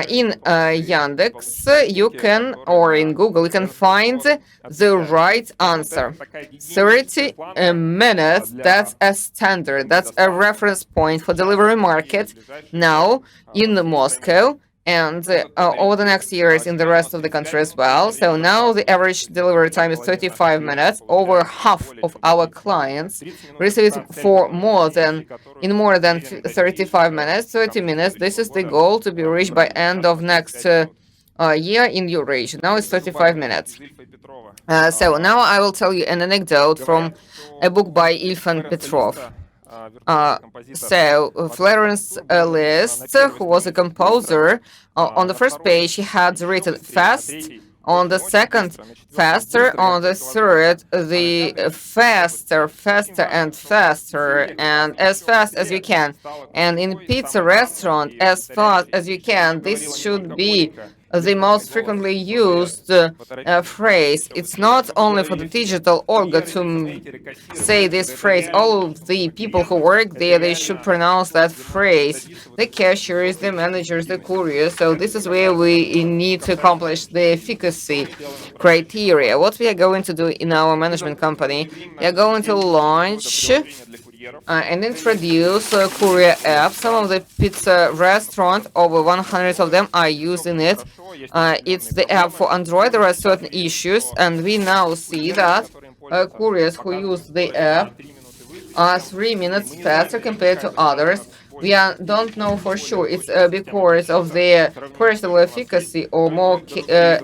[SPEAKER 2] in Yandex, you can, or in Google, you can find the right answer. 30 minutes, that's a standard, that's a reference point for delivery market now in Moscow, and over the next years in the rest of the country as well. So now the average delivery time is 35 minutes. Over half of our clients receive it for more than 35 minutes, 30 minutes. This is the goal to be reached by end of next year in Eurasia. Now it's 35 minutes. So now I will tell you an anecdote from a book by Ilfan Petrov. So Florence Liszt, who was a composer, on the first page he had written fast, on the second faster, on the third the faster and faster, and as fast as you can, and in pizza restaurant as fast as you can. This should be the most frequently used phrase. It's not only for the digital org to say this phrase. All of the people who work there, they should pronounce that phrase. The cashiers, the managers, the couriers. So this is where we need to accomplish the efficacy criteria. What we are going to do in our management company, we are going to launch and introduce Courier app. Some of the pizza restaurants, over 100 of them, are using it. It's the app for Android. There are certain issues, and we now see that couriers who use the app are 3 minutes faster compared to others. We don't know for sure it's because of their personal efficacy or more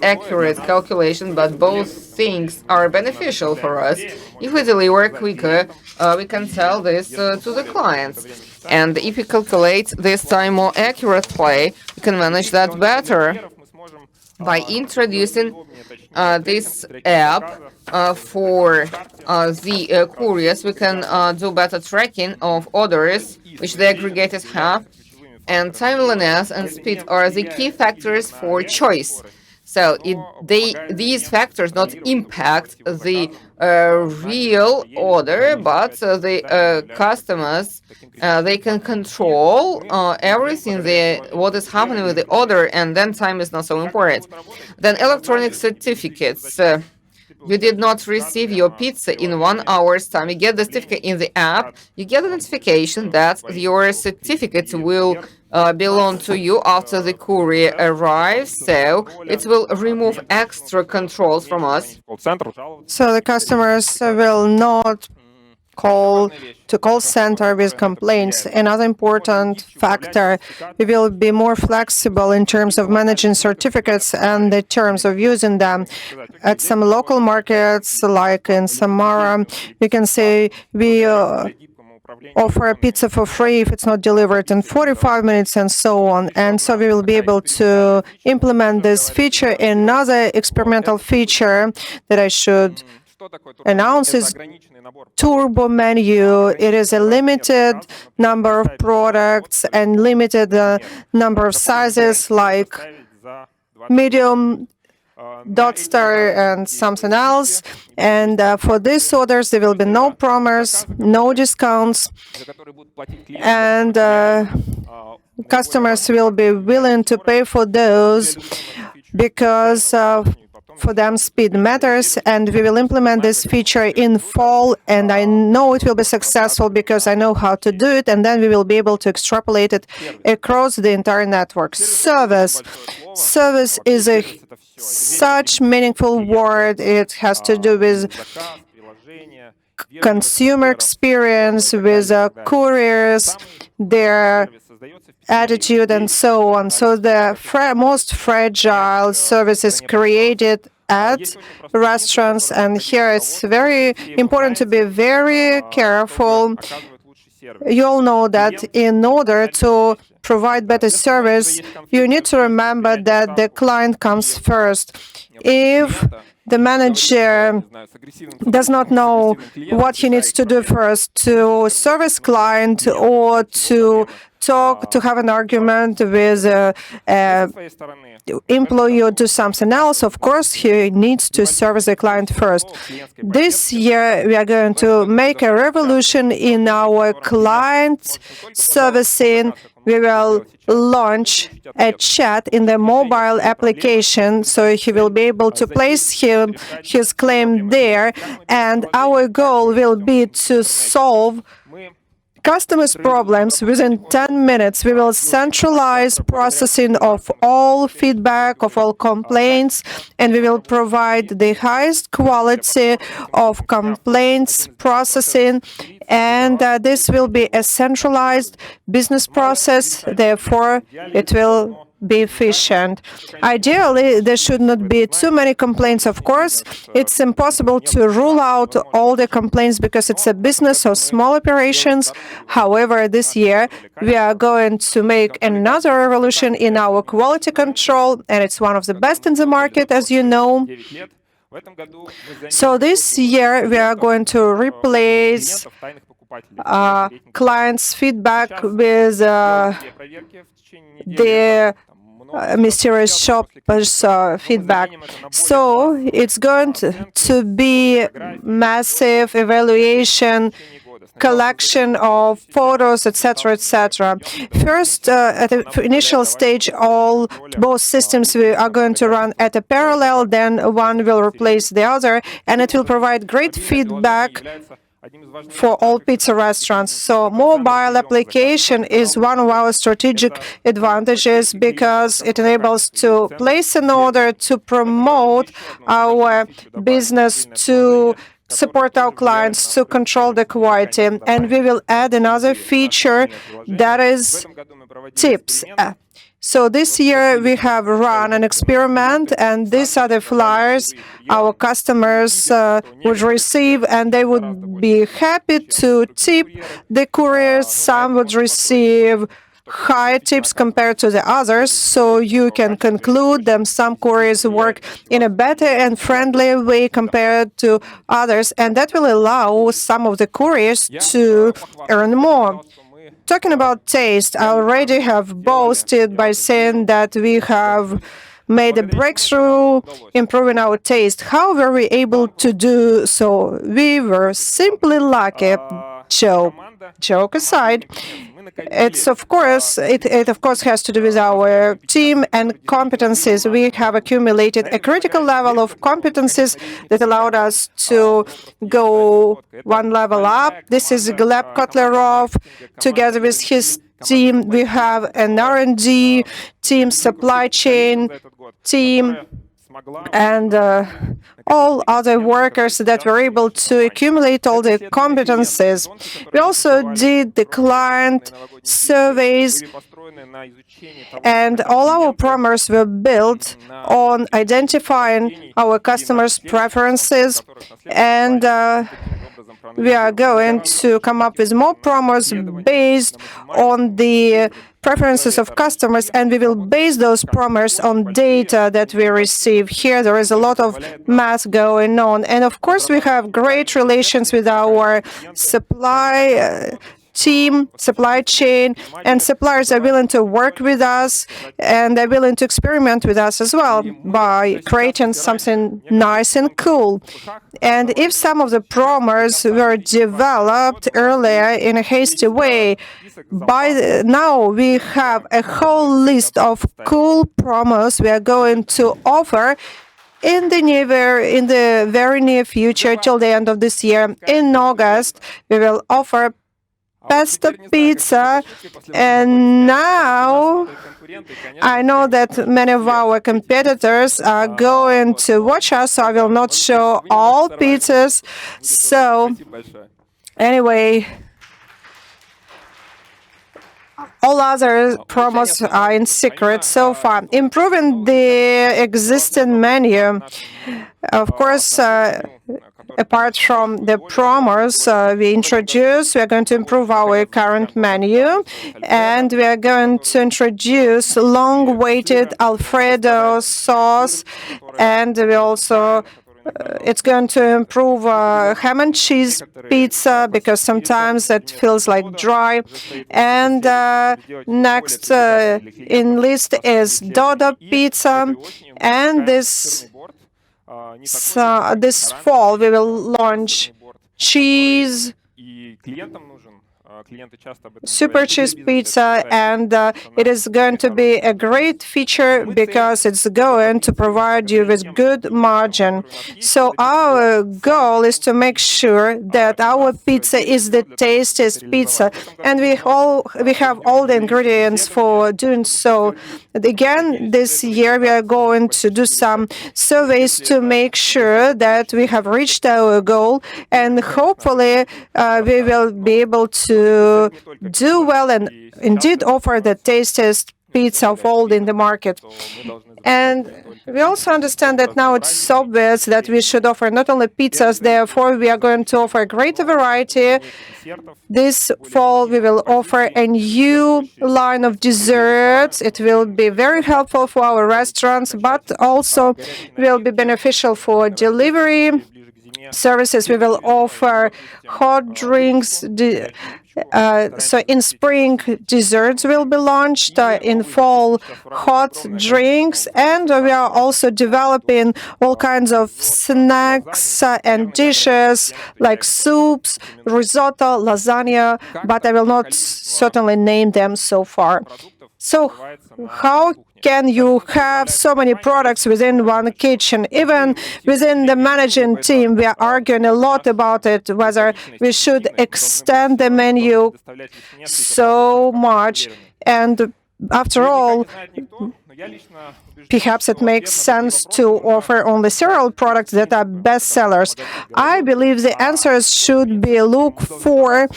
[SPEAKER 2] accurate calculation, but both things are beneficial for us. If we deliver quicker, we can tell this to the clients. And if we calculate this time more accurately, we can manage that better. By introducing this app for the couriers, we can do better tracking of orders which the aggregators have, and timeliness and speed are the key factors for choice. So these factors not impact the real order, but the customers, they can control everything, what is happening with the order, and then time is not so important. Then electronic certificates. You did not receive your pizza in 1 hour's time. You get the certificate in the app. You get a notification that your certificate will belong to you after the courier arrives, so it will remove extra controls from us.
[SPEAKER 1] So the customers will not call to call center with complaints. Another important factor, we will be more flexible in terms of managing certificates and the terms of using them. At some local markets, like in Samara, we can say we offer a pizza for free if it's not delivered in 45 minutes and so on. And so we will be able to implement this feature. Another experimental feature that I should announce is turbo menu. It is a limited number of products and limited number of sizes, like medium, dot star, and something else. And for these orders, there will be no promos, no discounts, and customers will be willing to pay for those because for them speed matters, and we will implement this feature in fall, and I know it will be successful because I know how to do it, and then we will be able to extrapolate it across the entire network. Service is a such meaningful word. It has to do with consumer experience, with couriers, their attitude, and so on. So the most fragile service is created at restaurants, and here it's very important to be very careful. You all know that in order to provide better service, you need to remember that the client comes first. If the manager does not know what he needs to do first, to service client or to have an argument with employee or do something else, of course he needs to service the client first. This year we are going to make a revolution in our client servicing. We will launch a chat in the mobile application, so he will be able to place his claim there, and our goal will be to solve customers' problems within 10 minutes. We will centralize processing of all feedback, of all complaints, and we will provide the highest quality of complaints processing. And this will be a centralized business process, therefore it will be efficient. Ideally, there should not be too many complaints, of course. It's impossible to rule out all the complaints because it's a business of small operations. However, this year, we are going to make another revolution in our quality control, and it's one of the best in the market, as you know. So this year, we are going to replace clients' feedback with the mysterious shoppers' feedback. So it's going to be massive evaluation, collection of photos, etc., etc. First, at the initial stage, both systems are going to run at a parallel, then one will replace the other, and it will provide great feedback for all pizza restaurants. So mobile application is one of our strategic advantages because it enables to place an order, to promote our business, to support our clients, to control the quality. And we will add another feature that is tips. So this year we have run an experiment, and these are the flyers our customers would receive, and they would be happy to tip the couriers. Some would receive higher tips compared to the others, so you can conclude that some couriers work in a better and friendlier way compared to others, and that will allow some of the couriers to earn more. Talking about taste, I already have boasted by saying that we have made a breakthrough improving our taste. How were we able to do so? We were simply lucky. Joke aside, it of course has to do with our team and competencies. We have accumulated a critical level of competencies that allowed us to go one level up. This is Gleb Kotlerov. Together with his team, we have an R&D team, supply chain team, and all other workers that were able to accumulate all the competencies. We also did the client surveys, and all our promos were built on identifying our customers' preferences, and we are going to come up with more promos based on the preferences of customers, and we will base those promos on data that we receive. Here there is a lot of math going on, and of course we have great relations with our supply team, supply chain, and suppliers are willing to work with us, and they're willing to experiment with us as well by creating something nice and cool. And if some of the promos were developed earlier in a hasty way, by now we have a whole list of cool promos we are going to offer in the very near future, till the end of this year. In August, we will offer pasta pizza, and now I know that many of our competitors are going to watch us, so I will not show all pizzas. So anyway, all other promos are in secret so far. Improving the existing menu, of course, apart from the promos we are going to improve our current menu, and we are going to introduce long-awaited Alfredo sauce, and we also it's going to improve ham and cheese pizza because sometimes it feels like dry. And next in list is Dodo pizza, and this fall we will launch cheese super cheese pizza, and it is going to be a great feature because it's going to provide you with good margin. So our goal is to make sure that our pizza is the tastiest pizza, and we have all the ingredients for doing so. Again, this year we are going to do some surveys to make sure that we have reached our goal, and hopefully we will be able to do well and indeed offer the tastiest pizza of all in the market. And we also understand that now it's obvious that we should offer not only pizzas, therefore we are going to offer a greater variety. This fall we will offer a new line of desserts. It will be very helpful for our restaurants, but also will be beneficial for delivery services. We will offer hot drinks. So in spring, desserts will be launched, in fall, hot drinks, and we are also developing all kinds of snacks and dishes like soups, risotto, lasagna, but I will not certainly name them so far. So how can you have so many products within one kitchen? Even within the managing team, we are arguing a lot about it, whether we should extend the menu so much. And after all, perhaps it makes sense to offer only cereal products that are best sellers. I believe the answers should be looked for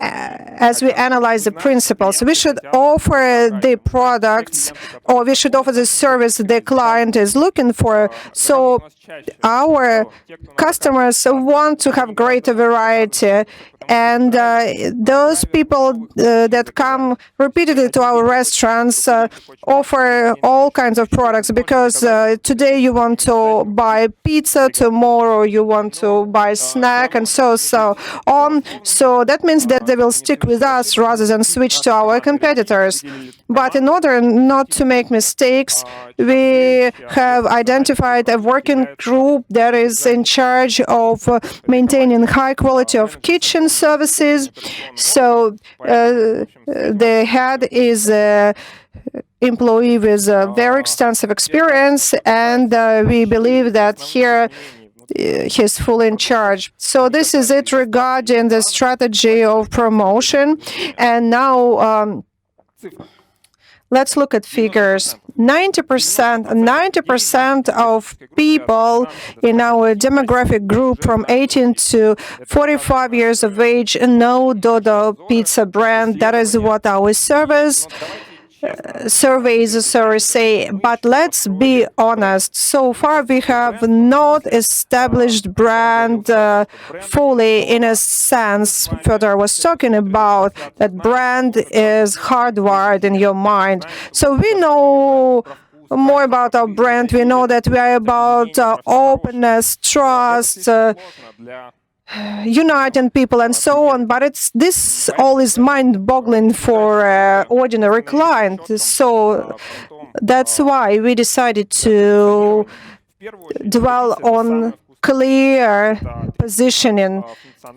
[SPEAKER 1] as we analyze the principles. We should offer the products, or we should offer the service the client is looking for. So our customers want to have greater variety, and those people that come repeatedly to our restaurants offer all kinds of products, because today you want to buy pizza, tomorrow you want to buy snack, and so on. So that means that they will stick with us rather than switch to our competitors. But in order not to make mistakes, we have identified a working group that is in charge of maintaining high quality of kitchen services. So the head is an employee with very extensive experience, and we believe that here he's fully in charge. So this is it regarding the strategy of promotion. And now let's look at figures. 90% of people in our demographic group from 18 to 45 years of age know Dodo pizza brand. That is what our surveys say. But let's be honest, so far we have not established brand fully, in a sense Fedor was talking about. That brand is hardwired in your mind. So we know more about our brand. We know that we are about openness, trust, uniting people, and so on. But this all is mind-boggling for ordinary client. So that's why we decided to dwell on clear positioning.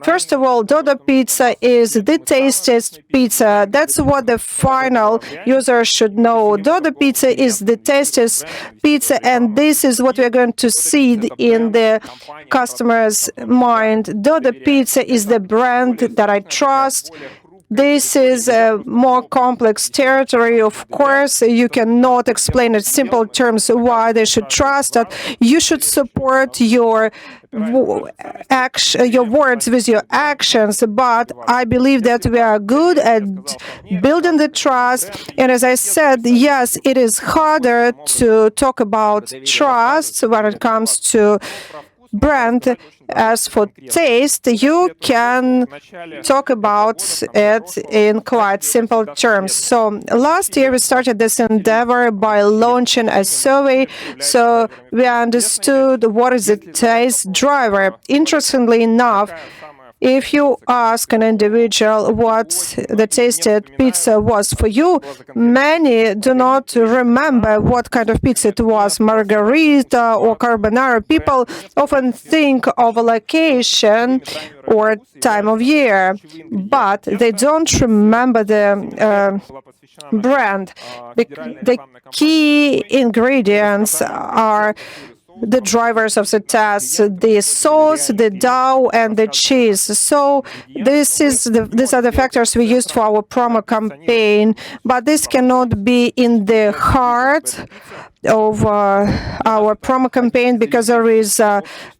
[SPEAKER 1] First of all, Dodo pizza is the tastiest pizza. That's what the final user should know. Dodo pizza is the tastiest pizza, and this is what we're going to see in the customer's mind. Dodo pizza is the brand that I trust. This is a more complex territory. Of course, you cannot explain in simple terms why they should trust that. You should support your words with your actions, but I believe that we are good at building the trust. And as I said, yes, it is harder to talk about trust when it comes to brand. As for taste, you can talk about it in quite simple terms. So last year we started this endeavor by launching a survey, so we understood what is the taste driver. Interestingly enough, if you ask an individual what the tasted pizza was for you, many do not remember what kind of pizza it was, margarita or carbonara. People often think of a location or time of year, but they don't remember the brand. The key ingredients are the drivers of the test: the sauce, the dough, and the cheese. So these are the factors we used for our promo campaign, but this cannot be in the heart of our promo campaign, because there is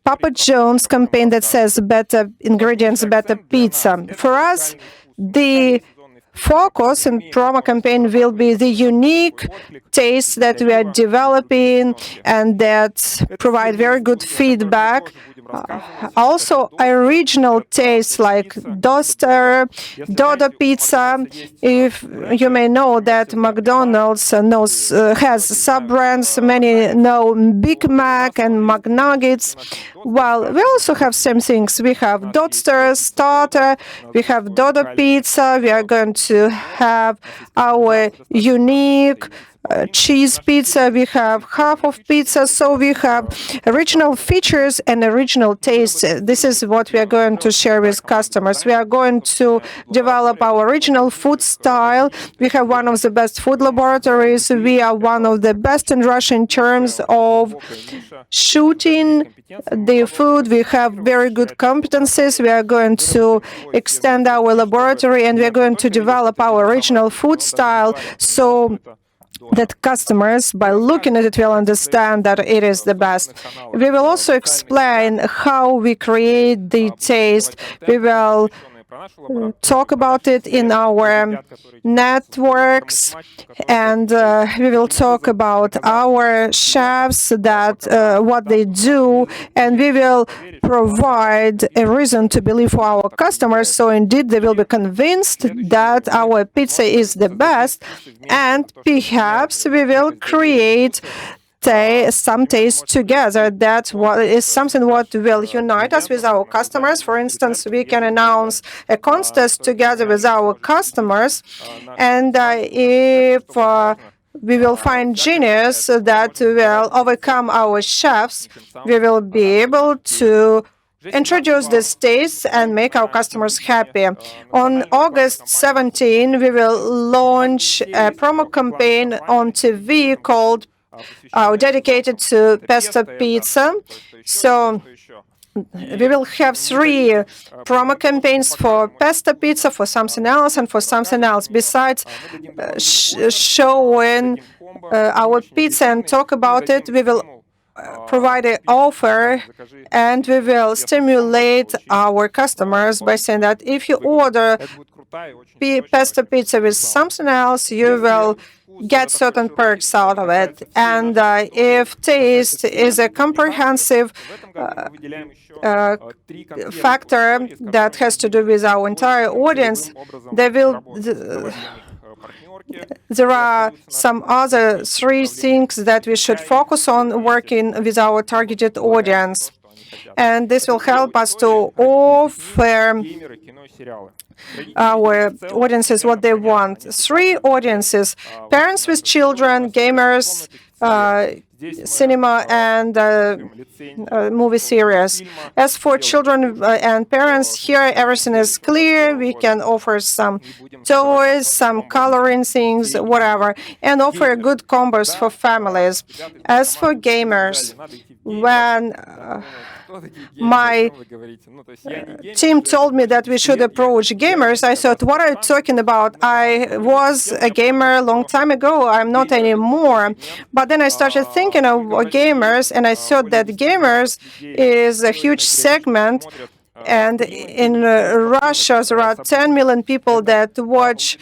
[SPEAKER 1] Papa John's campaign that says better ingredients, better pizza. For us, the focus in promo campaign will be the unique tastes that we are developing and that provide very good feedback. Also, original tastes like Doster, Dodo pizza. If you may know that McDonald's has sub-brands, many know Big Mac and McNuggets. Well, we also have same things. We have Doster, Starter, we have Dodo pizza. We are going to have our unique cheese pizza, we have half of pizza, so we have original features and original tastes. This is what we are going to share with customers. We are going to develop our original food style. We have one of the best food laboratories. We are one of the best in Russia in terms of shooting the food. We have very good competencies. We are going to extend our laboratory and we are going to develop our original food style so that customers, by looking at it, will understand that it is the best. We will also explain how we create the taste. We will talk about it in our networks, and we will talk about our chefs, that what they do, and we will provide a reason to believe for our customers, so indeed they will be convinced that our pizza is the best, and perhaps we will create some taste together. That is something what will unite us with our customers. For instance, we can announce a contest together with our customers, and if we will find genius that will overcome our chefs, we will be able to introduce this taste and make our customers happy. On August 17, we will launch a promo campaign on TV called dedicated to pesto pizza. So we will have 3 promo campaigns for pesto pizza, for something else, and for something else. Besides showing our pizza and talk about it, we will provide an offer and we will stimulate our customers by saying that if you order pesto pizza with something else, you will get certain perks out of it. And if taste is a comprehensive factor that has to do with our entire audience, there are some other 3 things that we should focus on working with our targeted audience. And this will help us to offer our audiences what they want. 3 audiences: parents with children, gamers, cinema, and movie series. As for children and parents, here everything is clear. We can offer some toys, some coloring things, whatever, and offer good combos for families. As for gamers, when my team told me that we should approach gamers, I thought, what are you talking about? I was a gamer a long time ago. I'm not anymore. But then I started thinking of gamers, and I thought that gamers is a huge segment. And in Russia, there are 10 million people that watch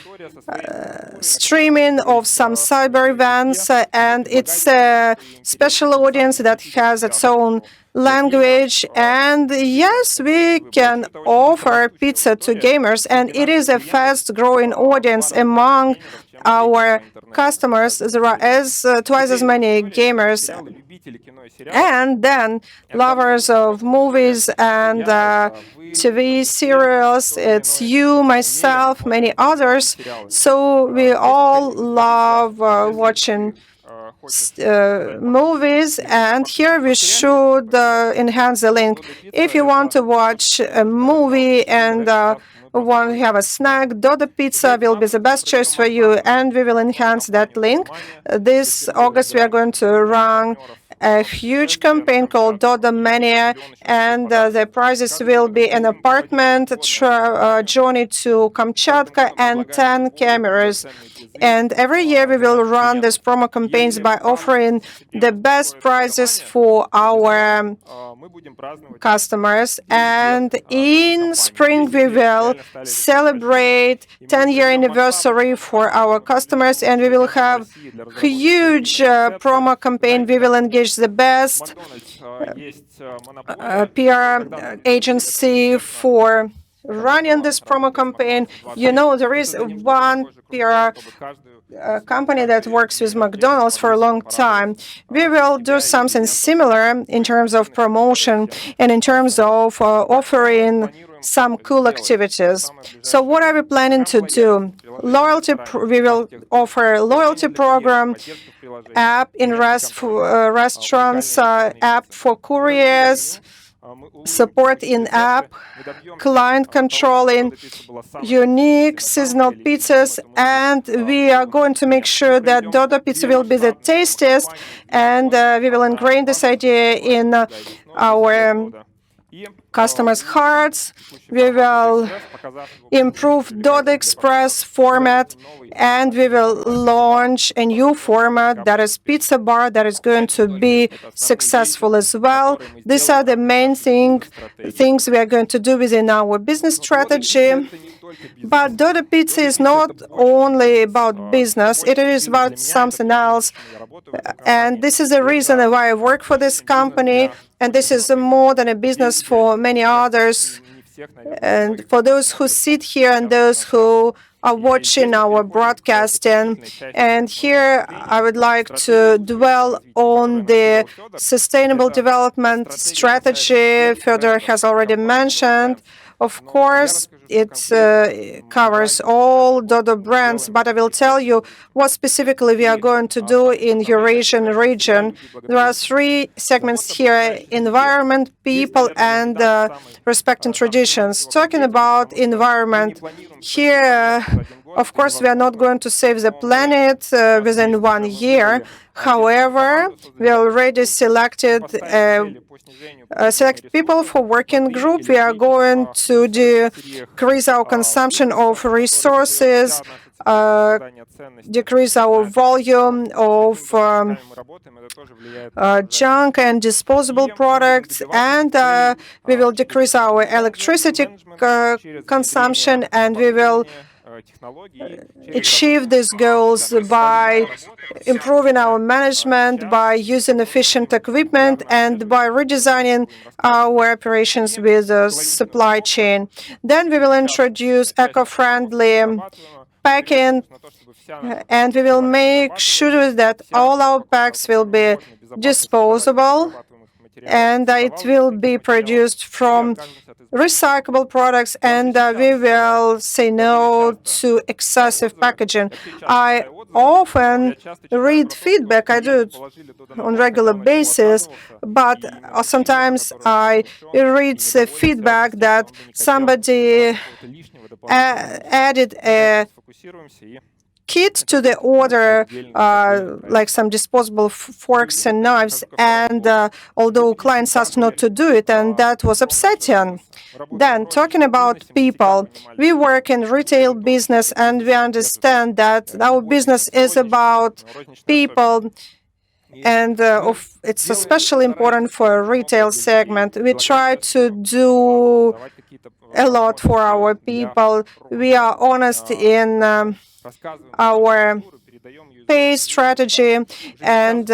[SPEAKER 1] streaming of some cyber events, and it's a special audience that has its own language. And yes, we can offer pizza to gamers, and it is a fast-growing audience among our customers. There are twice as many gamers, and then lovers of movies and TV serials. It's you, myself, many others. So we all love watching movies, and here we should enhance the link. If you want to watch a movie and want to have a snack, Dodo Pizza will be the best choice for you, and we will enhance that link. This August, we are going to run a huge campaign called Dodo Mania, and the prizes will be an apartment, a journey to Kamchatka, and 10 cameras. And every year we will run these promo campaigns by offering the best prizes for our customers. And in spring we will celebrate 10-year anniversary for our customers, and we will have huge promo campaign. We will engage the best PR agency for running this promo campaign. You know, there is one PR company that works with McDonald's for a long time. We will do something similar in terms of promotion and in terms of offering some cool activities. So what are we planning to do? We will offer loyalty program, app in restaurants, app for couriers, support in app, client controlling, unique seasonal pizzas, and we are going to make sure that Dodo pizza will be the tastiest, and we will ingrain this idea in our customers' hearts. We will improve Dodo Express format, and we will launch a new format that is pizza bar that is going to be successful as well. These are the main things we are going to do within our business strategy. But Dodo Pizza is not only about business, it is about something else. And this is the reason why I work for this company, and this is more than a business for many others. And for those who sit here and those who are watching our broadcasting. And here I would like to dwell on the sustainable development strategy Fedor has already mentioned. Of course, it covers all Dodo brands, but I will tell you what specifically we are going to do in Eurasian region. There are three segments here: environment, people, and respecting traditions. Talking about environment, here, of course, we are not going to save the planet within 1 year. However, we already selected people for working group. We are going to decrease our consumption of resources, decrease our volume of junk and disposable products, and we will decrease our electricity consumption, and we will achieve these goals by improving our management, by using efficient equipment, and by redesigning our operations with the supply chain. Then we will introduce eco-friendly packing, and we will make sure that all our packs will be disposable, and it will be produced from recyclable products, and we will say no to excessive packaging. I often read feedback, I do it on regular basis, but sometimes I read feedback that somebody added a kit to the order, like some disposable forks and knives, and although clients asked not to do it, and that was upsetting. Then, talking about people, we work in retail business, and we understand that our business is about people, and it's especially important for a retail segment. We try to do a lot for our people. We are honest in our pay strategy, and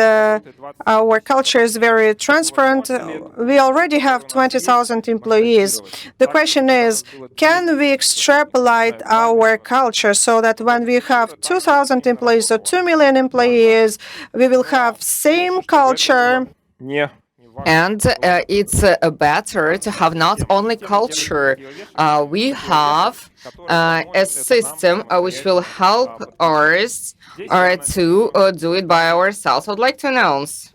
[SPEAKER 1] our culture is very transparent. We already have 20,000 employees. The question is, can we extrapolate our culture so that when we have 2,000 employees or 2 million employees, we will have same culture?
[SPEAKER 2] And it's better to have not only culture. We have a system which will help us to do it by ourselves. I'd like to announce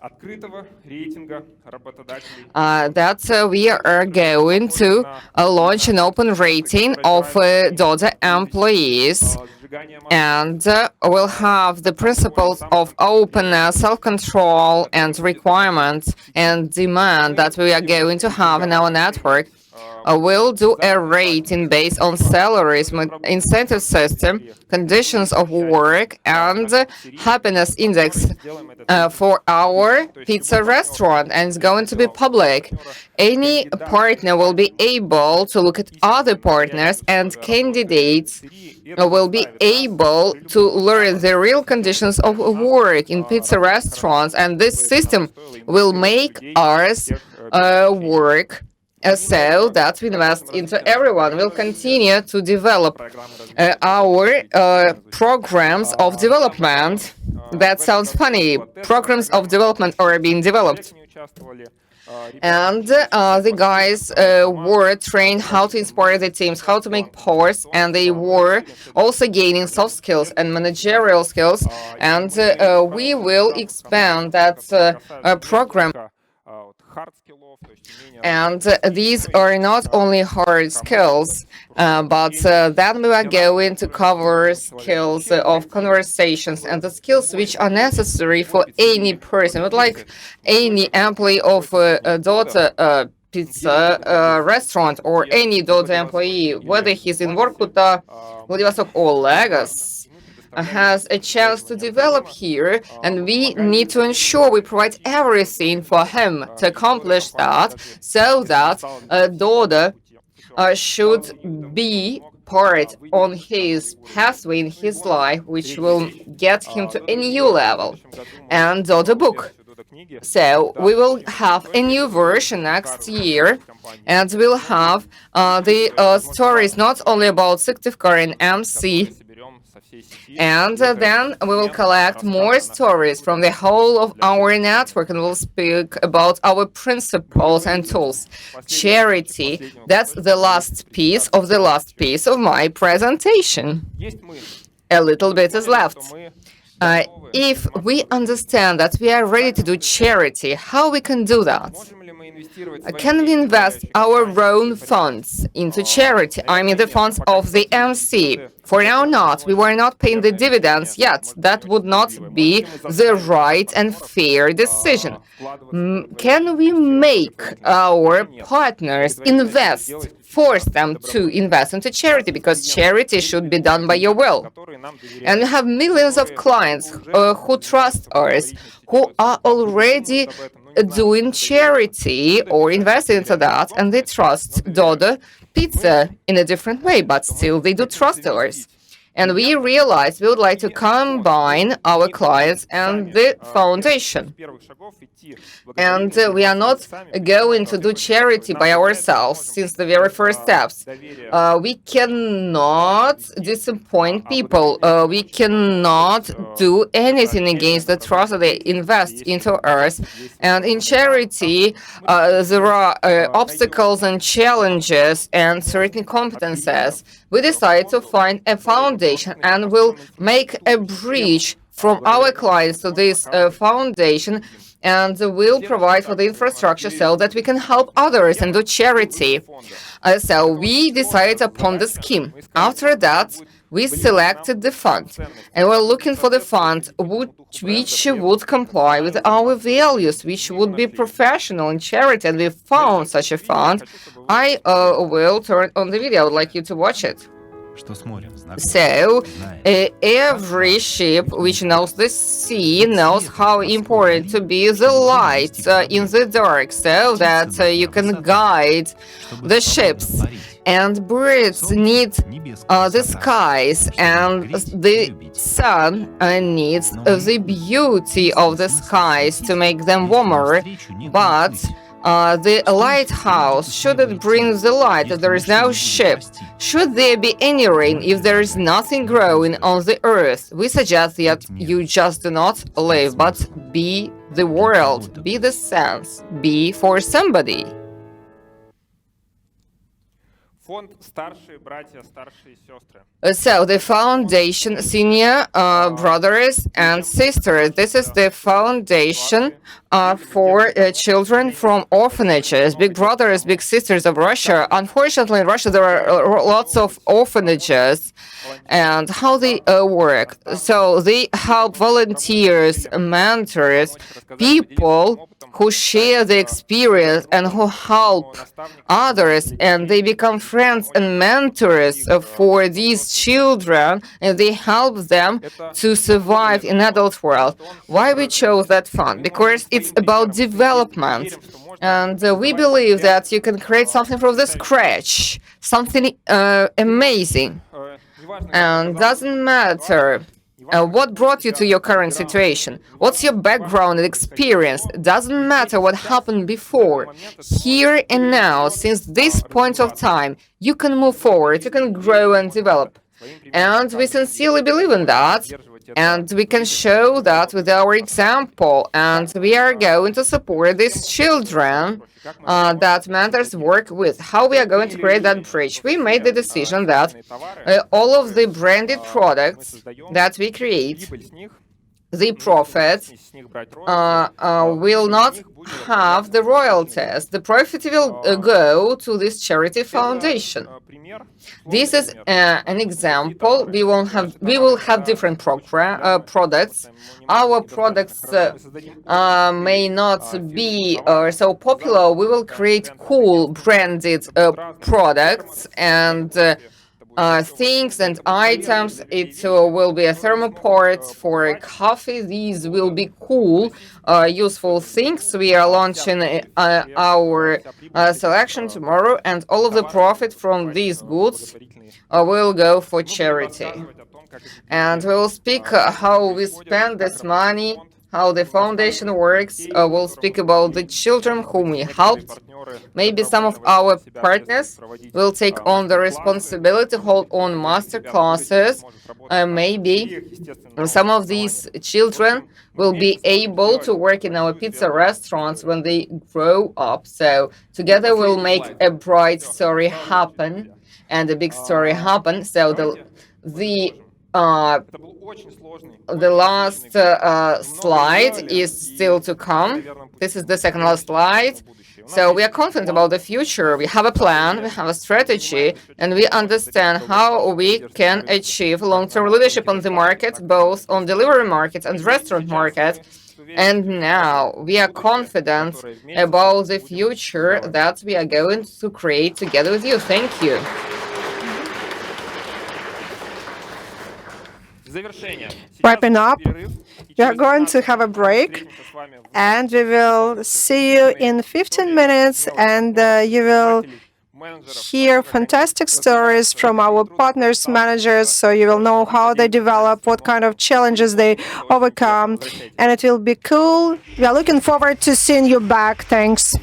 [SPEAKER 2] that we are going to launch an open rating of Dodo employees, and we'll have the principles of open self-control and requirements and demand that we are going to have in our network. We'll do a rating based on salaries, incentive system, conditions of work, and happiness index for our pizza restaurant, and it's going to be public. Any partner will be able to look at other partners, and candidates will be able to learn the real conditions of work in pizza restaurants, and this system will make us work so that we invest into everyone. We'll continue to develop our programs of development. That sounds funny. Programs of development are being developed. And the guys were trained how to inspire the teams, how to make posts, and they were also gaining soft skills and managerial skills. And we will expand that program. And these are not only hard skills, but then we are going to cover skills of conversations and the skills which are necessary for any person, but like any employee of a Dodo pizza restaurant or any Dodo employee, whether he's in Vorkuta, Vladivostok or Lagos, has a chance to develop here, and we need to ensure we provide everything for him to accomplish that, so that Dodo should be part on his pathway in his life, which will get him to a new level. And Dodo book. So we will have a new version next year, and we'll have the stories not only about Syktyvkar and MC, and then we will collect more stories from the whole of our network, and we'll speak about our principles and tools. Charity, that's the last piece of my presentation. A little bit is left. If we understand that we are ready to do charity, how we can do that? Can we invest our own funds into charity? I mean the funds of the MC. For now not. We were not paying the dividends yet. That would not be the right and fair decision. Can we make our partners invest, force them to invest into charity, because charity should be done by your will? And we have millions of clients who trust us, who are already doing charity or investing into that, and they trust Dodo Pizza in a different way, but still they do trust us. And we realized we would like to combine our clients and the foundation. And we are not going to do charity by ourselves since the very first steps. We cannot disappoint people. We cannot do anything against the trust that they invest into us. And in charity, there are obstacles and challenges and certain competences. We decided to find a foundation and will make a bridge from our clients to this foundation, and will provide for the infrastructure so that we can help others and do charity. So we decided upon the scheme. After that, we selected the fund, and we're looking for the fund which would comply with our values, which would be professional in charity, and we found such a fund. I will turn on the video. I would like you to watch it. So, every ship which knows the sea knows how important to be the light in the dark, so that you can guide the ships. And birds need the skies, and the sun needs the beauty of the skies to make them warmer. But the lighthouse shouldn't bring the light if there is no ship. Should there be any rain if there is nothing growing on the earth? We suggest that you just do not live, but be the world, be the sense, be for somebody. So the foundation, senior brothers and sisters. This is the foundation for children from orphanages, big brothers, big sisters of Russia. Unfortunately, in Russia there are lots of orphanages, and how they work. So they help volunteers, mentors, people who share the experience and who help others, and they become friends and mentors for these children, and they help them to survive in adult world. Why we chose that fund? Because it's about development, and we believe that you can create something from the scratch, something amazing, and doesn't matter what brought you to your current situation? What's your background and experience? Doesn't matter what happened before. Here and now, since this point of time, you can move forward, you can grow and develop. And we sincerely believe in that. And we can show that with our example. And we are going to support these children that mentors work with. How we are going to create that bridge? We made the decision that all of the branded products that we create, the profit will not have the royalties. The profit will go to this charity foundation. This is an example. We will have different products. Our products may not be so popular. We will create cool branded products and things and items. It will be a thermoport for coffee. These will be cool, useful things. We are launching our selection tomorrow, and all of the profit from these goods will go for charity. And we will speak how we spend this money, how the foundation works. We'll speak about the children whom we helped. Maybe some of our partners will take on the responsibility to hold on master classes. Maybe some of these children will be able to work in our pizza restaurants when they grow up. So together we'll make a bright story happen and a big story happen. So the last slide is still to come. This is the second last slide. So we are confident about the future. We have a plan, we have a strategy, and we understand how we can achieve long-term leadership on the market, both on delivery market and restaurant market. And now we are confident about the future that we are going to create together with you. Thank you.
[SPEAKER 1] Wrapping up, we are going to have a break, and we will see you in 15 minutes, and you will hear fantastic stories from our partners, managers, so you will know how they develop, what kind of challenges they overcome, and it will be cool. We are looking forward to seeing you back. Thanks.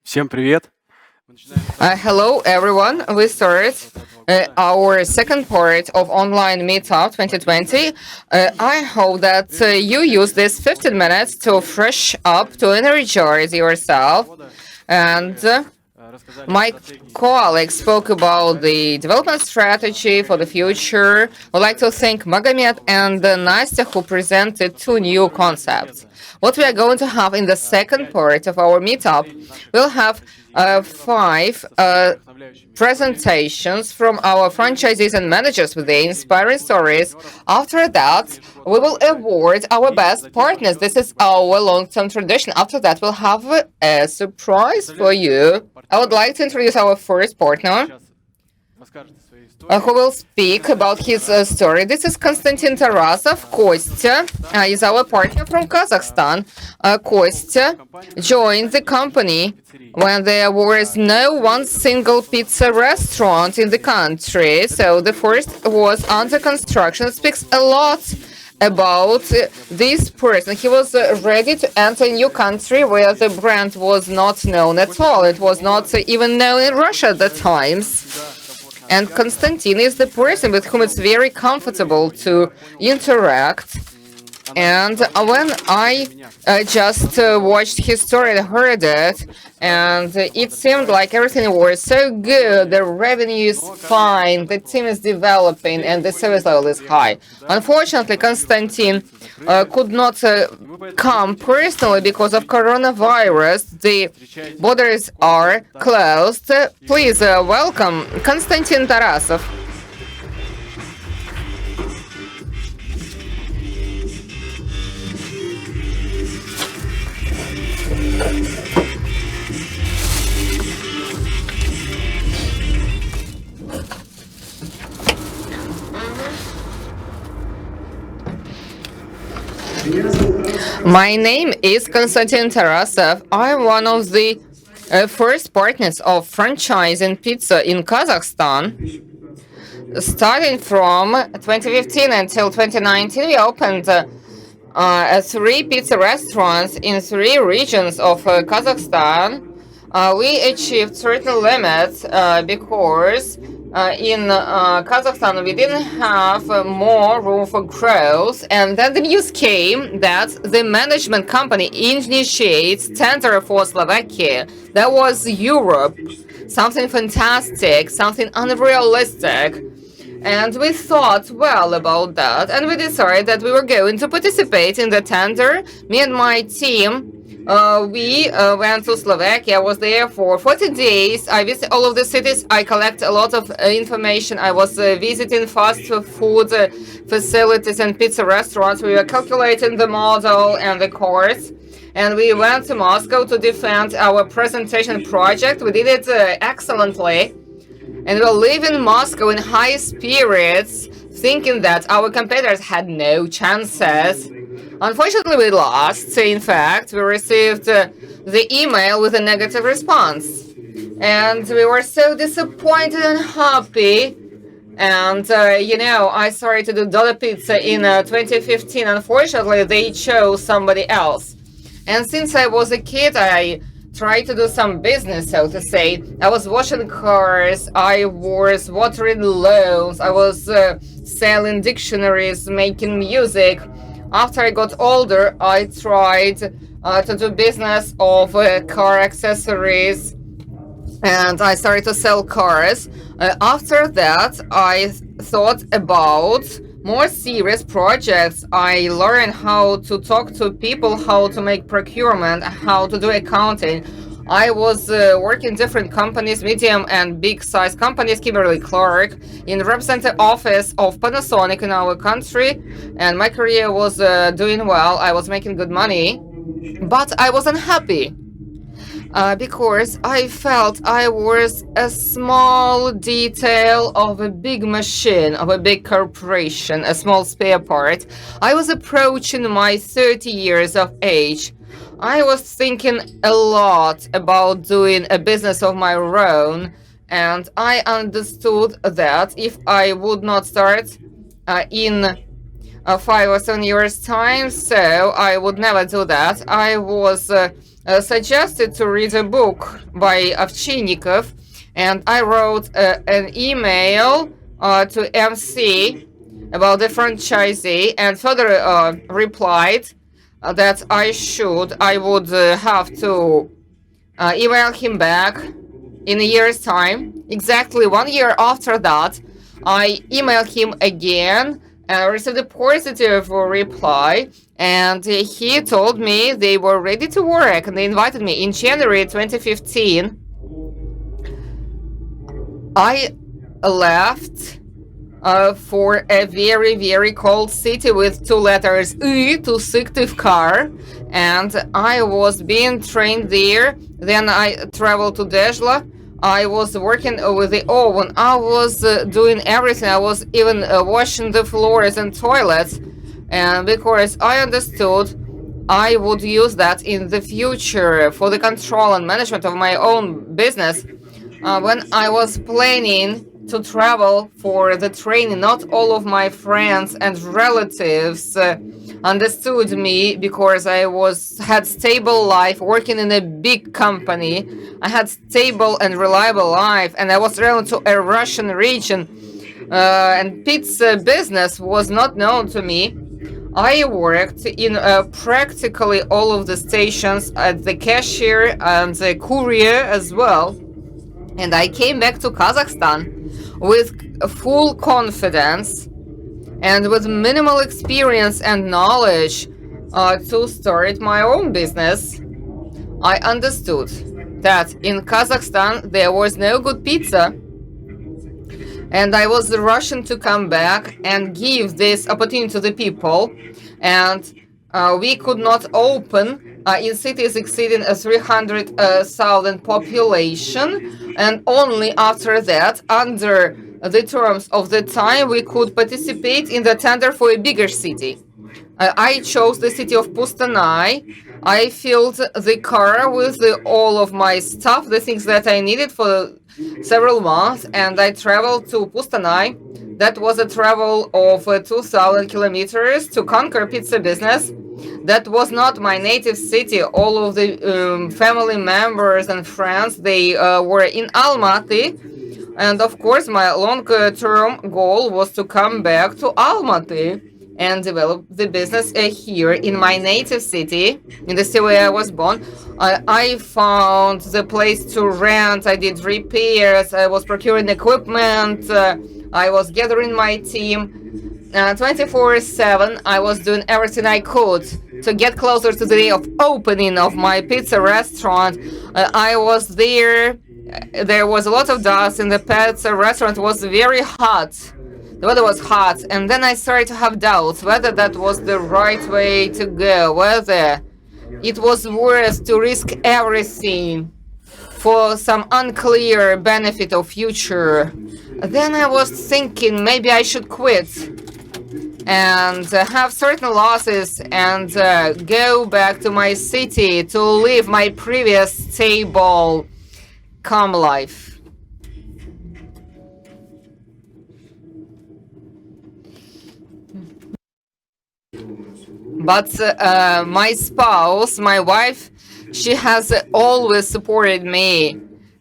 [SPEAKER 3] Всем привет!
[SPEAKER 2] Hello, everyone. We start our second part of Online Meetup 2020. I hope that you use this 15 minutes to fresh up, to energize yourself. And my colleagues spoke about the development strategy for the future. I'd like to thank Magomed and Nastya, who presented two new concepts. What we are going to have in the second part of our meetup, we'll have 5 presentations from our franchisees and managers with their inspiring stories. After that, we will award our best partners. This is our long-term tradition. After that, we'll have a surprise for you. I would like to introduce our first partner, who will speak about his story. This is Konstantin Tarasov. Kostya is our partner from Kazakhstan. Kostya joined the company when there was no one single pizza restaurant in the country. So the first was under construction. It speaks a lot about this person. He was ready to enter a new country where the brand was not known at all. It was not even known in Russia at the times. And Konstantin is the person with whom it's very comfortable to interact. And when I just watched his story and heard it, and it seemed like everything was so good, the revenue is fine, the team is developing, and the service level is high. Unfortunately, Konstantin could not come personally because of coronavirus. The borders are closed. Please welcome Konstantin Tarasov. My name is Konstantin Tarasov. I'm one of the first partners of franchising pizza in Kazakhstan. Starting from 2015 until 2019, we opened 3 pizza restaurants in 3 regions of Kazakhstan. We achieved certain limits because in Kazakhstan we didn't have more room for growth, and then the news came that the management company initiates tender for Slovakia. That was Europe, something fantastic, something unrealistic. And we thought well about that, and we decided that we were going to participate in the tender. Me and my team, we went to Slovakia. I was there for 40 days. I visited all of the cities. I collect a lot of information. I was visiting fast food facilities and pizza restaurants. We were calculating the model and the course. And we went to Moscow to defend our presentation project. We did it excellently. And we live in Moscow in high spirits, thinking that our competitors had no chances. Unfortunately, we lost. In fact, we received the email with a negative response. And we were so disappointed and happy. And, I started to do Dodo Pizza in 2015. Unfortunately, they chose somebody else. And since I was a kid, I tried to do some business, so to say. I was washing cars, I was watering lawns, I was selling dictionaries, making music. After I got older, I tried to do business of car accessories, and I started to sell cars. After that, I thought about more serious projects. I learned how to talk to people, how to make procurement, how to do accounting. I was working different companies, medium and big size companies, Kimberly Clark, in the representative office of Panasonic in our country, and my career was doing well. I was making good money, but I was unhappy. Because I felt I was a small detail of a big machine, of a big corporation, a small spare part. I was approaching my 30 years of age. I was thinking a lot about doing a business of my own, and I understood that if I would not start in 5 or 7 years time, so I would never do that. I was suggested to read a book by Ovchinnikov, and I wrote an email to MC about the franchisee, and Fedor replied that I would have to email him back in a year's time. Exactly 1 year after that, I emailed him again and I received a positive reply, and he told me they were ready to work, and they invited me in January 2015. I left for a very, very cold city with 2 letters I to Syktyvkar, and I was being trained there. Then I traveled to Dezhla. I was working with the oven. I was doing everything. I was even washing the floors and toilets, and because I understood I would use that in the future for the control and management of my own business. When I was planning to travel for the training, not all of my friends and relatives understood me, because I had stable life working in a big company. I had stable and reliable life, and I was traveling to a Russian region, and pizza business was not known to me. I worked in practically all of the stations as the cashier and the courier as well. And I came back to Kazakhstan with full confidence and with minimal experience and knowledge to start my own business. I understood that in Kazakhstan there was no good pizza, and I was rushing to come back and give this opportunity to the people. And we could not open in cities exceeding 300,000 population, and only after that, under the terms of the time, we could participate in the tender for a bigger city. I chose the city of Kostanay. I filled the car with all of my stuff, the things that I needed for several months, and I traveled to Kostanay. That was a travel of 2,000 kilometers to conquer pizza business. That was not my native city. All of the family members and friends, they were in Almaty. And of course, my long-term goal was to come back to Almaty and develop the business here in my native city, in the city where I was born. I found the place to rent. I did repairs. I was procuring equipment. I was gathering my team. 24/7, I was doing everything I could to get closer to the day of opening of my pizza restaurant. I was there. There was a lot of dust in the pizza restaurant. It was very hot. The weather was hot, and then I started to have doubts whether that was the right way to go, whether it was worth to risk everything for some unclear benefit of future. Then I was thinking maybe I should quit and have certain losses and go back to my city to live my previous stable, calm life. But my spouse, my wife, she has always supported me.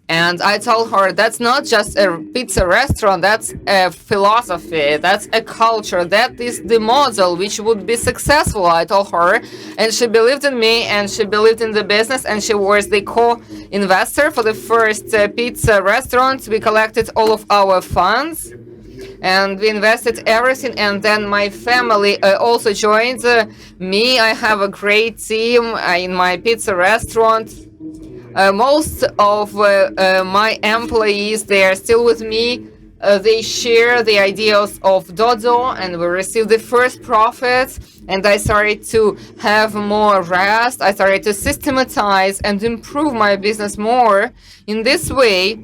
[SPEAKER 2] And I told her that's not just a pizza restaurant, that's a philosophy, that's a culture, that is the model which would be successful, I told her. And she believed in me, and she believed in the business, and she was the co-investor for the first pizza restaurant. We collected all of our funds, and we invested everything, and then my family also joined me. I have a great team in my pizza restaurant. Most of my employees, they are still with me. They share the ideas of Dodo, and we received the first profits, and I started to have more rest. I started to systematize and improve my business more. In this way,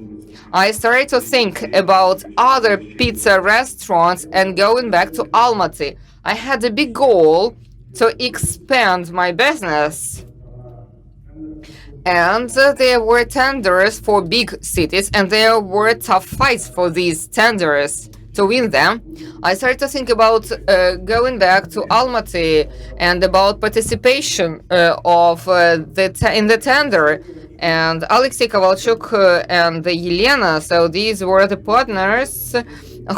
[SPEAKER 2] I started to think about other pizza restaurants and going back to Almaty. I had a big goal to expand my business. And there were tenders for big cities, and there were tough fights for these tenders. to win them, I started to think about going back to Almaty and about participation in the tender. And Alexei Kovalchuk and Yelena, so these were the partners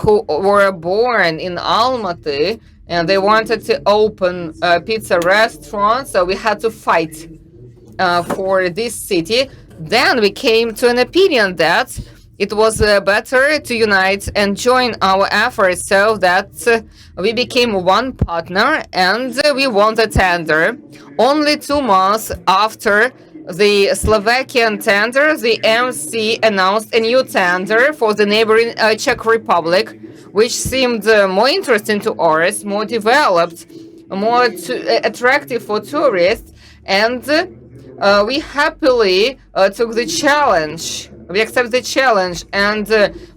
[SPEAKER 2] who were born in Almaty, and they wanted to open a pizza restaurant, so we had to fight for this city. Then we came to an opinion that it was better to unite and join our efforts, so that we became one partner and we won the tender. Only 2 months after the Slovakian tender, the MC announced a new tender for the neighboring Czech Republic, which seemed more interesting to ours, more developed, more attractive for tourists, and we happily took the challenge. We accepted the challenge, and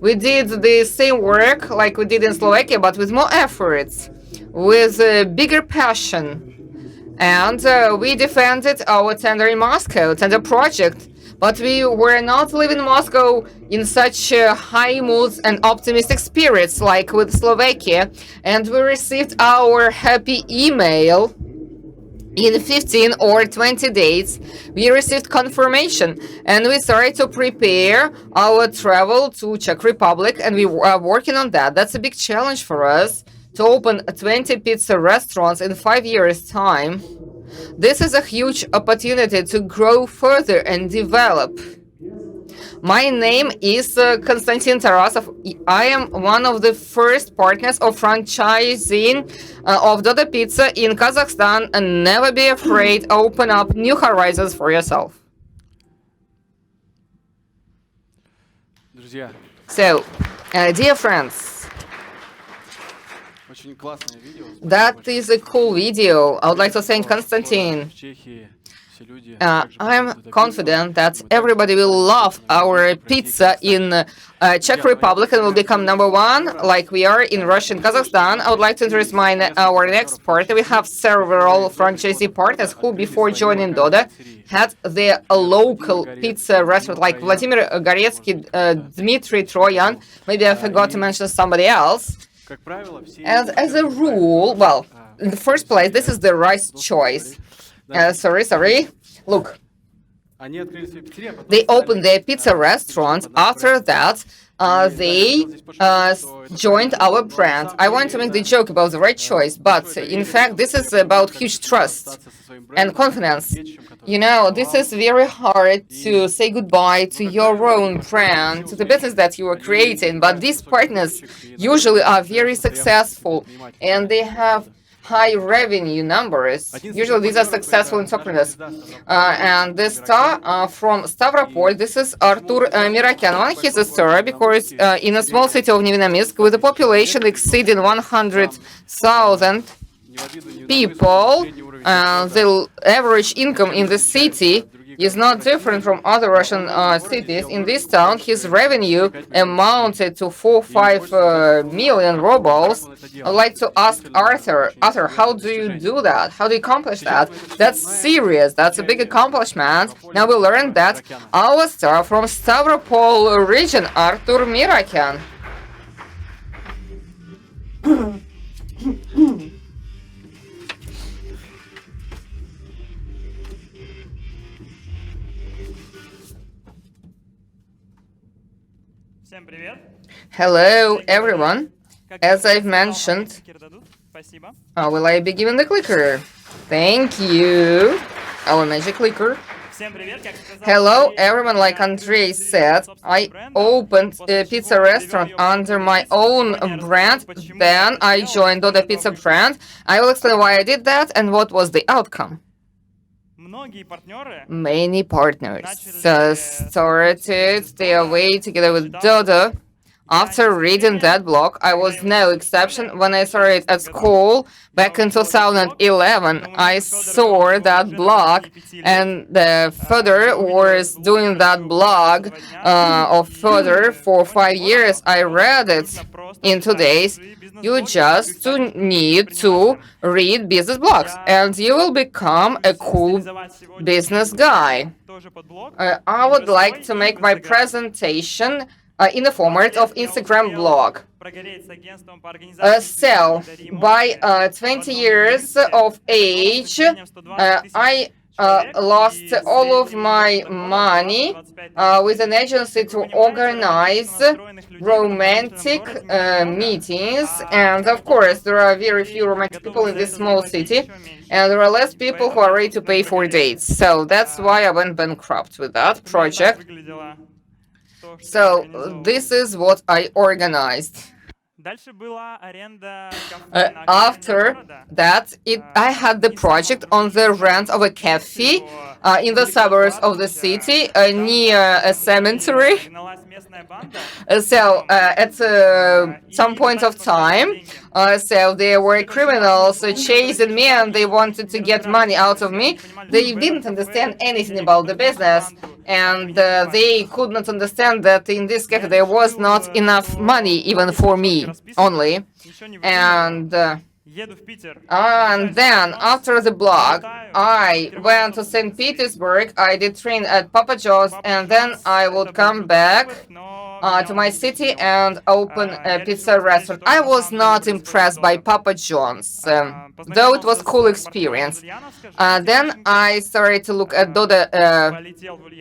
[SPEAKER 2] we did the same work like we did in Slovakia, but with more efforts, with bigger passion. And we defended our tender in Moscow, tender project. But we were not living in Moscow in such high moods and optimistic spirits like with Slovakia. And we received our happy email in 15 or 20 days. We received confirmation, and we started to prepare our travel to Czech Republic, and we are working on that. That's a big challenge for us, to open 20 pizza restaurants in 5 years' time. This is a huge opportunity to grow further and develop. My name is Konstantin Tarasov. I am one of the first partners of franchising of Dodo Pizza in Kazakhstan, and never be afraid, open up new horizons for yourself. So, dear friends, that is a cool video. I would like to thank Konstantin. I'm confident that everybody will love our pizza in Czech Republic and will become #1 like we are in Russia and Kazakhstan. I would like to introduce our next partner. We have several franchisee partners who, before joining Dodo, had their local pizza restaurant like Vladimir Goretsky, Dmitry Troyan. Maybe I forgot to mention somebody else. And as a rule, well, in the first place, this is the right choice. Sorry. Look, they opened their pizza restaurant. After that, they joined our brand. I want to make the joke about the right choice, but in fact, this is about huge trust and confidence. You know, this is very hard to say goodbye to your own brand, to the business that you are creating, but these partners usually are very successful, and they have high revenue numbers. Usually these are successful entrepreneurs. And the star from Stavropol, this is Artur Mirakyan. He's a star because in a small city of Nevinnomyssk, with a population exceeding 100,000 people, the average income in the city is not different from other Russian cities. In this town, his revenue amounted to 4-5 million rubles. I'd like to ask Arthur, how do you do that? How do you accomplish that? That's serious. That's a big accomplishment. Now we learned that our star from Stavropol region, Artur Mirakyan. Hello, everyone. As I've mentioned, will I be given the clicker? Thank you. Our magic clicker. Hello, everyone. Like Andrei said, I opened a pizza restaurant under my own brand. Then I joined Dodo Pizza brand. I will explain why I did that and what was the outcome. Many partners started their way together with Dodo. After reading that blog, I was no exception. When I started at school back in 2011, I saw that blog, and Fedor was doing that blog of Fedor for 5 years. I read it in 2 days. You just need to read business blogs, and you will become a cool business guy. I would like to make my presentation in the format of Instagram blog. So, by 20 years of age, I lost all of my money with an agency to organize romantic meetings. And of course, there are very few romantic people in this small city, and there are less people who are ready to pay for dates. So that's why I went bankrupt with that project. So this is what I organized. After that, I had the project on the rent of a cafe in the suburbs of the city near a cemetery. So at some point of time, so there were criminals chasing me and they wanted to get money out of me. They didn't understand anything about the business, and they could not understand that in this cafe there was not enough money even for me only. And then after the blog, I went to St. Petersburg. I did train at Papa John's, and then I would come back to my city and open a pizza restaurant. I was not impressed by Papa John's, though it was a cool experience. Then I started to look at Dodo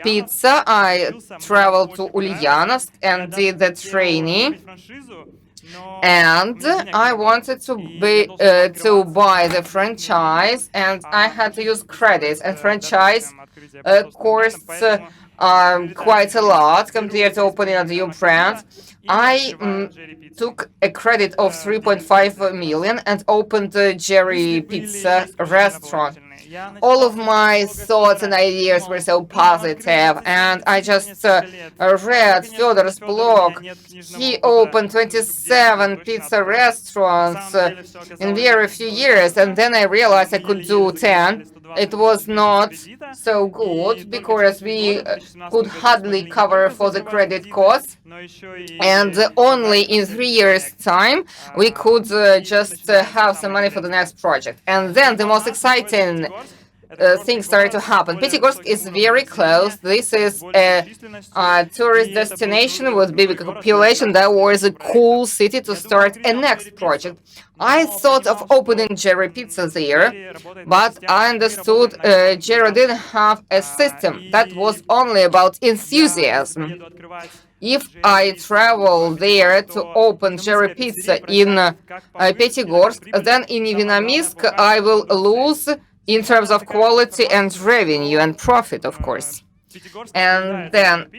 [SPEAKER 2] Pizza. I traveled to Ulyanovsk and did the training. And I wanted to buy the franchise, and I had to use credits. And franchise costs quite a lot compared to opening a new brand. I took a credit of 3.5 million and opened the Jerry Pizza restaurant. All of my thoughts and ideas were so positive, and I just read Fedor's blog. He opened 27 pizza restaurants in very few years, and then I realized I could do 10. It was not so good because we could hardly cover for the credit costs, and only in 3 years' time we could just have some money for the next project. And then the most exciting things started to happen. Pyatigorsk is very close. This is a tourist destination with big population. That was a cool city to start a next project. I thought of opening Jerry Pizza there, but I understood Jerry didn't have a system that was only about enthusiasm. If I travel there to open Jerry Pizza in Pyatigorsk, then in Nevinnomyssk I will lose in terms of quality and revenue and profit, of course. And then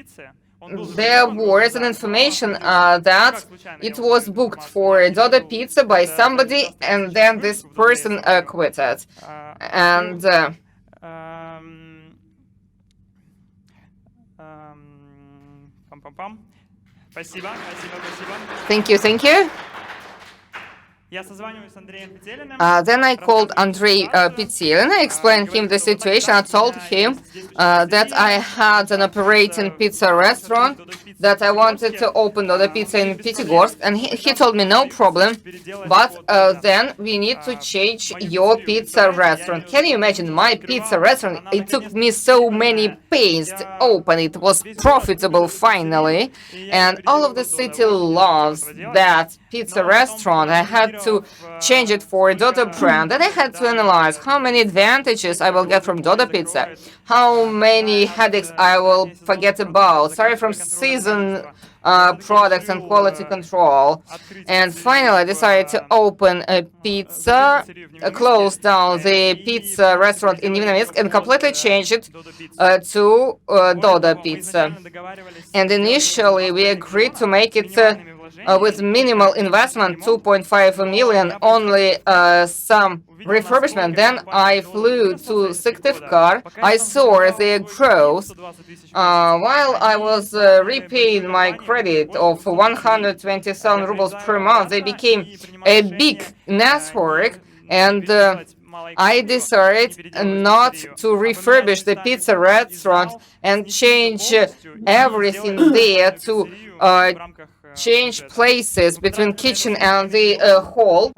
[SPEAKER 2] there was an information that it was booked for Dodo Pizza by somebody, and then this person quitted. And thank you. Then I called Andrei Petelin. I explained him the situation. I told him that I had an operating pizza restaurant, that I wanted to open Dodo Pizza in Pyatigorsk, and he told me no problem, but then we need to change your pizza restaurant. Can you imagine my pizza restaurant? It took me so many pains to open. It was profitable finally, and all of the city loves that pizza restaurant. I had to change it for a Dodo brand, and I had to analyze how many advantages I will get from Dodo Pizza, how many headaches I will forget about, starting from season products and quality control. And finally, I decided to open a pizza, close down the pizza restaurant in Nevinnomyssk and completely change it to Dodo Pizza. And initially, we agreed to make it with minimal investment, 2.5 million, only some refurbishment. Then I flew to Syktyvkar. I saw their growth. While I was repaying my credit of 120,000 rubles per month, they became a big network, and I decided not to refurbish the pizza restaurant and change everything there to change places between kitchen and the hall.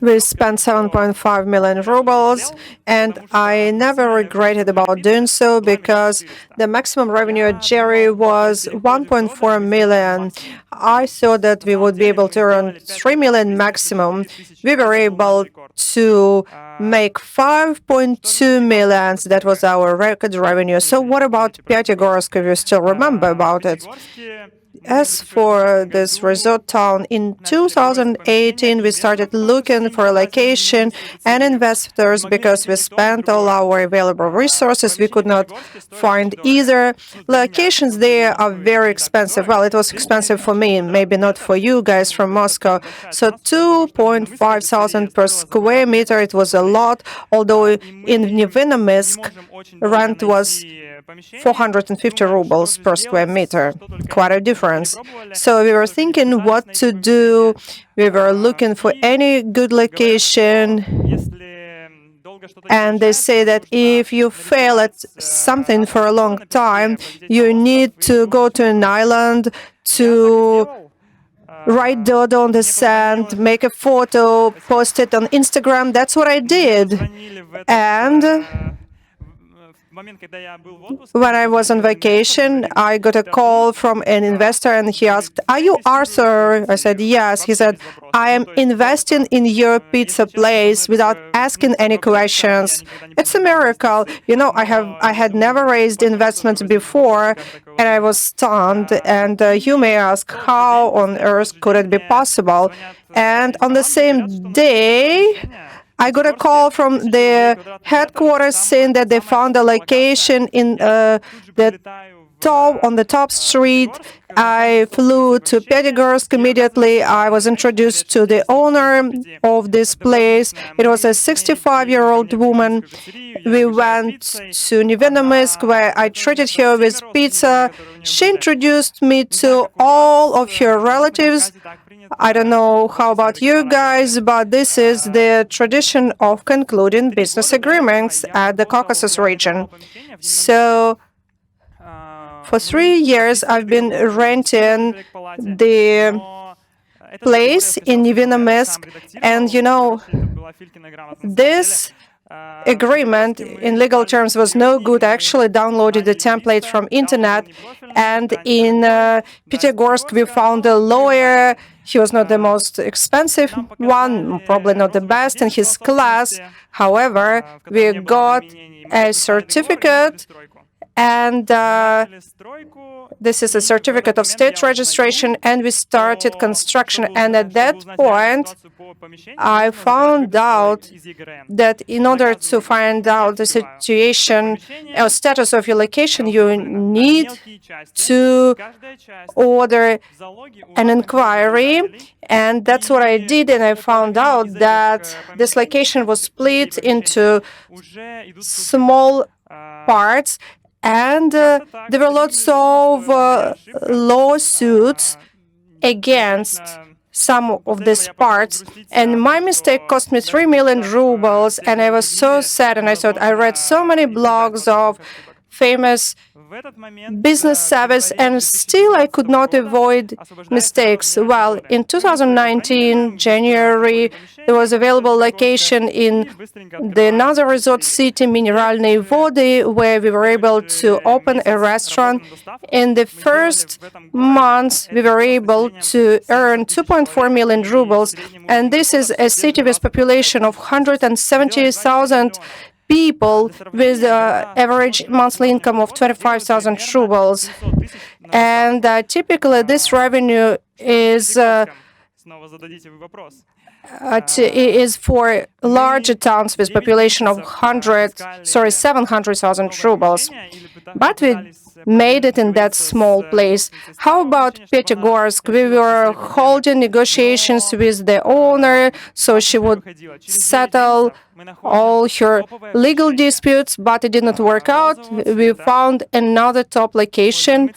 [SPEAKER 1] We spent 7.5 million rubles, and I never regretted about doing so because the maximum revenue at Jerry was 1.4 million. I thought that we would be able to earn 3 million maximum. We were able to make 5.2 million. That was our record revenue. So what about Pyatigorsk, if you still remember about it? As for this resort town, in 2018 we started looking for a location and investors because we spent all our available resources. We could not find either. Locations there are very expensive. Well, it was expensive for me, maybe not for you guys from Moscow. So 2.5 thousand per square meter, it was a lot, although in Nevinnomyssk rent was 450 rubles per square meter, quite a difference. So we were thinking what to do. We were looking for any good location. And they say that if you fail at something for a long time, you need to go to an island to write Dodo on the sand, make a photo, post it on Instagram. That's what I did. And when I was on vacation, I got a call from an investor and he asked, "Are you Arthur?" I said, "Yes." He said, "I am investing in your pizza place without asking any questions." It's a miracle. You know, I had never raised investments before and I was stunned. And you may ask, how on earth could it be possible? And on the same day, I got a call from the headquarters saying that they found a location in on the top street. I flew to Pyatigorsk immediately. I was introduced to the owner of this place. It was a 65-year-old woman. We went to Nevinnomyssk, where I treated her with pizza. She introduced me to all of her relatives. I don't know how about you guys, but this is the tradition of concluding business agreements at the Caucasus region. So for 3 years, I've been renting the place in Nevinnomyssk, and you know, this agreement in legal terms was no good. I actually downloaded the template from internet, and in Pyatigorsk we found a lawyer. He was not the most expensive one, probably not the best in his class. However, we got a certificate, and this is a certificate of state registration, and we started construction. And at that point, I found out that in order to find out the situation or status of your location, you need to order an inquiry. And that's what I did, and I found out that this location was split into small parts, and there were lots of lawsuits against some of these parts. And my mistake cost me 3 million rubles, and I was so sad. And I thought, I read so many blogs of famous business savvy, and still I could not avoid mistakes. Well, in 2019, January, there was available location in the another resort city, Mineralnye Vody, where we were able to open a restaurant. In the first months, we were able to earn 2.4 million rubles, and this is a city with population of 170,000 people with average monthly income of 25,000 rubles. And typically this revenue is for larger towns with population of 700,000 rubles. But we made it in that small place. How about Pyatigorsk? We were holding negotiations with the owner, so she would settle all her legal disputes, but it did not work out. We found another top location,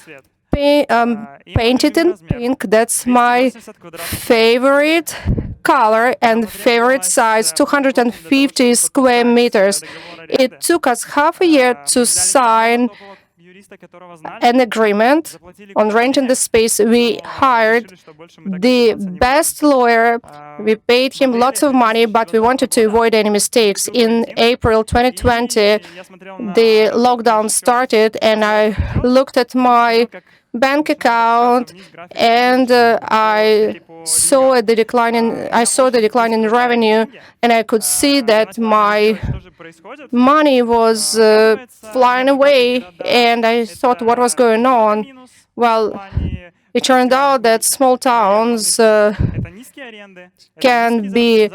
[SPEAKER 1] painted in pink. That's my favorite color and favorite size, 250 square meters. It took us half a year to sign an agreement on renting the space. We hired the best lawyer. We paid him lots of money, but we wanted to avoid any mistakes. In April 2020, the lockdown started, and I looked at my bank account, and I saw the decline in revenue, and I could see that my money was flying away, and I thought, what was going on? Well, it turned out that small towns can be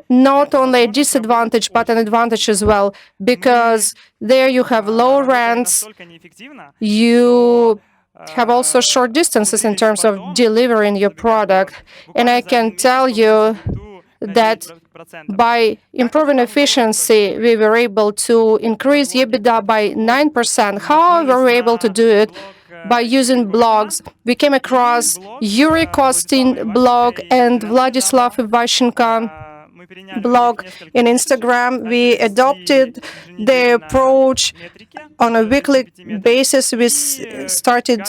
[SPEAKER 1] not only a disadvantage but an advantage as well, because there you have low rents, you have also short distances in terms of delivering your product. And I can tell you that by improving efficiency, we were able to increase EBITDA by 9%. How were we able to do it? By using blogs. We came across Yuri Kostin blog and Vladislav Ivashchenko blog in Instagram. We adopted the approach on a weekly basis. We started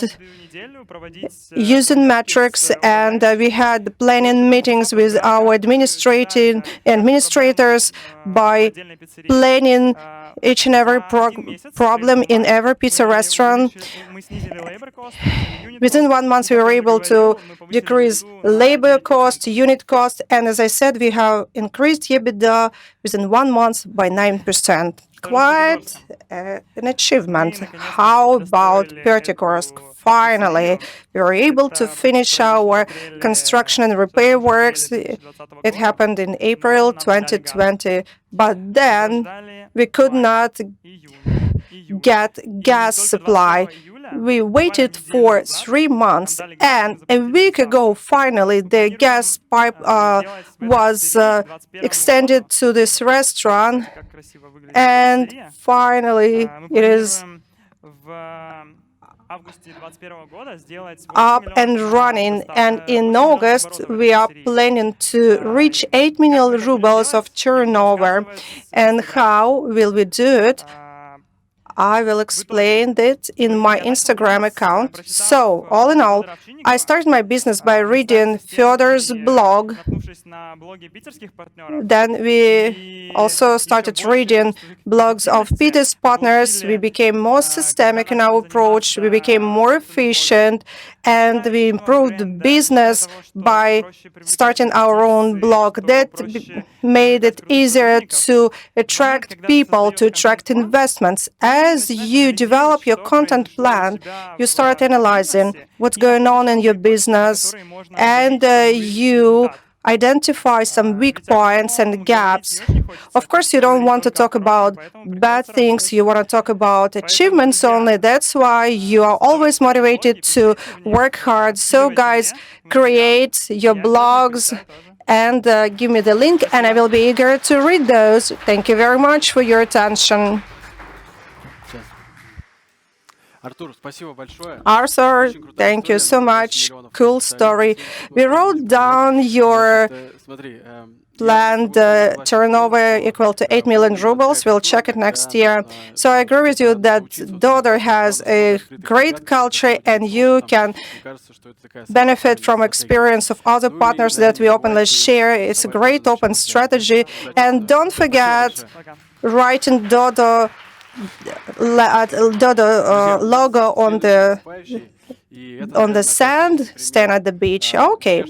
[SPEAKER 1] using metrics, and we had planning meetings with our administrators by planning each and every problem in every pizza restaurant. Within 1 month, we were able to decrease labor cost, unit cost, and as I said, we have increased EBITDA within 1 month by 9%. Quite an achievement. How about Pyatigorsk? Finally, we were able to finish our construction and repair works. It happened in April 2020, but then we could not get gas supply. We waited for 3 months, and a week ago, finally, the gas pipe was extended to this restaurant, and finally, it is up and running. And in August, we are planning to reach 8 million rubles of turnover. And how will we do it? I will explain it in my Instagram account. So, all in all, I started my business by reading Fedor's blog. Then we also started reading blogs of Peter's partners. We became more systemic in our approach. We became more efficient, and we improved the business by starting our own blog. That made it easier to attract people, to attract investments. As you develop your content plan, you start analyzing what's going on in your business, and you identify some weak points and gaps. Of course, you don't want to talk about bad things, you want to talk about achievements only. That's why you are always motivated to work hard. So, guys, create your blogs and give me the link, and I will be eager to read those. Thank you very much for your attention. Arthur, thank you so much. Cool story. We wrote down your planned turnover equal to 8 million rubles. We'll check it next year. So I agree with you that Dodo has a great culture, and you can benefit from experience of other partners that we openly share. It's a great open strategy. And don't forget writing Dodo logo on the sand, stand at the beach. Okay.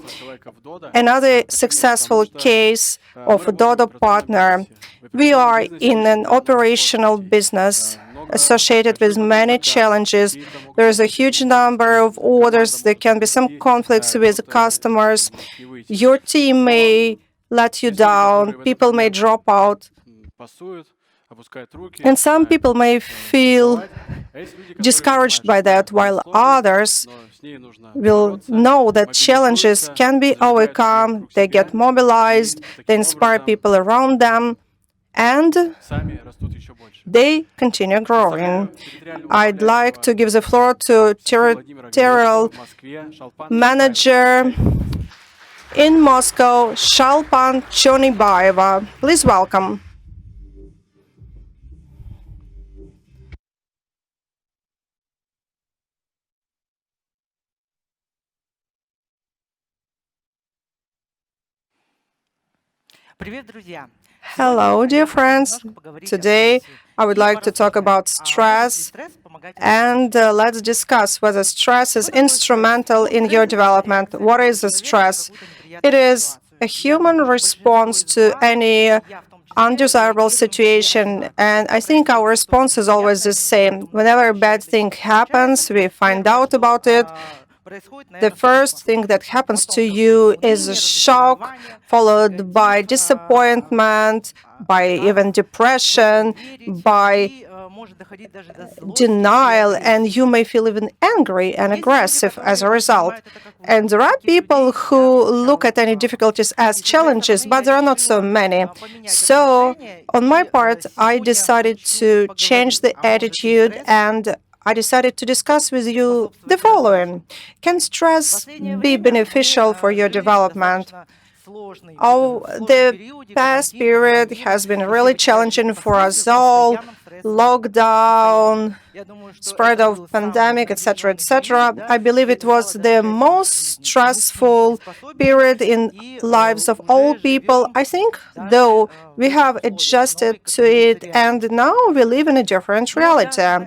[SPEAKER 1] Another successful case of a Dodo partner. We are in an operational business associated with many challenges. There is a huge number of orders. There can be some conflicts with customers. Your team may let you down. People may drop out. And some people may feel discouraged by that, while others will know that challenges can be overcome. They get mobilized, they inspire people around them, and they continue growing. I'd like to give the floor to territorial manager in Moscow, Sholpan Chinibayeva. Please welcome. Hello, dear friends. Today I would like to talk about stress and let's discuss whether stress is instrumental in your development. What is a stress? It is a human response to any undesirable situation, and I think our response is always the same. Whenever a bad thing happens, we find out about it. The first thing that happens to you is a shock, followed by disappointment, by even depression, by denial, and you may feel even angry and aggressive as a result. And there are people who look at any difficulties as challenges, but there are not so many. So, on my part, I decided to change the attitude and I decided to discuss with you the following. Can stress be beneficial for your development? The past period has been really challenging for us all. Lockdown, spread of pandemic, etc., etc. I believe it was the most stressful period in lives of all people. I think, though, we have adjusted to it and now we live in a different reality.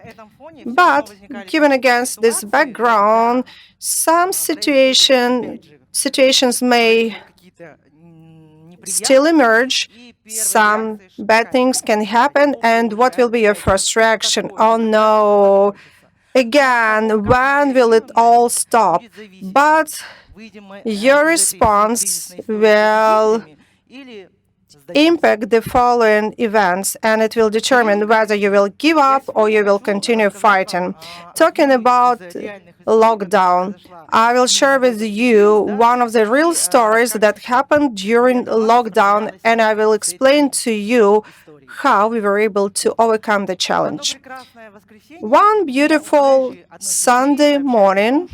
[SPEAKER 1] But given against this background, some situations may still emerge, some bad things can happen, and what will be your first reaction? Oh no, again, when will it all stop? But your response will impact the following events, and it will determine whether you will give up or you will continue fighting. Talking about lockdown, I will share with you one of the real stories that happened during lockdown, and I will explain to you how we were able to overcome the challenge. One beautiful Sunday morning,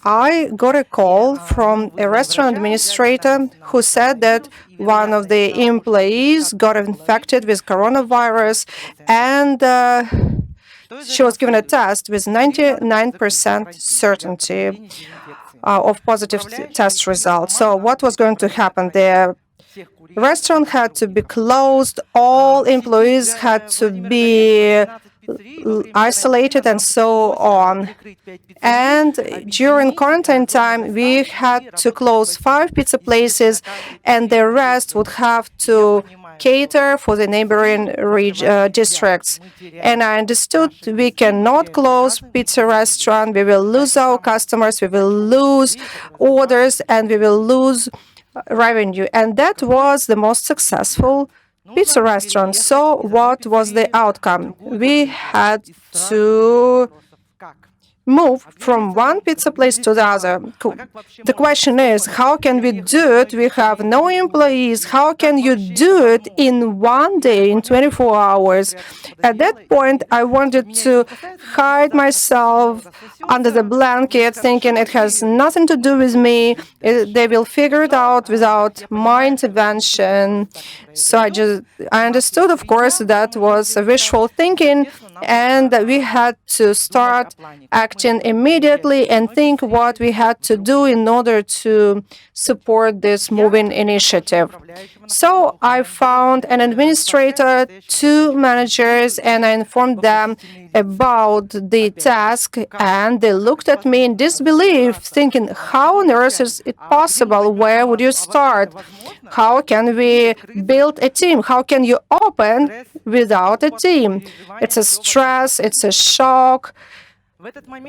[SPEAKER 1] I got a call from a restaurant administrator who said that one of the employees got infected with coronavirus and she was given a test with 99% certainty of positive test results. So what was going to happen? The restaurant had to be closed, all employees had to be isolated and so on. And during quarantine time, we had to close 5 pizza places and the rest would have to cater for the neighboring districts. And I understood we cannot close pizza restaurant, we will lose our customers, we will lose orders, and we will lose revenue. And that was the most successful pizza restaurant. So what was the outcome? We had to move from one pizza place to the other. The question is, how can we do it? We have no employees. How can you do it in one day, in 24 hours? At that point, I wanted to hide myself under the blanket, thinking it has nothing to do with me. They will figure it out without my intervention. So I understood, of course, that was wishful thinking, and we had to start acting immediately and think what we had to do in order to support this moving initiative. So I found an administrator, 2 managers, and I informed them about the task, and they looked at me in disbelief, thinking, how on earth is it possible? Where would you start? How can we build a team? How can you open without a team? It's a stress, it's a shock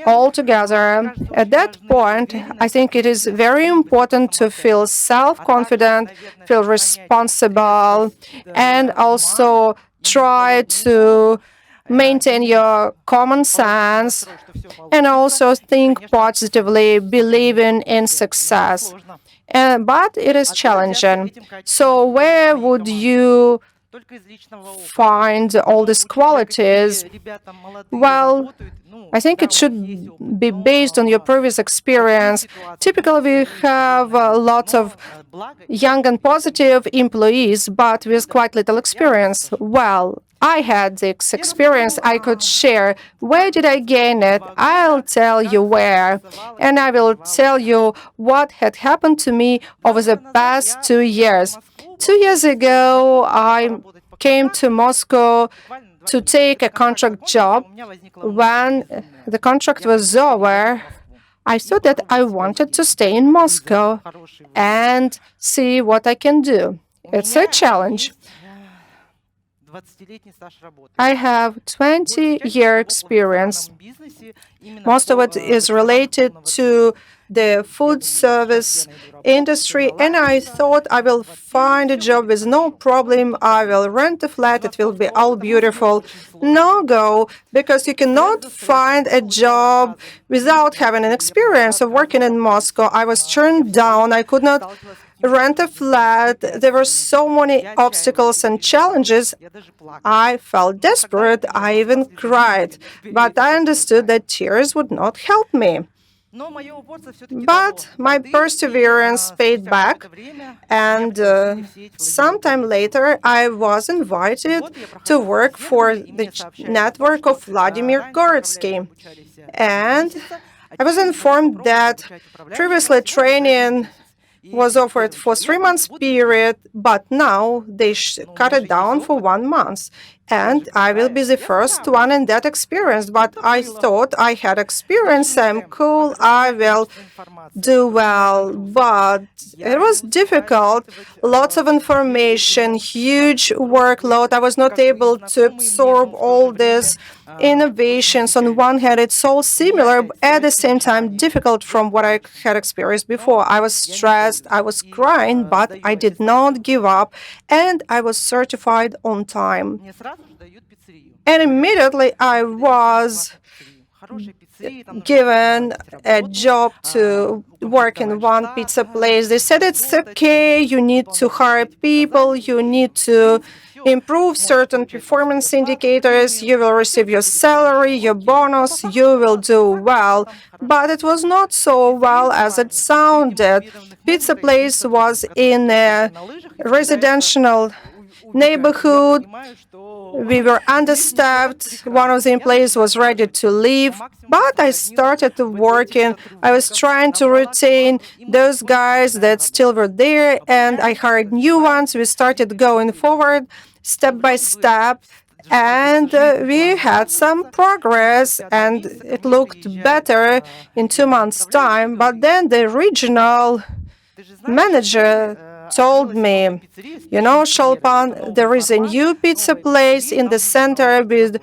[SPEAKER 1] altogether. At that point, I think it is very important to feel self-confident, feel responsible, and also try to maintain your common sense and also think positively, believing in success. But it is challenging. So where would you find all these qualities? Well, I think it should be based on your previous experience. Typically, we have lots of young and positive employees, but with quite little experience. Well, I had this experience I could share. Where did I gain it? I'll tell you where. And I will tell you what had happened to me over the past 2 years. 2 years ago, I came to Moscow to take a contract job. When the contract was over, I thought that I wanted to stay in Moscow and see what I can do. It's a challenge. I have 20-year experience. Most of it is related to the food service industry, and I thought I will find a job with no problem. I will rent a flat, it will be all beautiful. No go, because you cannot find a job without having an experience of working in Moscow. I was turned down, I could not rent a flat. There were so many obstacles and challenges. I felt desperate. I even cried. But I understood that tears would not help me. But my perseverance paid back, and sometime later I was invited to work for the network of Vladimir Goritsky. And I was informed that previously training was offered for 3 months period, but now they cut it down for 1 month. And I will be the first one in that experience. But I thought I had experience, I'm cool, I will do well. But it was difficult, lots of information, huge workload. I was not able to absorb all these innovations. On one hand, it's all similar, but at the same time difficult from what I had experienced before. I was stressed, I was crying, but I did not give up, and I was certified on time. And immediately I was given a job to work in one pizza place. They said it's okay, you need to hire people, you need to improve certain performance indicators, you will receive your salary, your bonus, you will do well. But it was not so well as it sounded. Pizza place was in a residential neighborhood. We were understaffed. One of the employees was ready to leave, but I started working. I was trying to retain those guys that still were there, and I hired new ones. We started going forward step by step, and we had some progress, and it looked better in 2 months' time. But then the regional manager told me, you know, Sholpan, there is a new pizza place in the center with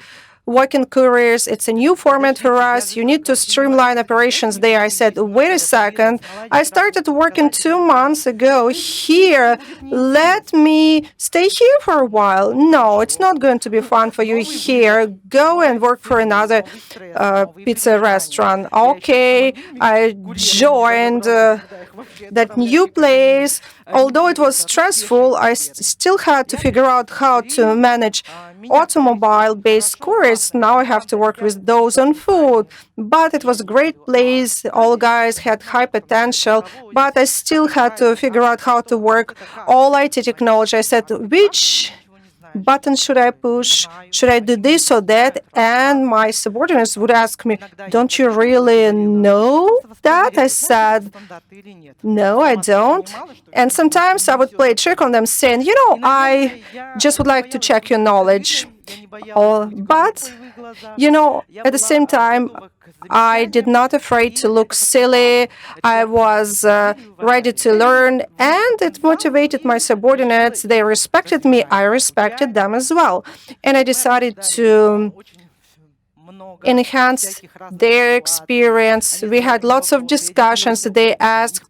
[SPEAKER 1] walk-in couriers. It's a new format for us. You need to streamline operations there. I said, wait a second. I started working 2 months ago here. Let me stay here for a while. No, it's not going to be fun for you here. Go and work for another pizza restaurant. Okay, I joined that new place. Although it was stressful, I still had to figure out how to manage automobile-based couriers. Now I have to work with those on food. But it was a great place. All guys had high potential, but I still had to figure out how to work all IT technology. I said, which button should I push? Should I do this or that? And my subordinates would ask me, don't you really know that? I said, no, I don't. And sometimes I would play a trick on them saying, you know, I just would like to check your knowledge. But, you know, at the same time, I did not afraid to look silly. I was ready to learn, and it motivated my subordinates. They respected me. I respected them as well. And I decided to enhance their experience. We had lots of discussions. They asked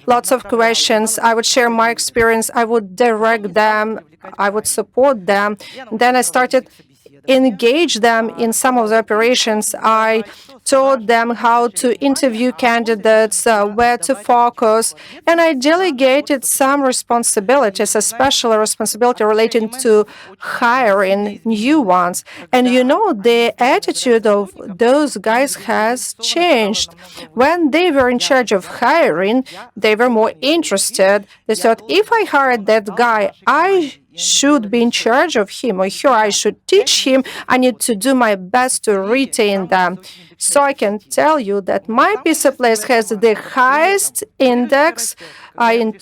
[SPEAKER 1] lots of questions. I would share my experience. I would direct them. I would support them. Then I started engage them in some of the operations. I taught them how to interview candidates, where to focus, and I delegated some responsibilities, especially responsibility relating to hiring new ones. And you know, the attitude of those guys has changed. When they were in charge of hiring, they were more interested. They thought, if I hired that guy, I should be in charge of him or her. I should teach him. I need to do my best to retain them. So I can tell you that my pizza place has the highest index in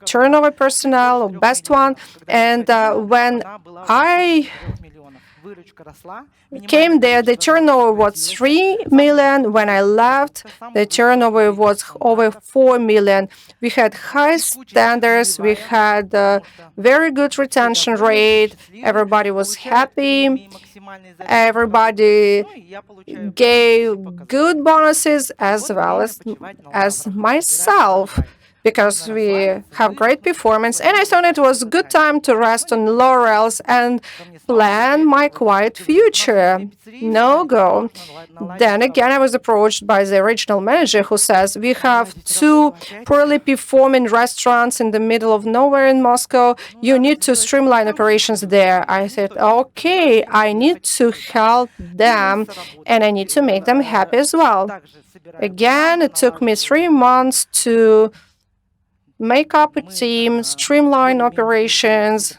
[SPEAKER 1] turnover personnel, best one. And when I came there, the turnover was 3 million. When I left, the turnover was over 4 million. We had high standards. We had a very good retention rate. Everybody was happy. Everybody gave good bonuses as well as myself, because we have great performance. And I thought it was a good time to rest on laurels and plan my quiet future. No go. Then again, I was approached by the regional manager who says, we have 2 poorly performing restaurants in the middle of nowhere in Moscow. You need to streamline operations there. I said, okay, I need to help them and I need to make them happy as well. Again, it took me 3 months to make up a team, streamline operations,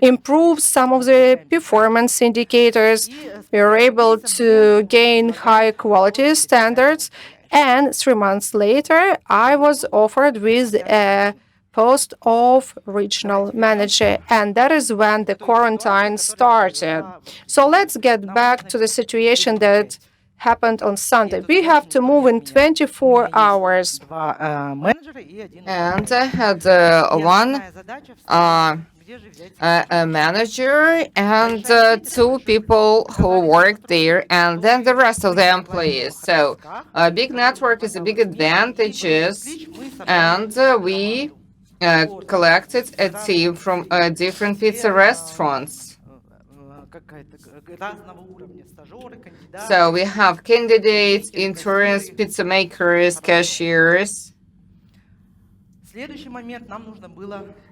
[SPEAKER 1] improve some of the performance indicators. We were able to gain high quality standards. And 3 months later, I was offered with a post of regional manager. And that is when the quarantine started. So let's get back to the situation that happened on Sunday. We have to move in 24 hours.
[SPEAKER 2] And I had one a manager and 2 people who worked there, and then the rest of the employees. So a big network is a big advantages, and we collected a team from different pizza restaurants. So we have candidates, interns, pizza makers, cashiers.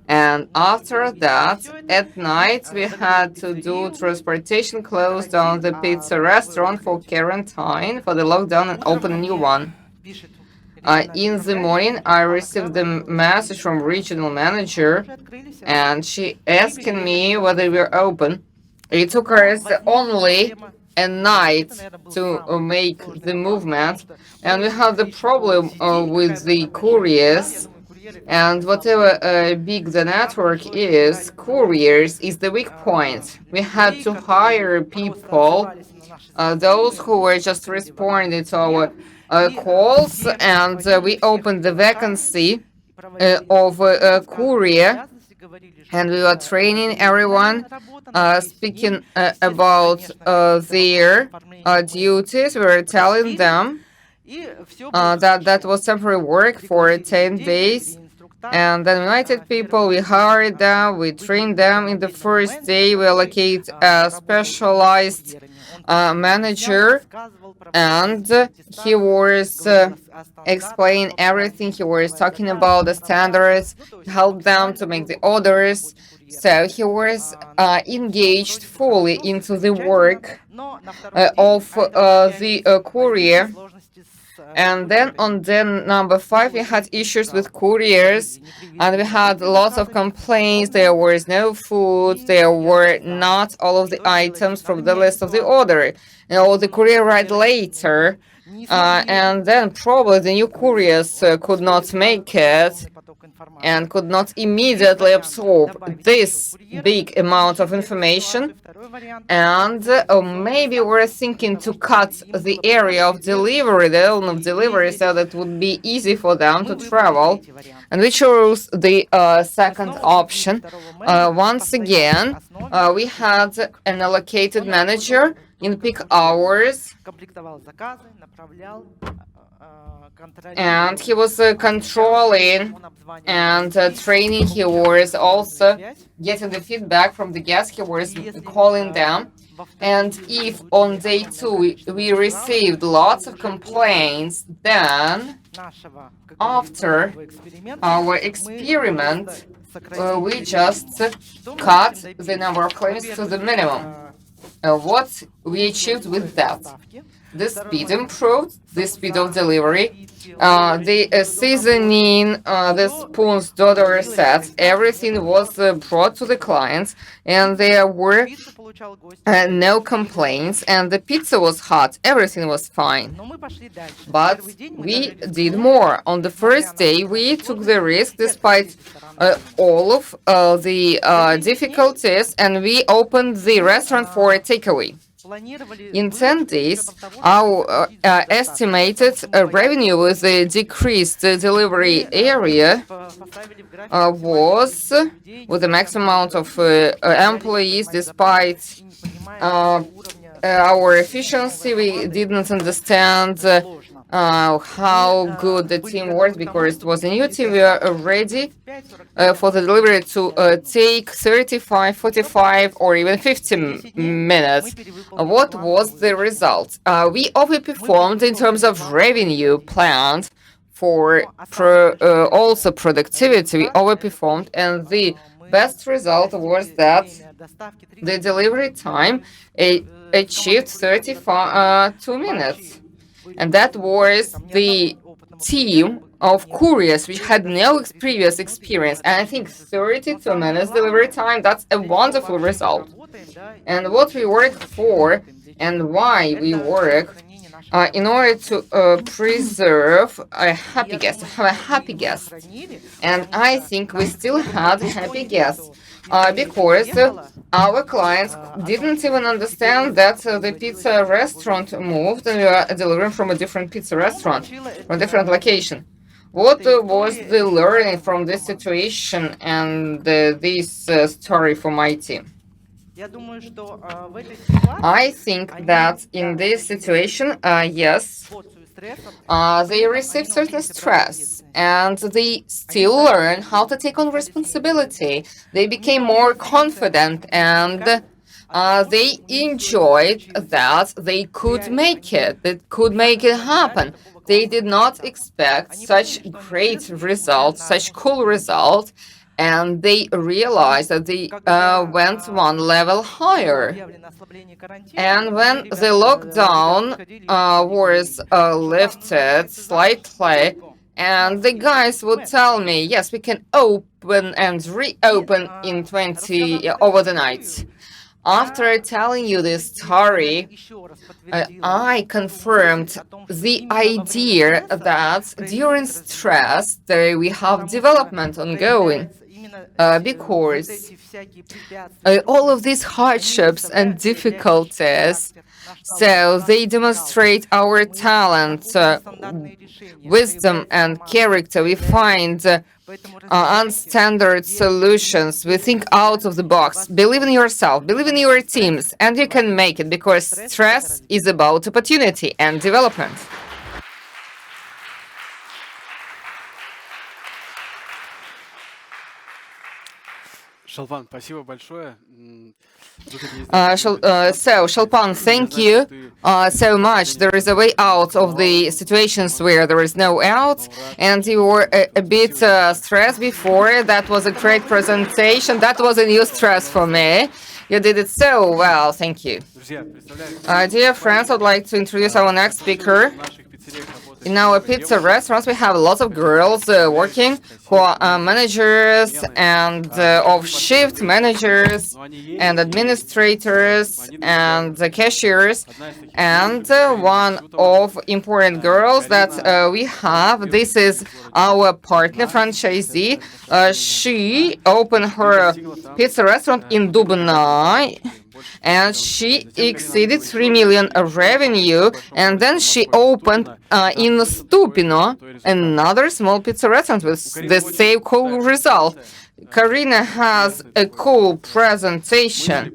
[SPEAKER 2] And after that, at night, we had to do transportation, close down the pizza restaurant for quarantine, for the lockdown, and open a new one. In the morning, I received a message from regional manager, and she asking me whether we're open. It took us only a night to make the movement, and we had the problem with the couriers. And whatever big the network is, couriers is the weak point. We had to hire people, those who were just responding to our calls, and we opened the vacancy of a courier. And we were training everyone, speaking about their duties. We were telling them that was temporary work for 10 days. And then we invited people, we hired them, we trained them. In the first day, we allocate a specialized manager, and he was explaining everything. He was talking about the standards, help them to make the orders. So he was engaged fully into the work of the courier. And then on day number 5, we had issues with couriers, and we had lots of complaints. There was no food, there were not all of the items from the list of the order. And all the courier arrived later, and then probably the new couriers could not make it and could not immediately absorb this big amount of information. And maybe we're thinking to cut the area of delivery, the zone of delivery, so that it would be easy for them to travel. And we chose the second option. Once again, we had an allocated manager in peak hours, and he was controlling and training. He was also getting the feedback from the guests. He was calling them. And if on day 2 we received lots of complaints, then after our experiment, we just cut the number of claims to the minimum. What we achieved with that? The speed improved, the speed of delivery, the seasoning, the spoons, Dodo recipes, everything was brought to the clients, and there were no complaints, and the pizza was hot, everything was fine. But we did more. On the first day, we took the risk despite all of the difficulties, and we opened the restaurant for a takeaway. In 10 days, our estimated revenue with the decreased delivery area was, with a maximum amount of employees, despite our efficiency, we didn't understand how good the team worked, because it was a new team. We are ready for the delivery to take 35, 45, or even 50 minutes. What was the result? We overperformed in terms of revenue planned for also productivity. We overperformed, and the best result was that the delivery time achieved 32 minutes. And that was the team of couriers which had no previous experience. And I think 32 minutes delivery time, that's a wonderful result. And what we work for and why we work in order to preserve a happy guest, to have a happy guest. And I think we still had happy guests because our clients didn't even understand that the pizza restaurant moved and we are delivering from a different pizza restaurant, from a different location. What was the learning from this situation and this story for my team? I think that in this situation, yes, they receive certain stress and they still learn how to take on responsibility. They became more confident and they enjoyed that they could make it, happen. They did not expect such great results, such cool results, and they realized that they went one level higher. And when the lockdown was lifted slightly, and the guys would tell me, yes, we can open and reopen in 20 over the night. After telling you this story, I confirmed the idea that during stress we have development ongoing. Because all of these hardships and difficulties, so they demonstrate our talent, wisdom and character. We find unstandard solutions. We think out of the box. Believe in yourself, believe in your teams, and you can make it, because stress is about opportunity and development.
[SPEAKER 3] Sholpan, спасибо большое.
[SPEAKER 2] Sholpan, thank you so much. There is a way out of the situations where there is no out, and you were a bit stressed before. That was a great presentation. That was a new stress for me. You did it so well. Thank you. Dear friends, I'd like to introduce our next speaker. In our pizza restaurants, we have lots of girls working who are managers and off-shift managers and administrators and cashiers. And one of important girls that we have, this is our partner franchisee. She opened her pizza restaurant in Dubna, and she exceeded 3 million revenue, and then she opened in Stupino another small pizza restaurant with the same cool result. Karina has a cool presentation,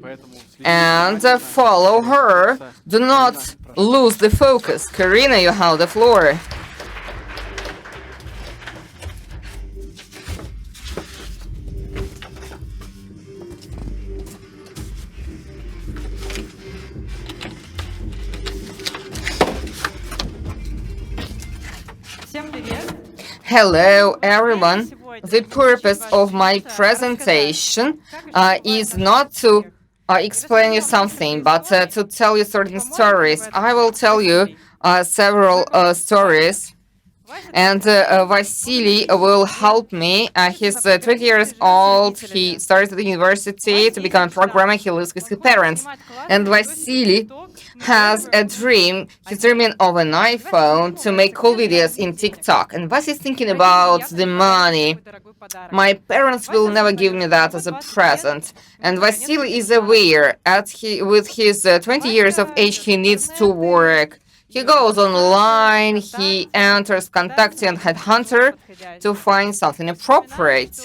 [SPEAKER 2] and follow her. Do not lose the focus. Karina, you have the floor. Hello, everyone. The purpose of my presentation is not to explain you something, but to tell you certain stories, I will tell you several stories. And Vasily will help me. He's 20 years old. He started the university to become a programmer. He lives with his parents. And Vasily has a dream. He's dreaming of an iPhone to make cool videos in TikTok. And Vasily's thinking about the money. My parents will never give me that as a present. And Vasily is aware with his 20 years of age, he needs to work. He goes online, he enters Contacti and Headhunter to find something appropriate.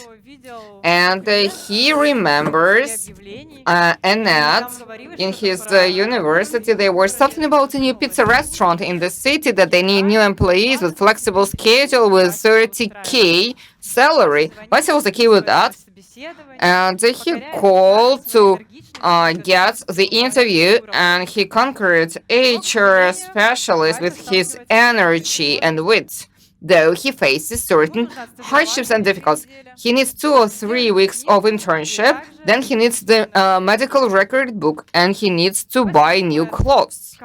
[SPEAKER 2] And he remembers an ad in his university. There was something about a new pizza restaurant in the city that they need new employees with flexible schedule with 30K salary. Vasya was okay with that. And he called to get the interview, and he conquered HR specialist with his energy and wit. Though he faces certain hardships and difficulties. He needs 2 or 3 weeks of internship, then he needs the medical record book, and he needs to buy new clothes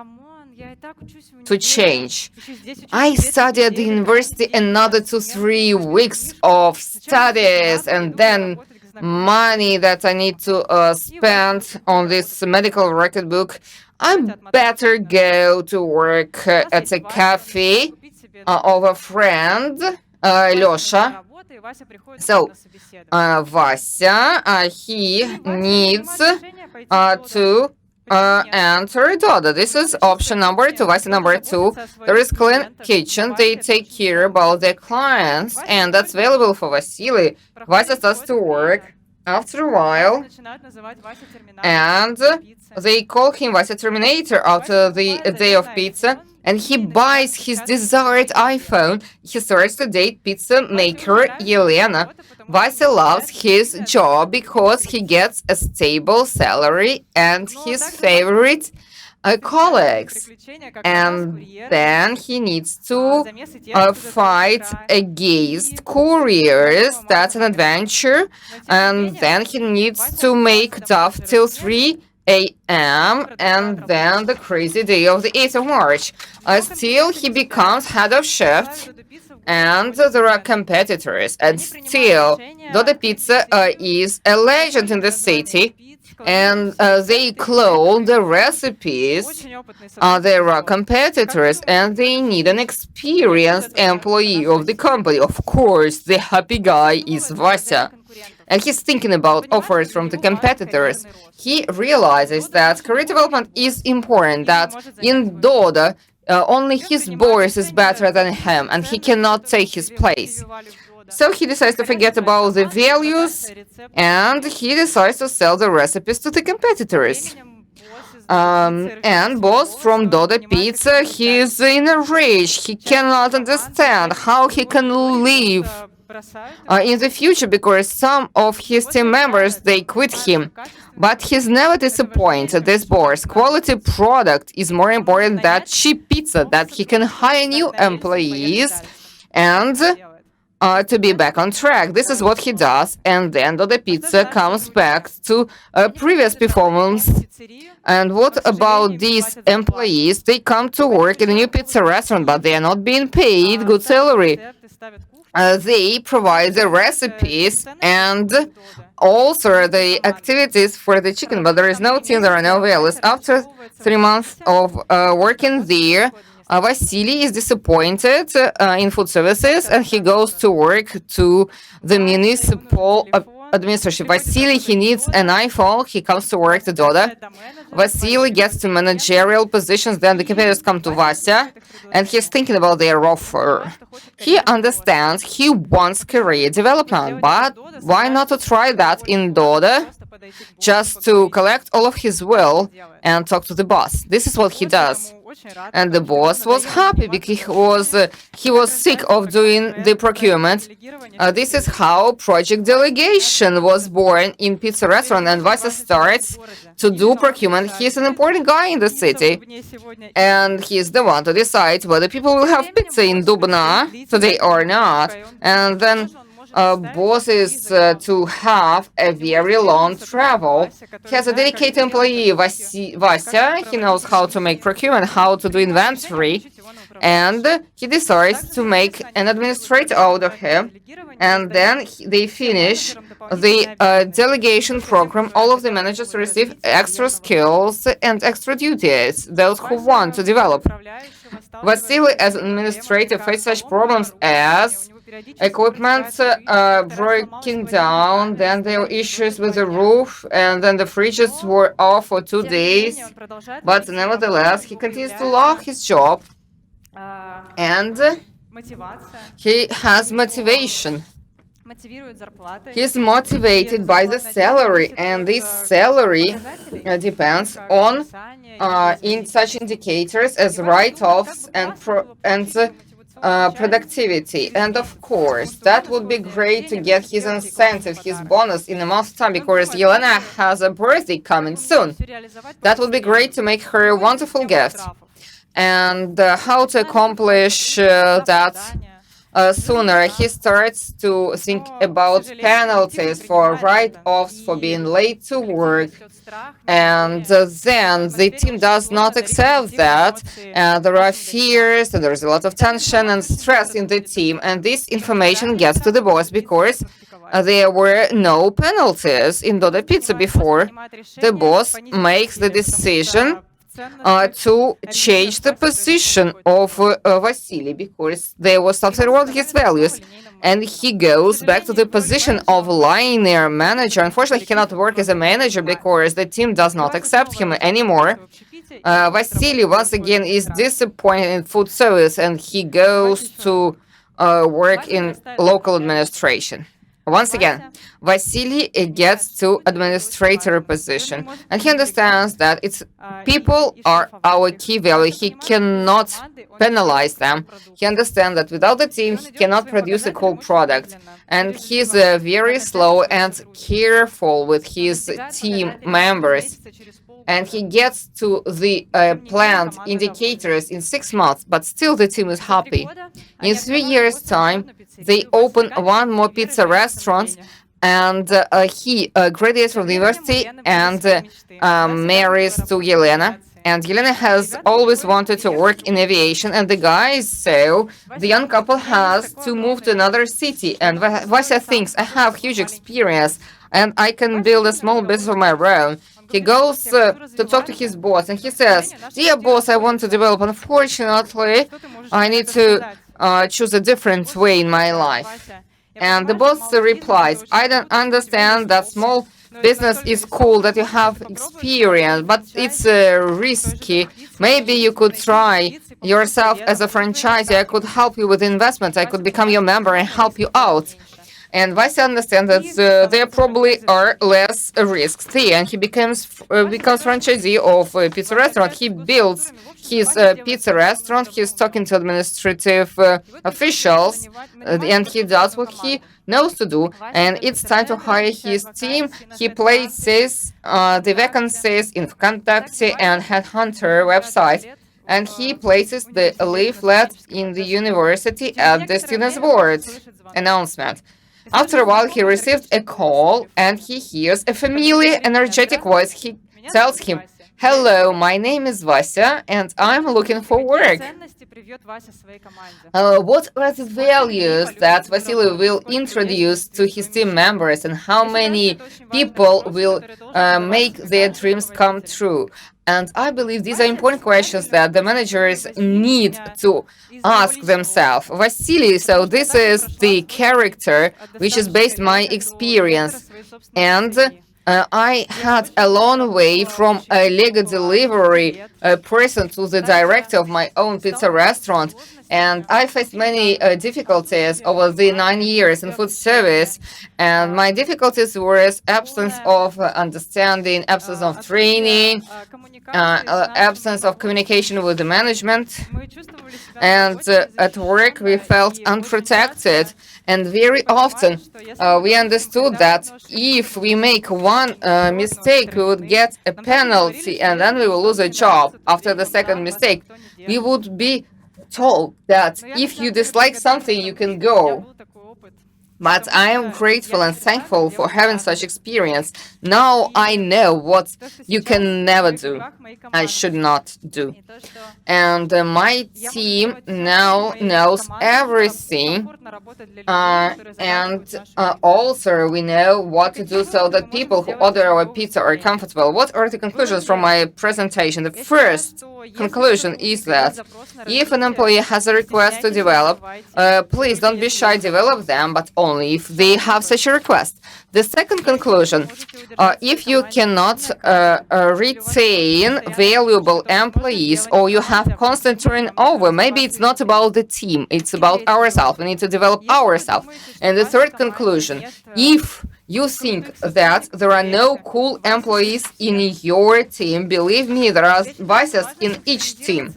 [SPEAKER 2] to change. I studied at the university another 2-3 weeks of studies, and then money that I need to spend on this medical record book. I better go to work at a cafe of a friend, Losha. So, Vasya, he needs to enter Dodo. This is option number 2. Vasya number 2. There is clean kitchen. They take care about their clients, and that's available for Vasily. Vasya starts to work after a while, and they call him Vasya Terminator after the day of pizza, and he buys his desired iPhone. He starts to date pizza maker Yelena. Vasya loves his job because he gets a stable salary and his favorite colleagues. And then he needs to fight against couriers. That's an adventure. And then he needs to make duff till 3 a.m. and then the crazy day of the 8th of March. Still, he becomes head of shift, and there are competitors. And still, Dodo Pizza is a legend in the city, and they clone the recipes. There are competitors, and they need an experienced employee of the company. Of course, the happy guy is Vasya. And he's thinking about offers from the competitors. He realizes that career development is important, that in Dodo, only his boss is better than him, and he cannot take his place. So he decides to forget about the values, and he decides to sell the recipes to the competitors. And boss from Dodo Pizza, he's in a rage. He cannot understand how he can live in the future because some of his team members, they quit him. But he's never disappointed. This boss quality product is more important than cheap pizza, that he can hire new employees and to be back on track. This is what he does, and then Dodo Pizza comes back to a previous performance. And what about these employees? They come to work in a new pizza restaurant, but they are not being paid good salary. They provide the recipes and also the activities for the chicken, but there is no team, there are no values. After 3 months of working there, Vasily is disappointed in food services, and he goes to work to the municipal administration. Vasily, he needs an iPhone. He comes to work to Dodo. Vasily gets to managerial positions. Then the competitors come to Vasya, and he's thinking about their offer. He understands he wants career development, but why not to try that in Dodo? Just to collect all of his will and talk to the boss. This is what he does. And the boss was happy because he was sick of doing the procurement. This is how project delegation was born in pizza restaurant, and Vasya starts to do procurement. He's an important guy in the city, and he's the one to decide whether people will have pizza in Dubna today or not. And then boss is to have a very long travel. He has a dedicated employee, Vasya. He knows how to make procurement, how to do inventory, and he decides to make an administrator out of him. And then they finish the delegation program. All of the managers receive extra skills and extra duties, those who want to develop. Vasily, as administrator, faced such problems as equipment breaking down, then there were issues with the roof, and then the fridges were off for 2 days. But nevertheless, he continues to love his job, and he has motivation. He's motivated by the salary, and this salary depends on in such indicators as write-offs and productivity. And of course, that would be great to get his incentive, his bonus in a month's time, because Yelena has a birthday coming soon. That would be great to make her a wonderful gift. And how to accomplish that sooner, he starts to think about penalties for write-offs for being late to work, and then the team does not accept that. There are fears, and there's a lot of tension and stress in the team, and this information gets to the boss because there were no penalties in Dodo Pizza before. The boss makes the decision to change the position of Vasily because there was something wrong with his values, and he goes back to the position of linear manager. Unfortunately, he cannot work as a manager because the team does not accept him anymore. Vasily once again is disappointed in food service, and he goes to work in local administration. Once again, Vasily gets to administrator position, and he understands that people are our key value. He cannot penalize them. He understands that without the team, he cannot produce a cool product, and he's very slow and careful with his team members. And he gets to the plant indicators in 6 months, but still the team is happy. In 3 years' time, they open one more pizza restaurant, and he graduates from the university and marries to Yelena. And Yelena has always wanted to work in aviation, and the guys say the young couple has to move to another city. And Vasya thinks, I have huge experience, and I can build a small business of my own. He goes to talk to his boss, and he says, dear boss, I want to develop. Unfortunately, I need to choose a different way in my life. And the boss replies, I don't understand that small business is cool, that you have experience, but it's risky. Maybe you could try yourself as a franchisee. I could help you with investments. I could become your member and help you out. And Vasya understands that there probably are less risks there, and he becomes franchisee of a pizza restaurant. He builds his pizza restaurant. He's talking to administrative officials, and he does what he knows to do. And it's time to hire his team. He places the vacancies in Vkontakte and Headhunter website, and he places the leaflet in the university at the students' board announcement. After a while, he received a call, and he hears a familiar, energetic voice. He tells him, hello, my name is Vasya, and I'm looking for work. What are the values that Vasily will introduce to his team members, and how many people will make their dreams come true? And I believe these are important questions that the managers need to ask themselves. Vasily, so this is the character which is based on my experience. And I had a long way from a Lego delivery person to the director of my own pizza restaurant. And I faced many difficulties over the 9 years in food service. And my difficulties were absence of understanding, absence of training, absence of communication with the management. And at work, we felt unprotected. And very often, we understood that if we make one mistake, we would get a penalty, and then we will lose a job. After the second mistake, we would be told that if you dislike something, you can go. But I am grateful and thankful for having such experience. Now I know what you can never do. I should not do. And my team now knows everything. And also we know what to do so that people who order our pizza are comfortable. What are the conclusions from my presentation? The first conclusion is that if an employee has a request to develop, please don't be shy, develop them, but only if they have such a request. The second conclusion, if you cannot retain valuable employees or you have constant turnover, maybe it's not about the team, it's about ourselves. We need to develop ourselves. And the third conclusion, if you think that there are no cool employees in your team, believe me, there are vices in each team.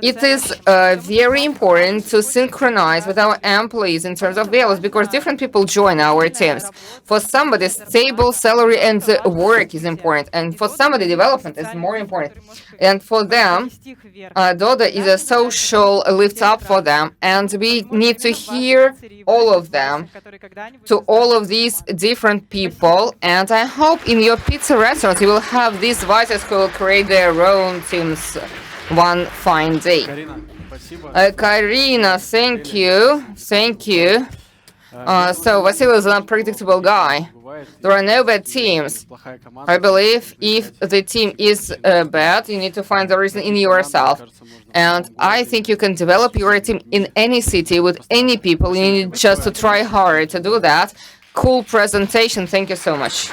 [SPEAKER 2] It is very important to synchronize with our employees in terms of values because different people join our teams. For somebody, stable salary and work is important, and for somebody, development is more important. And for them, Dodo is a social lift up for them, and we need to hear all of them, to all of these different people. And I hope in your pizza restaurant you will have these vices who will create their own teams one fine day. Karina, thank you. Thank you. So Vasily is an unpredictable guy. There are no bad teams. I believe if the team is bad, you need to find the reason in yourself. And I think you can develop your team in any city with any people. You need just to try hard to do that. Cool presentation. Thank you so much.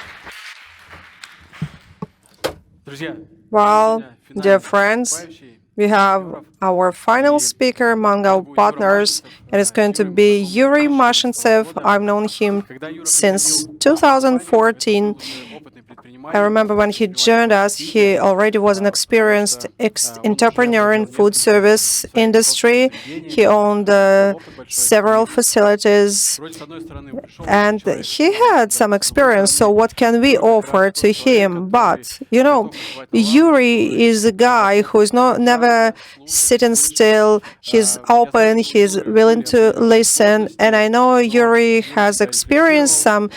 [SPEAKER 1] Well, dear friends, we have our final speaker among our partners. It is going to be Yuri Mashintsev. I've known him since 2014. I remember when he joined us, he already was an experienced entrepreneur in food service industry. He owned several facilities, and he had some experience. So what can we offer to him? But, you know, Yuri is a guy who is never sitting still. He's open, he's willing to listen, and I know Yuri has experienced some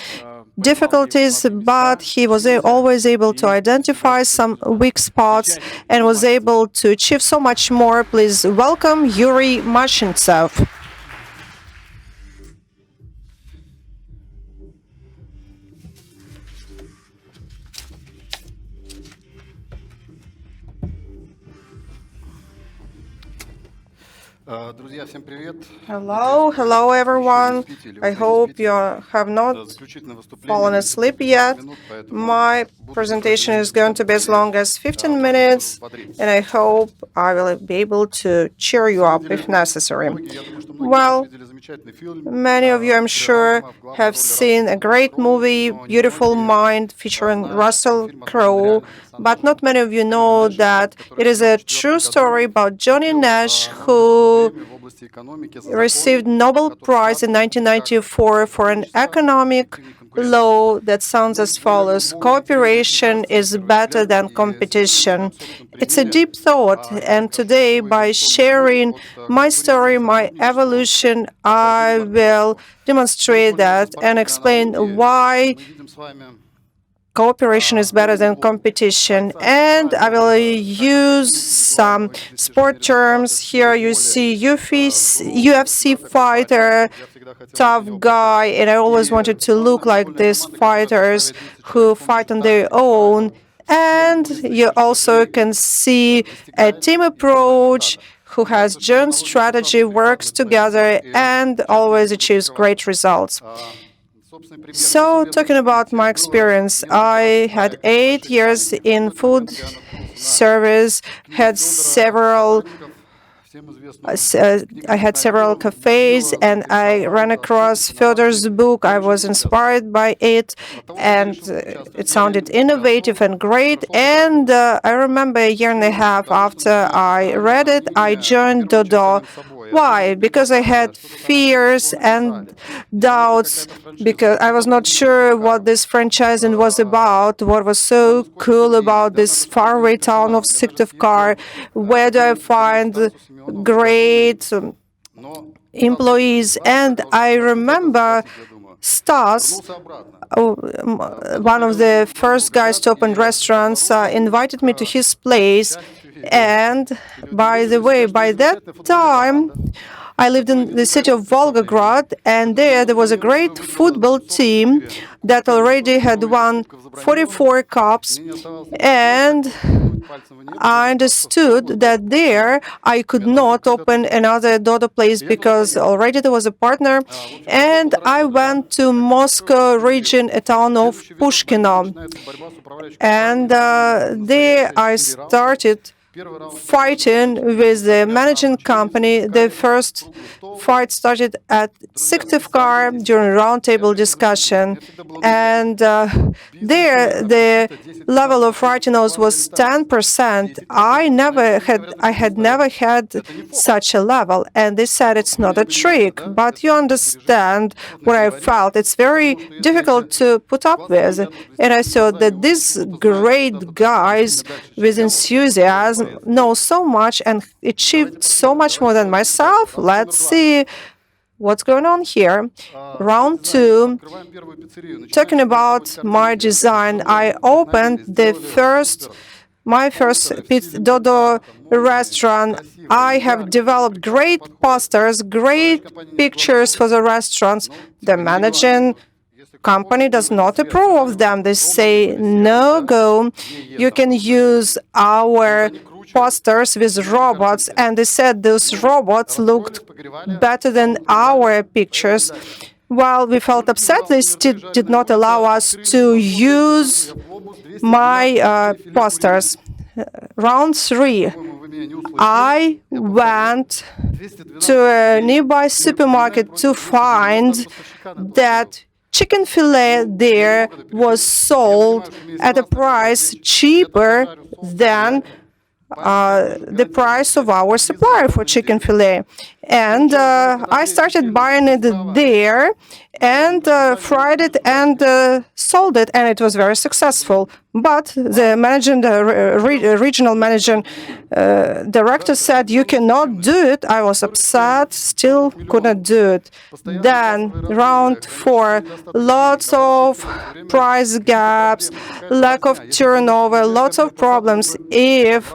[SPEAKER 1] difficulties, but he was always able to identify some weak spots and was able to achieve so much more. Please welcome Yuri Mashintsev. Hello everyone. I hope you have not fallen asleep yet. My presentation is going to be as long as 15 minutes, and I hope I will be able to cheer you up if necessary. Well, many of you, I'm sure, have seen a great movie, Beautiful Mind, featuring Russell Crowe, but not many of you know that it is a true story about Johnny Nash, who received Nobel Prize in 1994 for an economic law that sounds as follows: cooperation is better than competition. It's a deep thought, and today, by sharing my story, my evolution, I will demonstrate that and explain why cooperation is better than competition. And I will use some sport terms. Here you see UFC fighter, tough guy, and I always wanted to look like these fighters who fight on their own. And you also can see a team approach who has joint strategy, works together, and always achieves great results. So, talking about my experience, I had 8 years in food service, I had several cafes, and I ran across Fedor's book. I was inspired by it, and it sounded innovative and great. And I remember a year and a half after I read it, I joined Dodo. Why? Because I had fears and doubts, because I was not sure what this franchising was about, what was so cool about this faraway town of Syktyvkar, where do I find great employees. And I remember Stas, one of the first guys to open restaurants, invited me to his place. And by the way, by that time, I lived in the city of Volgograd, and there was a great football team that already had won 44 cups, and I understood that there I could not open another Dodo place because already there was a partner, and I went to Moscow region, a town of Pushkino, and there I started fighting with the managing company. The first fight started at Syktyvkar during roundtable discussion, and there the level of writing-nose was 10%. I had never had such a level, and they said it's not a trick, but you understand what I felt. It's very difficult to put up with, and I thought that these great guys with enthusiasm know so much and achieved so much more than myself. Let's see what's going on here. Round 2, talking about my design, I opened my first Dodo restaurant. I have developed great posters, great pictures for the restaurants. The managing company does not approve of them. They say, no go, you can use our posters with robots, and they said those robots looked better than our pictures. While we felt upset, they still did not allow us to use my posters. Round 3, I went to a nearby supermarket to find that chicken fillet there was sold at a price cheaper than the price of our supplier for chicken fillet. And I started buying it there and fried it and sold it, and it was very successful. But the regional managing director said, you cannot do it. I was upset, still couldn't do it. Then round 4, lots of price gaps, lack of turnover, lots of problems. If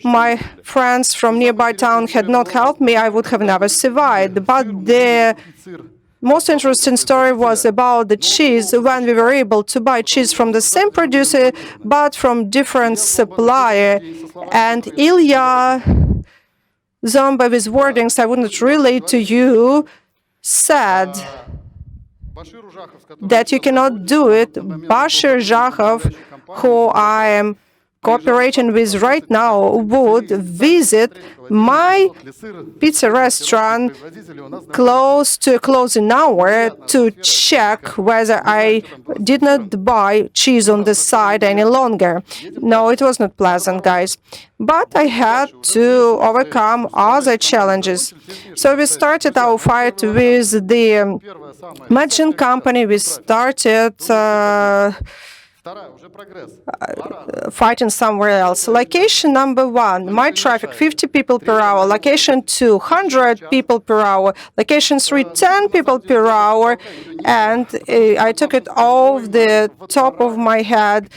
[SPEAKER 1] my friends from nearby town had not helped me, I would have never survived. But the most interesting story was about the cheese, when we were able to buy cheese from the same producer, but from different supplier. And Ilya Zomba, with wordings I would not relate to you, said that you cannot do it. Bashir Zhakhov, who I am cooperating with right now, would visit my pizza restaurant close to a closing hour to check whether I did not buy cheese on the side any longer. No, it was not pleasant, guys. But I had to overcome other challenges. So we started our fight with the merchant company. We started fighting somewhere else. Location number 1, my traffic 50 people per hour. Location 2, 100 people per hour. Location 3, 10 people per hour. And I took it off the top of my head.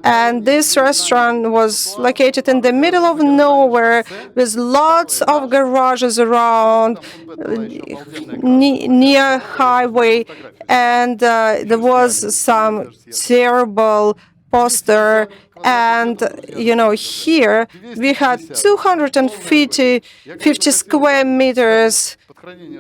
[SPEAKER 1] And this restaurant was located in the middle of nowhere with lots of garages around, near highway. And there was some terrible poster, and here we had 250 square meters,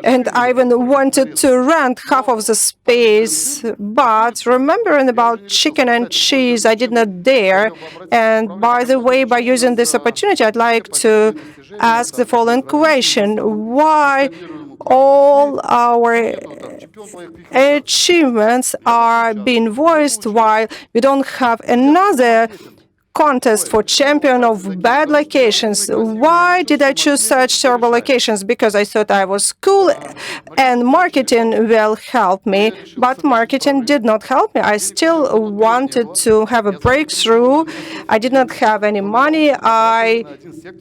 [SPEAKER 1] and I even wanted to rent half of the space. But remembering about chicken and cheese, I did not dare. And by the way, by using this opportunity, I'd like to ask the following question: why all our achievements are being voiced while we don't have another contest for champion of bad locations. Why did I choose such terrible locations? Because I thought I was cool and marketing will help me, but marketing did not help me. I still wanted to have a breakthrough. I did not have any money. I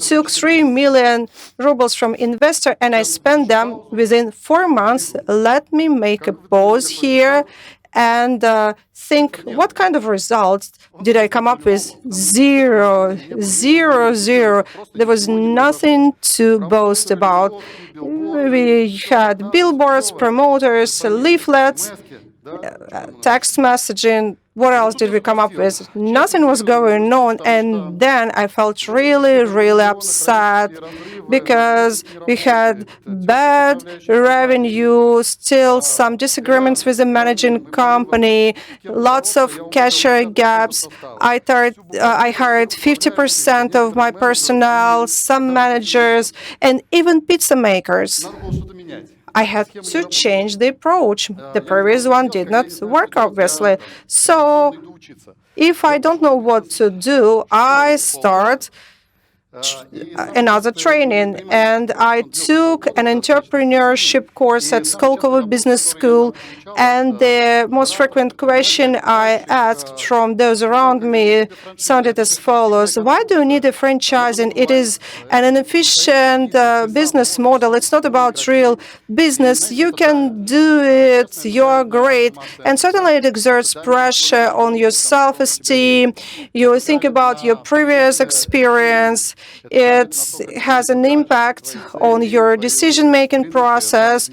[SPEAKER 1] took 3 million rubles from investor and I spent them within 4 months. Let me make a pause here and think, what kind of results did I come up with? Zero, zero, zero. There was nothing to boast about. We had billboards, promoters, leaflets, text messaging. What else did we come up with? Nothing was going on, and then I felt really, really upset because we had bad revenue, still some disagreements with the managing company, lots of cashier gaps. I hired 50% of my personnel, some managers, and even pizza makers. I had to change the approach. The previous one did not work, obviously. So if I don't know what to do, I start another training, and I took an entrepreneurship course at Skolkovo Business School, and the most frequent question I asked from those around me sounded as follows: why do you need a franchising? It is an inefficient business model. It's not about real business. You can do it. You're great. And certainly it exerts pressure on your self-esteem. You think about your previous experience. It has an impact on your decision-making process,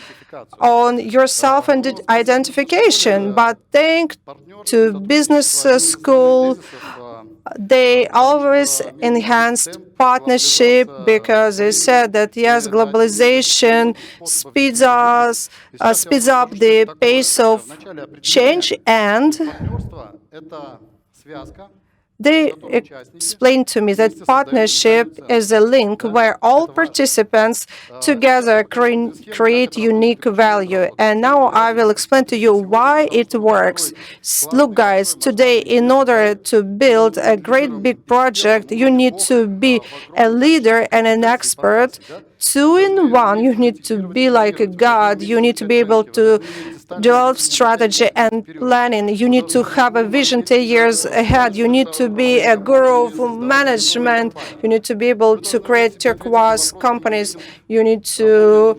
[SPEAKER 1] on your self-identification. But thanks to business school, they always enhanced partnership because they said that, yes, globalization speeds up the pace of change, and they explained to me that partnership is a link where all participants together create unique value. And now I will explain to you why it works. Look, guys, today, in order to build a great big project, you need to be a leader and an expert. 2 in 1. You need to be like a god. You need to be able to develop strategy and planning. You need to have a vision 10 years ahead. You need to be a guru of management. You need to be able to create turquoise companies. You need to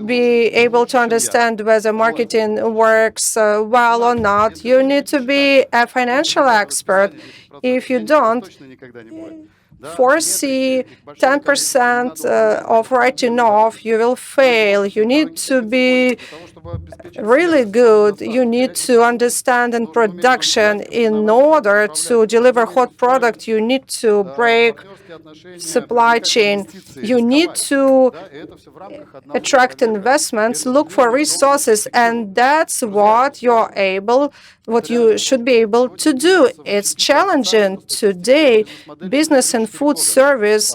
[SPEAKER 1] be able to understand whether marketing works well or not. You need to be a financial expert. If you don't foresee 10% of writing off, you will fail. You need to be really good. You need to understand in production. In order to deliver hot product, you need to break supply chain. You need to attract investments, look for resources, and that's what you should be able to do. It's challenging. Today, business and food service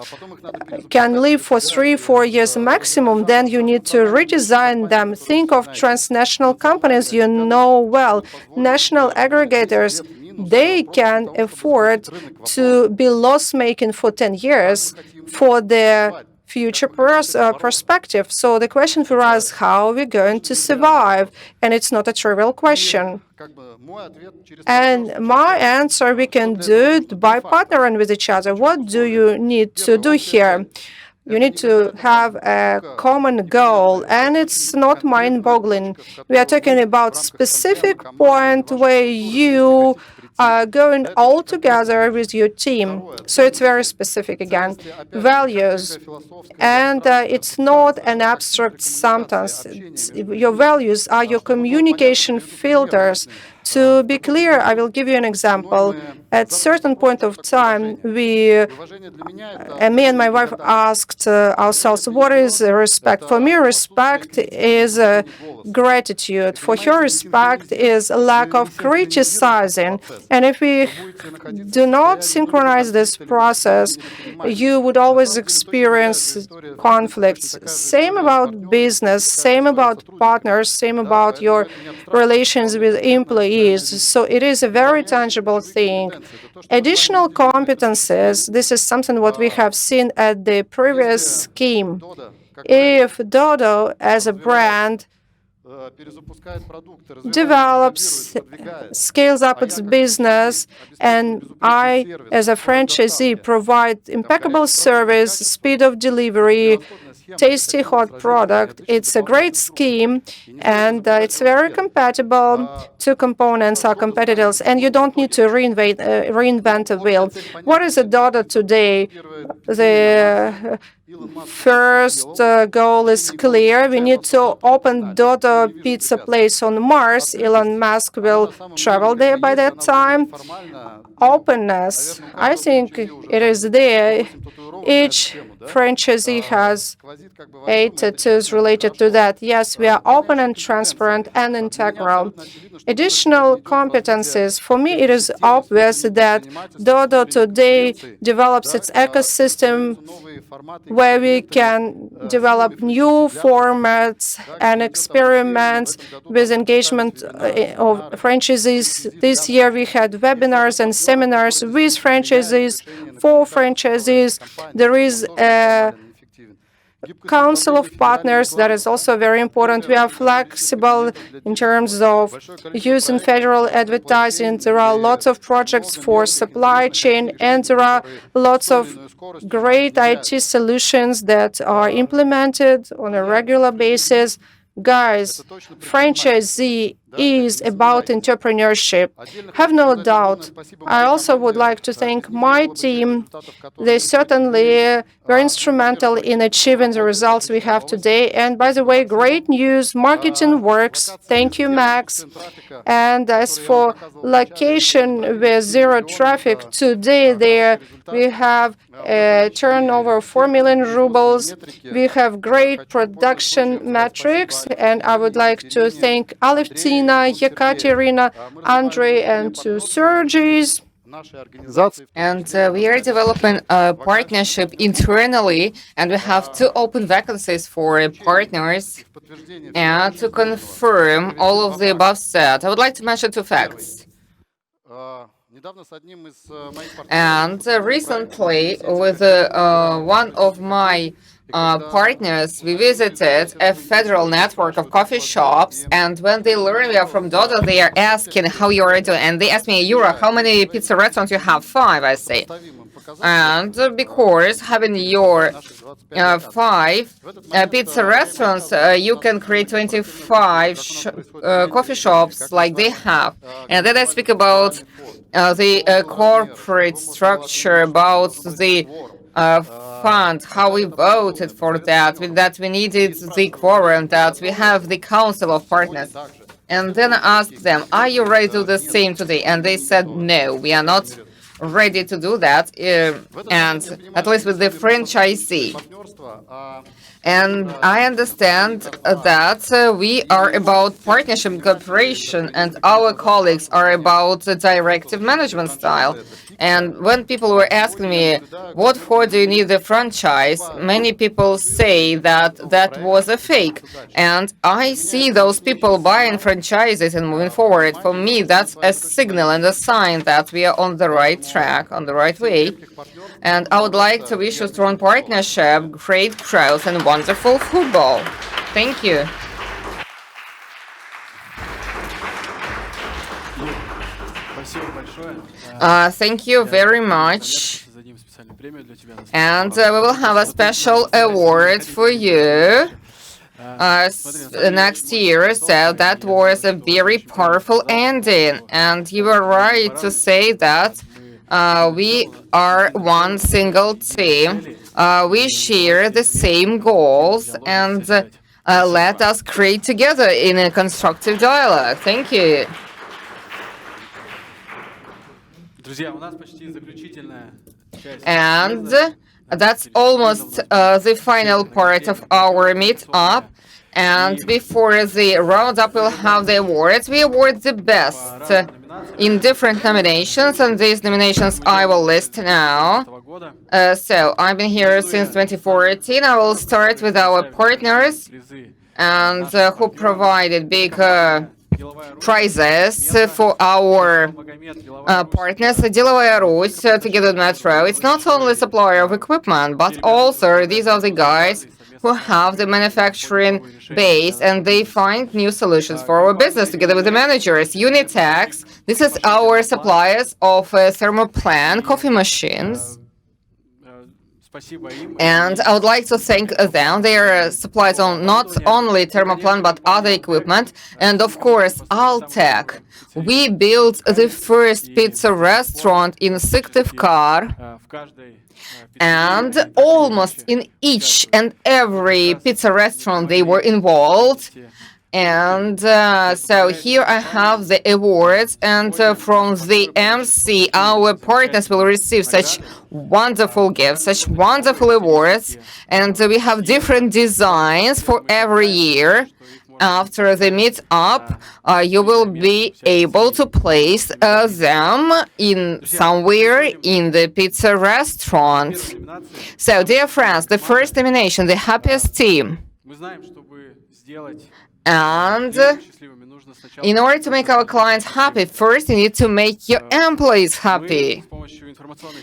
[SPEAKER 1] can live for 3-4 years maximum. Then you need to redesign them. Think of transnational companies you know well, national aggregators. They can afford to be loss-making for 10 years for their future perspective. So the question for us, how are we going to survive? And it's not a trivial question. And my answer, we can do it by partnering with each other. What do you need to do here? You need to have a common goal, and it's not mind-boggling. We are talking about specific point where you are going all together with your team. So it's very specific again. Values. And it's not an abstract sentence. Your values are your communication filters. To be clear, I will give you an example. At a certain point of time, me and my wife asked ourselves, what is respect? For me, respect is gratitude. For her, respect is a lack of criticizing. And if we do not synchronize this process, you would always experience conflicts. Same about business, same about partners, same about your relations with employees. employees. So it is a very tangible thing. Additional competences, this is something what we have seen at the previous scheme. If Dodo as a brand develops, scales up its business, and I, as a franchisee, provide impeccable service, speed of delivery, tasty hot product. It's a great scheme, and it's very compatible. Two components are competitors, and you don't need to reinvent the wheel. What is a Dodo today? The first goal is clear. We need to open Dodo pizza place on Mars. Elon Musk will travel there by that time. Openness, I think it is there. Each franchisee has 8 tattoos related to that. Yes, we are open and transparent and integral. Additional competencies. For me, it is obvious that Dodo today develops its ecosystem where we can develop new formats and experiments with engagement of franchisees. This year we had webinars and seminars with franchisees, for franchisees. There is a council of partners that is also very important. We are flexible in terms of using federal advertising. There are lots of projects for supply chain, and there are lots of great IT solutions that are implemented on a regular basis. Guys, franchisee is about entrepreneurship. Have no doubt. I also would like to thank my team. They certainly were instrumental in achieving the results we have today. And by the way, great news, marketing works. Thank you, Max. And as for location with zero traffic, today there we have a turnover of 4 million rubles. We have great production metrics, and I would like to thank Alevtina, Yekaterina, Andrei, and to Sergis.
[SPEAKER 2] And we are developing a partnership internally, and we have 2 open vacancies for partners. And to confirm all of the above said, I would like to mention 2 facts. And recently, with one of my partners, we visited a federal network of coffee shops, and when they learn we are from Dodo, they are asking how you are doing. And they asked me, Yura, how many pizza restaurants you have? 5, I say. And because having your 5 pizza restaurants, you can create 25 coffee shops like they have. And then I speak about the corporate structure, about the fund, how we voted for that we needed the quorum, that we have the council of partners. And then I asked them, are you ready to do the same today? And they said, no, we are not ready to do that, and at least with the franchisee. And I understand that we are about partnership and cooperation, and our colleagues are about the directive management style. And when people were asking me, what for do you need the franchise? Many people say that that was a fake. And I see those people buying franchises and moving forward. For me, that's a signal and a sign that we are on the right track, on the right way. And I would like to wish a strong partnership, great crowds, and wonderful football. Thank you. Thank you very much. And we will have a special award for you next year. So that was a very powerful ending. And you were right to say that we are one single team. We share the same goals, and let us create together in a constructive dialogue. Thank you. And that's almost the final part of our meetup. And before the roundup, we'll have the awards. We award the best in different nominations, and these nominations I will list now. So I've been here since 2014. I will start with our partners, and who provided big prizes for our partners, Delovaya Rus, together with Metro. It's not only a supplier of equipment, but also these are the guys who have the manufacturing base and they find new solutions for our business together with the managers. Unitex, this is our suppliers of thermoplan coffee machines. And I would like to thank them. Their supplies on not only thermoplan but other equipment. And of course, Altec. We built the first pizza restaurant in Syktyvkar. And almost in each and every pizza restaurant they were involved. And so here I have the awards, and from the MC, our partners will receive such wonderful gifts, such wonderful awards, and we have different designs for every year. After the meetup, you will be able to place them in somewhere in the pizza restaurant. So, dear friends, the first nomination, the happiest team. And in order to make our clients happy, first you need to make your employees happy.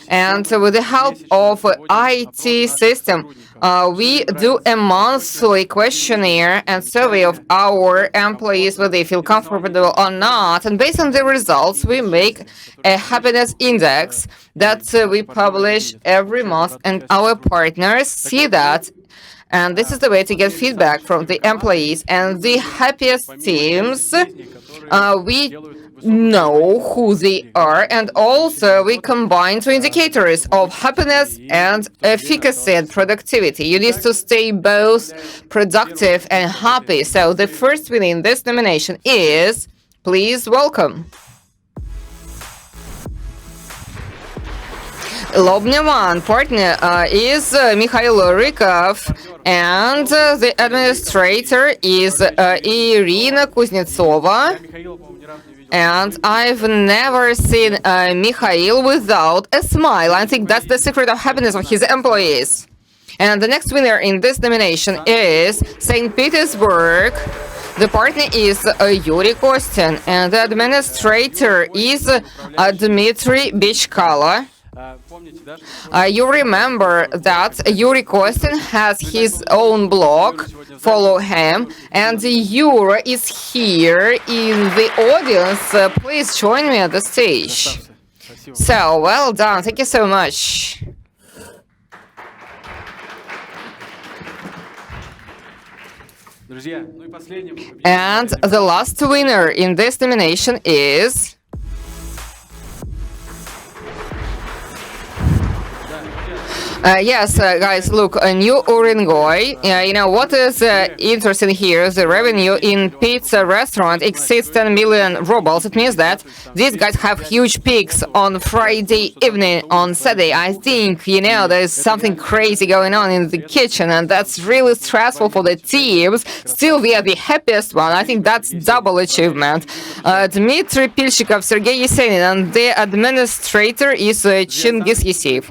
[SPEAKER 2] And with the help of IT system, we do a monthly questionnaire and survey of our employees whether they feel comfortable or not. And based on the results, we make a happiness index that we publish every month, and our partners see that. And this is the way to get feedback from the employees. And the happiest teams, we know who they are, and also we combine two indicators of happiness and efficacy and productivity. You need to stay both productive and happy. So the first winner in this nomination is, please welcome, Lobny One partner is Mikhail Rykov, and the administrator is Irina Kuznetsova. And I've never seen Mikhail without a smile. I think that's the secret of happiness of his employees. And the next winner in this nomination is St. Petersburg. The partner is Yuri Kostin, and the administrator is Dmitry Bechkala. You remember that Yuri Kostin has his own blog, follow him, and Yuri is here in the audience. Please join me at the stage. So, well done, thank you so much. And the last winner in this nomination is... Yes, guys, look, a new Urengoy. You know, what is interesting here is the revenue in pizza restaurant exceeds 10 million rubles. It means that these guys have huge peaks on Friday evening, on Saturday. I think, you know, there's something crazy going on in the kitchen, and that's really stressful for the teams. Still, we are the happiest one. I think that's double achievement. Dmitry Pilshikov, Sergei Yesenin, and the administrator is Chingiz Yeseev.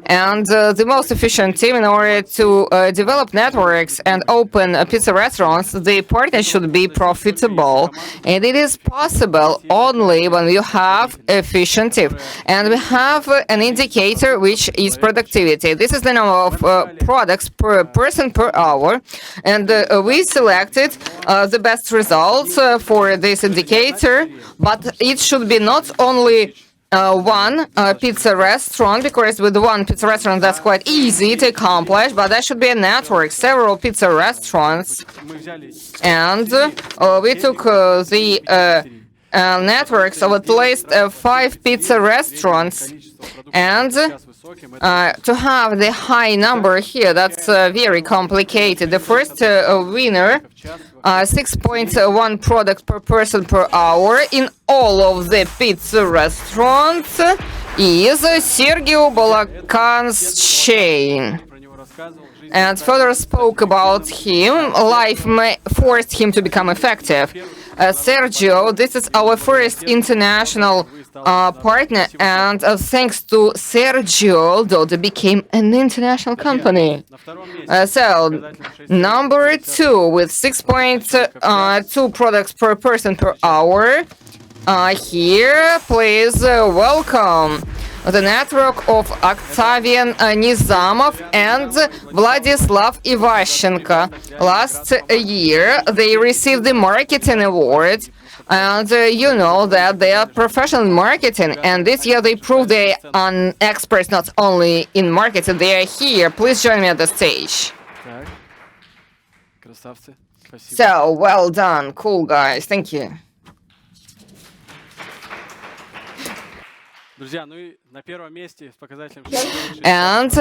[SPEAKER 2] And the most efficient team, in order to develop networks and open pizza restaurants, the partner should be profitable. And it is possible only when you have efficient team. And we have an indicator which is productivity. This is the number of products per person per hour. And we selected the best results for this indicator, but it should be not only one pizza restaurant, because with one pizza restaurant that's quite easy to accomplish, but there should be a network, several pizza restaurants. And we took the networks of at least 5 pizza restaurants, and to have the high number here, that's very complicated. The first winner, 6.1 products per person per hour in all of the pizza restaurants, is Sergei Balakan's chain. And Fedor spoke about him. Life forced him to become effective. Sergio, this is our first international partner, and thanks to Sergio, Dodo became an international company. So, number 2 with 6.2 products per person per hour. Here, please welcome the network of Octavian Nizamov and Vladislav Ivashchenko. Last year, they received the Marketing Award. And you know that they are professional in marketing, and this year they proved they are experts not only in marketing, they are here. Please join me at the stage. So, well done. Cool, guys. Thank you. And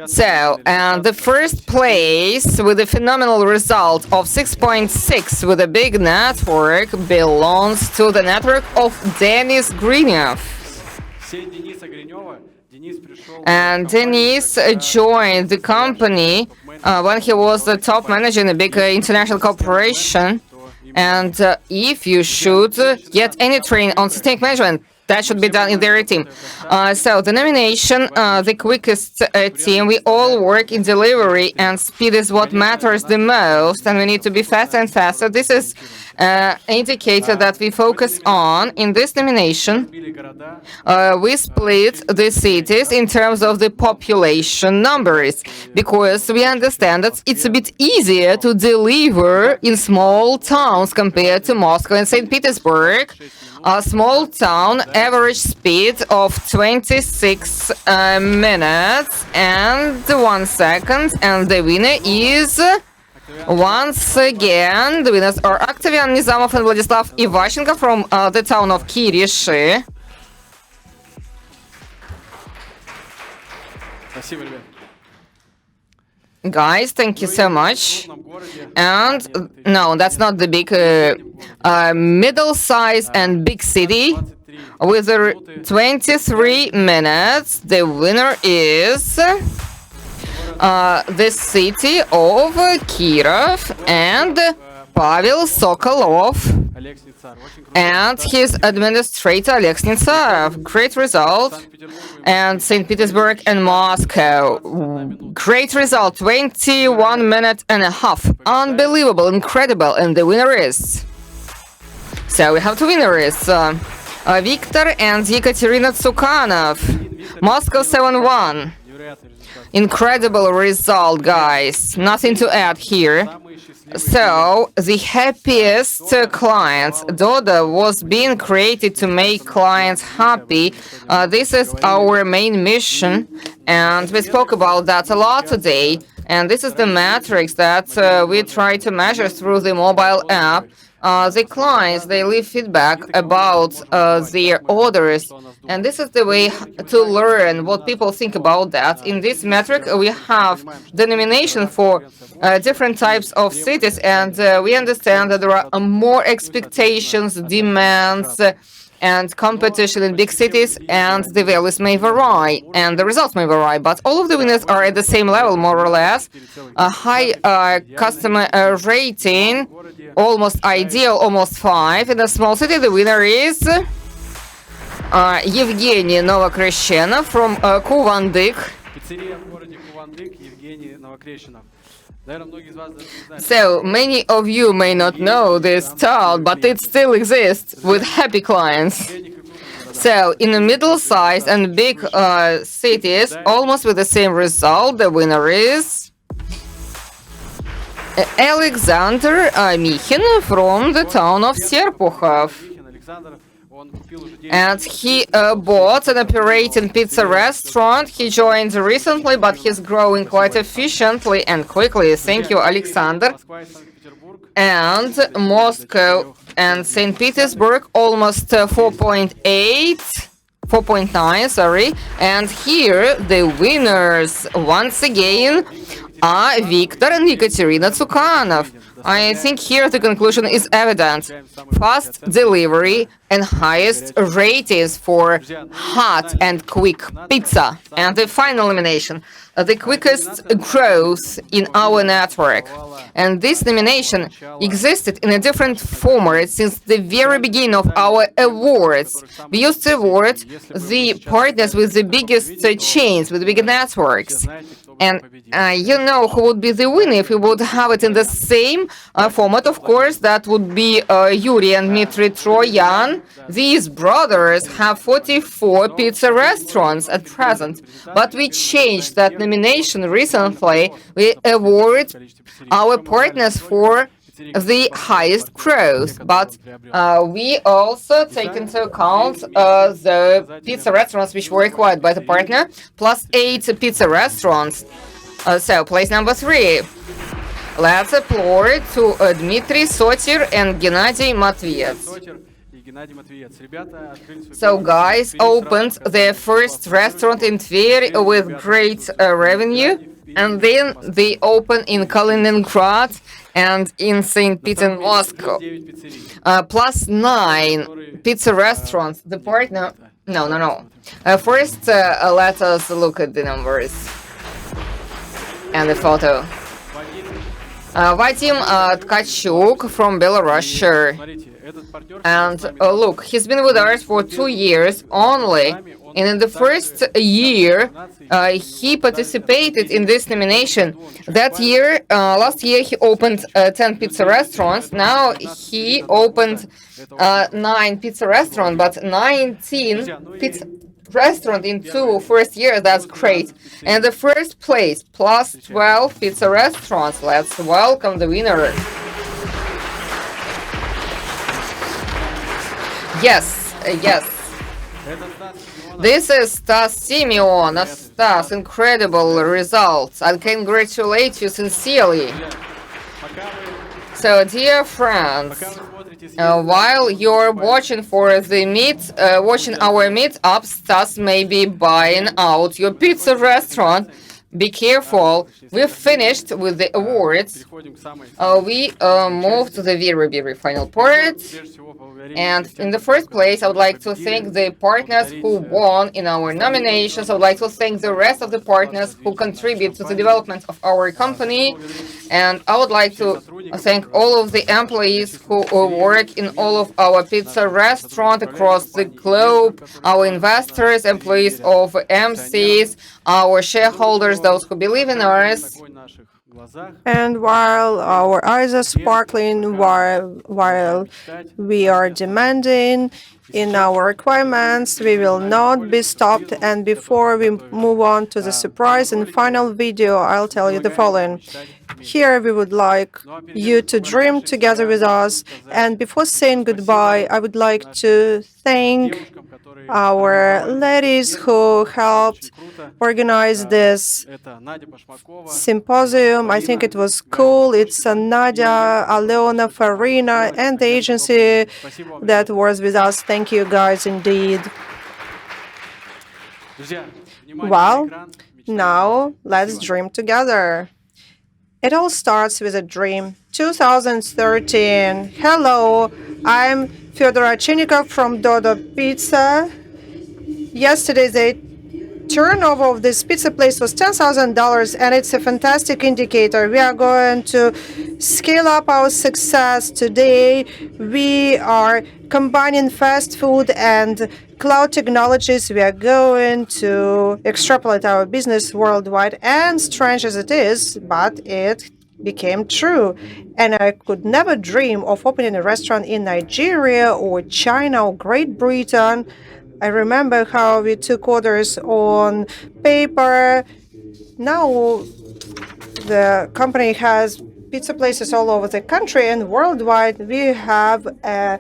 [SPEAKER 2] so, the first place with a phenomenal result of 6.6 with a big network belongs to the network of Denis Grinev. And Denis joined the company when he was the top manager in a big international corporation. And if you should get any training on systemic management, that should be done in their team. So the nomination, the quickest team, we all work in delivery, and speed is what matters the most, and we need to be faster and faster. This is an indicator that we focus on. In this nomination, we split the cities in terms of the population numbers, because we understand that it's a bit easier to deliver in small towns compared to Moscow and St. Petersburg. A small town, average speed of 26 minutes and 1 second, and the winner is, once again, the winners are Octavian Nizamov and Vladislav Ivashchenko from the town of Kyrgyzstan. Guys, thank you so much. And no, that's not the big middle size and big city. With 23 minutes, the winner is the city of Kirov and Pavel Sokolov and his administrator Alexnitsarov. Great result. And St. Petersburg and Moscow. Great result. 21 minutes and a half. Unbelievable, incredible. And the winner is... So we have two winners. Viktor and Yekaterina Tsukanov. Moscow 7-1. Incredible result, guys. Nothing to add here. So, the happiest clients. Dodo was being created to make clients happy. This is our main mission, and we spoke about that a lot today. And this is the metrics that we try to measure through the mobile app. The clients, they leave feedback about their orders, and this is the way to learn what people think about that. In this metric, we have denomination for different types of cities, and we understand that there are more expectations, demands, and competition in big cities, and the values may vary, and the results may vary, but all of the winners are at the same level, more or less. A high customer rating, almost ideal, almost 5. In a small city, the winner is Evgeny Novokreshenov from Kuvandyk. So, many of you may not know this town, but it still exists with happy clients. So, in the middle size and big cities, almost with the same result, the winner is Alexander Mikhin from the town of Serpukhov. And he bought an operating pizza restaurant. He joined recently, but he's growing quite efficiently and quickly. Thank you, Alexander. And Moscow and St. Petersburg, almost 4.9, sorry. And here, the winners, once again, are Viktor and Ekaterina Tsukanov. I think here the conclusion is evident. Fast delivery and highest ratings for hot and quick pizza. And the final nomination, the quickest growth in our network. And this nomination existed in a different format since the very beginning of our awards. We used to award the partners with the biggest chains, with the biggest networks. And you know who would be the winner if we would have it in the same format, of course. That would be Yuri and Dmitry Troyan. These brothers have 44 pizza restaurants at present. But we changed that nomination recently. We award our partners for the highest growth, but we also take into account the pizza restaurants which were acquired by the partner, plus 8 pizza restaurants. So, place number 3. Let's applaud to Dmitry Sotir and Gennady Matveyets. So, guys opened their first restaurant in Tver with great revenue, and then they opened in Kaliningrad and in St. Peter, Moscow. Plus 9 pizza restaurants. The partner... No. First, let us look at the numbers and the photo. Vadim Tkachuk from Belarus, sure. And look, he's been with us for 2 years only. And in the first year, he participated in this nomination. That year, last year, he opened 10 pizza restaurants. Now he opened 9 pizza restaurants, but 19 pizza restaurants in 2 first years. That's great. And the first place, plus 12 pizza restaurants. Let's welcome the winner. Yes. This is Stas Simeon. Stas, incredible results. I congratulate you sincerely. So, dear friends, while you're watching for the watching our meetup, Stas may be buying out your pizza restaurant. Be careful. We've finished with the awards. We move to the very final part. And in the first place, I would like to thank the partners who won in our nominations. I would like to thank the rest of the partners who contribute to the development of our company. And I would like to thank all of the employees who work in all of our pizza restaurants across the globe, our investors, employees of MCs, our shareholders, those who believe in us.
[SPEAKER 1] And while our eyes are sparkling, while we are demanding in our requirements, we will not be stopped. And before we move on to the surprise and final video, I'll tell you the following. Here we would like you to dream together with us. And before saying goodbye, I would like to thank our ladies who helped organize this symposium. I think it was cool. It's Nadia, Alena, Farina, and the agency that was with us. Thank you guys indeed. Well, now let's dream together. It all starts with a dream. 2013. Hello, I'm Fedor Ovchinnikov from Dodo Pizza. Yesterday, the turnover of this pizza place was $10,000, and it's a fantastic indicator. We are going to scale up our success today. We are combining fast food and cloud technologies. We are going to extrapolate our business worldwide, and strange as it is, but it became true. And I could never dream of opening a restaurant in Nigeria or China or Great Britain. I remember how we took orders on paper. Now the company has pizza places all over the country and worldwide. We have an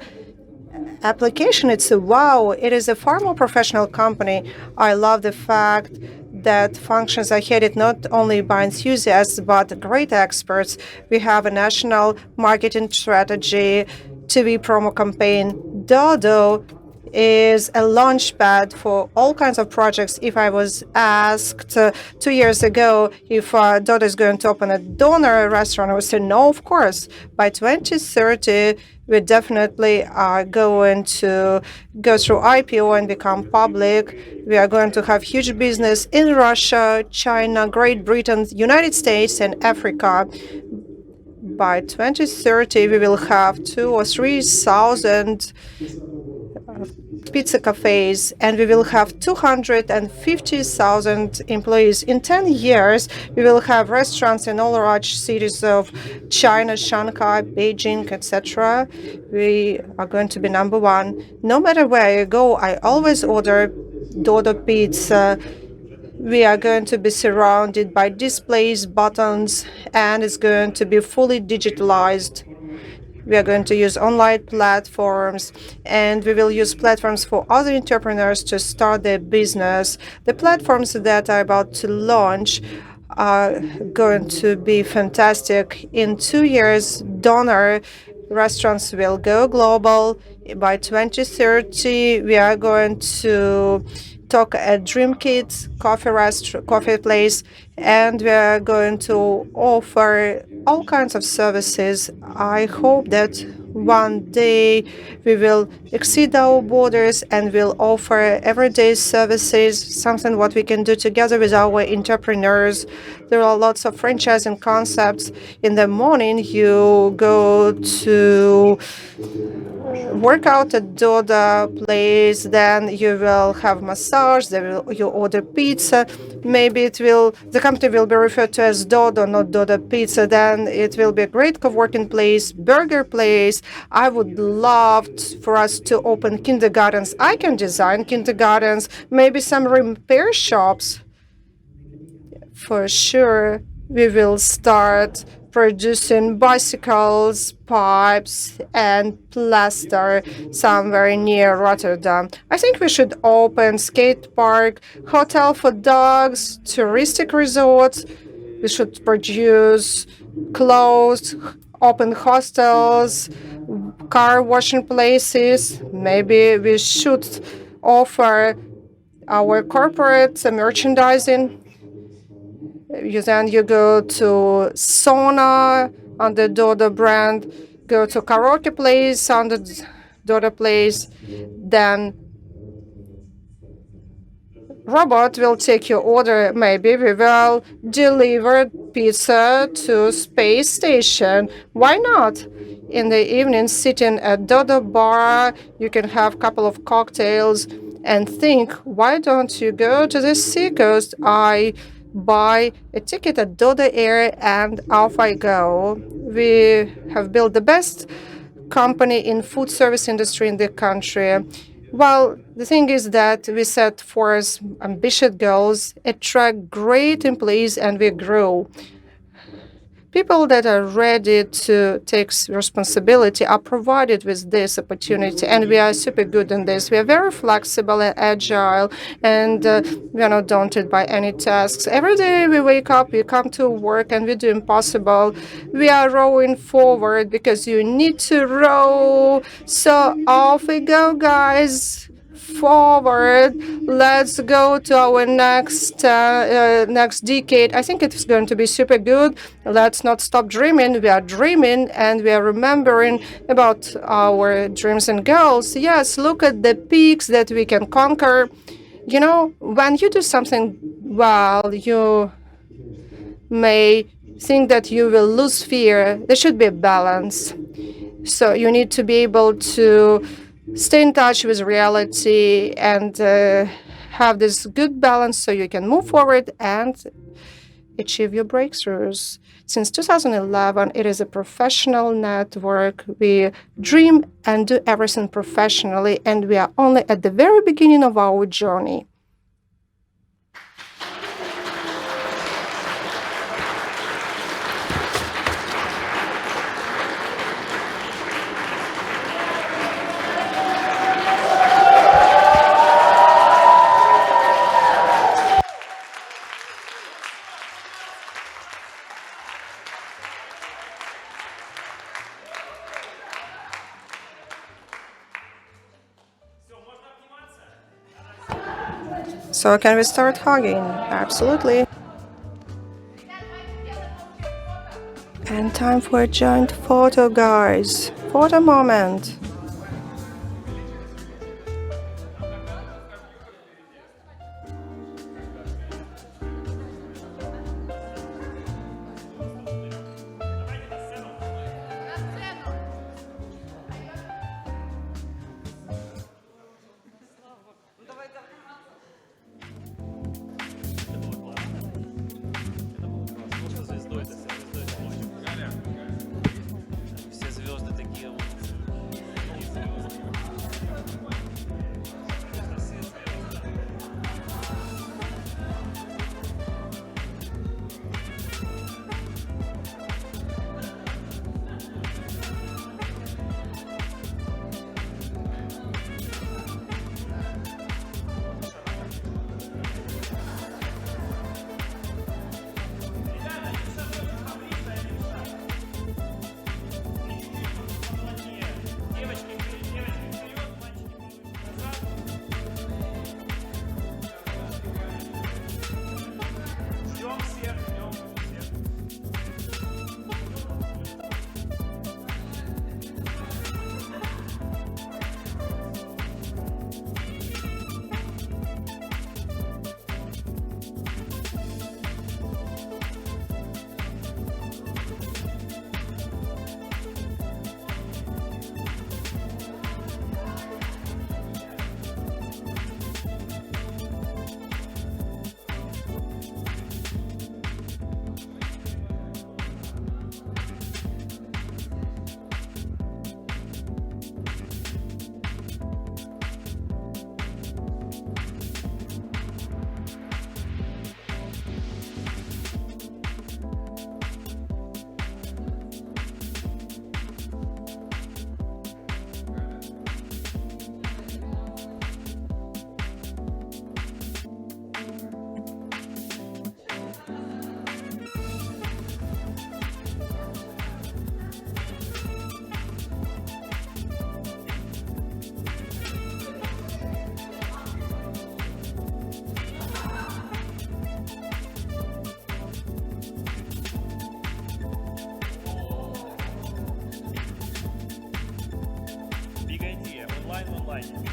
[SPEAKER 1] application. It's a wow. It is a far more professional company. I love the fact that functions are headed not only by enthusiasts but great experts. We have a national marketing strategy, TV promo campaign. Dodo is a launch pad for all kinds of projects. If I was asked 2 years ago if Dodo is going to open a donor restaurant, I would say no, of course. By 2030, we definitely are going to go through IPO and become public. We are going to have huge business in Russia, China, Great Britain, United States, and Africa. By 2030, we will have 2,000 or 3,000 pizza cafes, and we will have 250,000 employees. In 10 years, we will have restaurants in all large cities of China, Shanghai, Beijing, etc. We are going to be number one. No matter where you go, I always order Dodo pizza. We are going to be surrounded by displays, buttons, and it's going to be fully digitalized. We are going to use online platforms, and we will use platforms for other entrepreneurs to start their business. The platforms that are about to launch are going to be fantastic. In 2 years, donor restaurants will go global. By 2030, we are going to talk at Drinkit coffee place, and we are going to offer all kinds of services. I hope that one day we will exceed our borders and will offer everyday services, something what we can do together with our entrepreneurs. There are lots of franchising concepts. In the morning, you go to work out at Dodo place, then you will have massage, you order pizza. Maybe the company will be referred to as Dodo, not Dodo Pizza. Then it will be a great co-working place, burger place. I would love for us to open kindergartens. I can design kindergartens, maybe some repair shops. For sure, we will start producing bicycles, pipes, and plaster somewhere near Rotterdam. I think we should open skate park, hotel for dogs, touristic resorts. We should produce clothes, open hostels, car washing places. Maybe we should offer our corporate merchandising. Then you go to sauna under Dodo brand, go to karaoke place under Dodo place, then robot will take your order. Maybe we will deliver pizza to space station. Why not? In the evening, sitting at Dodo bar, you can have a couple of cocktails and think, why don't you go to the seacoast? I buy a ticket at Dodo Air and off I go. We have built the best company in food service industry in the country. Well, the thing is that we set forth ambitious goals, attract great employees, and we grow. People that are ready to take responsibility are provided with this opportunity, and we are super good in this. We are very flexible and agile, and we are not daunted by any tasks. Every day we wake up, we come to work, and we do impossible. We are rowing forward because you need to row. So off we go, guys. Forward. Let's go to our next decade. I think it's going to be super good. Let's not stop dreaming. We are dreaming and we are remembering about our dreams and goals. Yes, look at the peaks that we can conquer. You know, when you do something well, you may think that you will lose fear. There should be a balance. So you need to be able to stay in touch with reality and have this good balance so you can move forward and achieve your breakthroughs. Since 2011, it is a professional network. We dream and do everything professionally, and we are only at the very beginning of our journey. So can we start hugging? Absolutely. And time for a joint photo, guys. Photo moment.
[SPEAKER 4] Онлайн.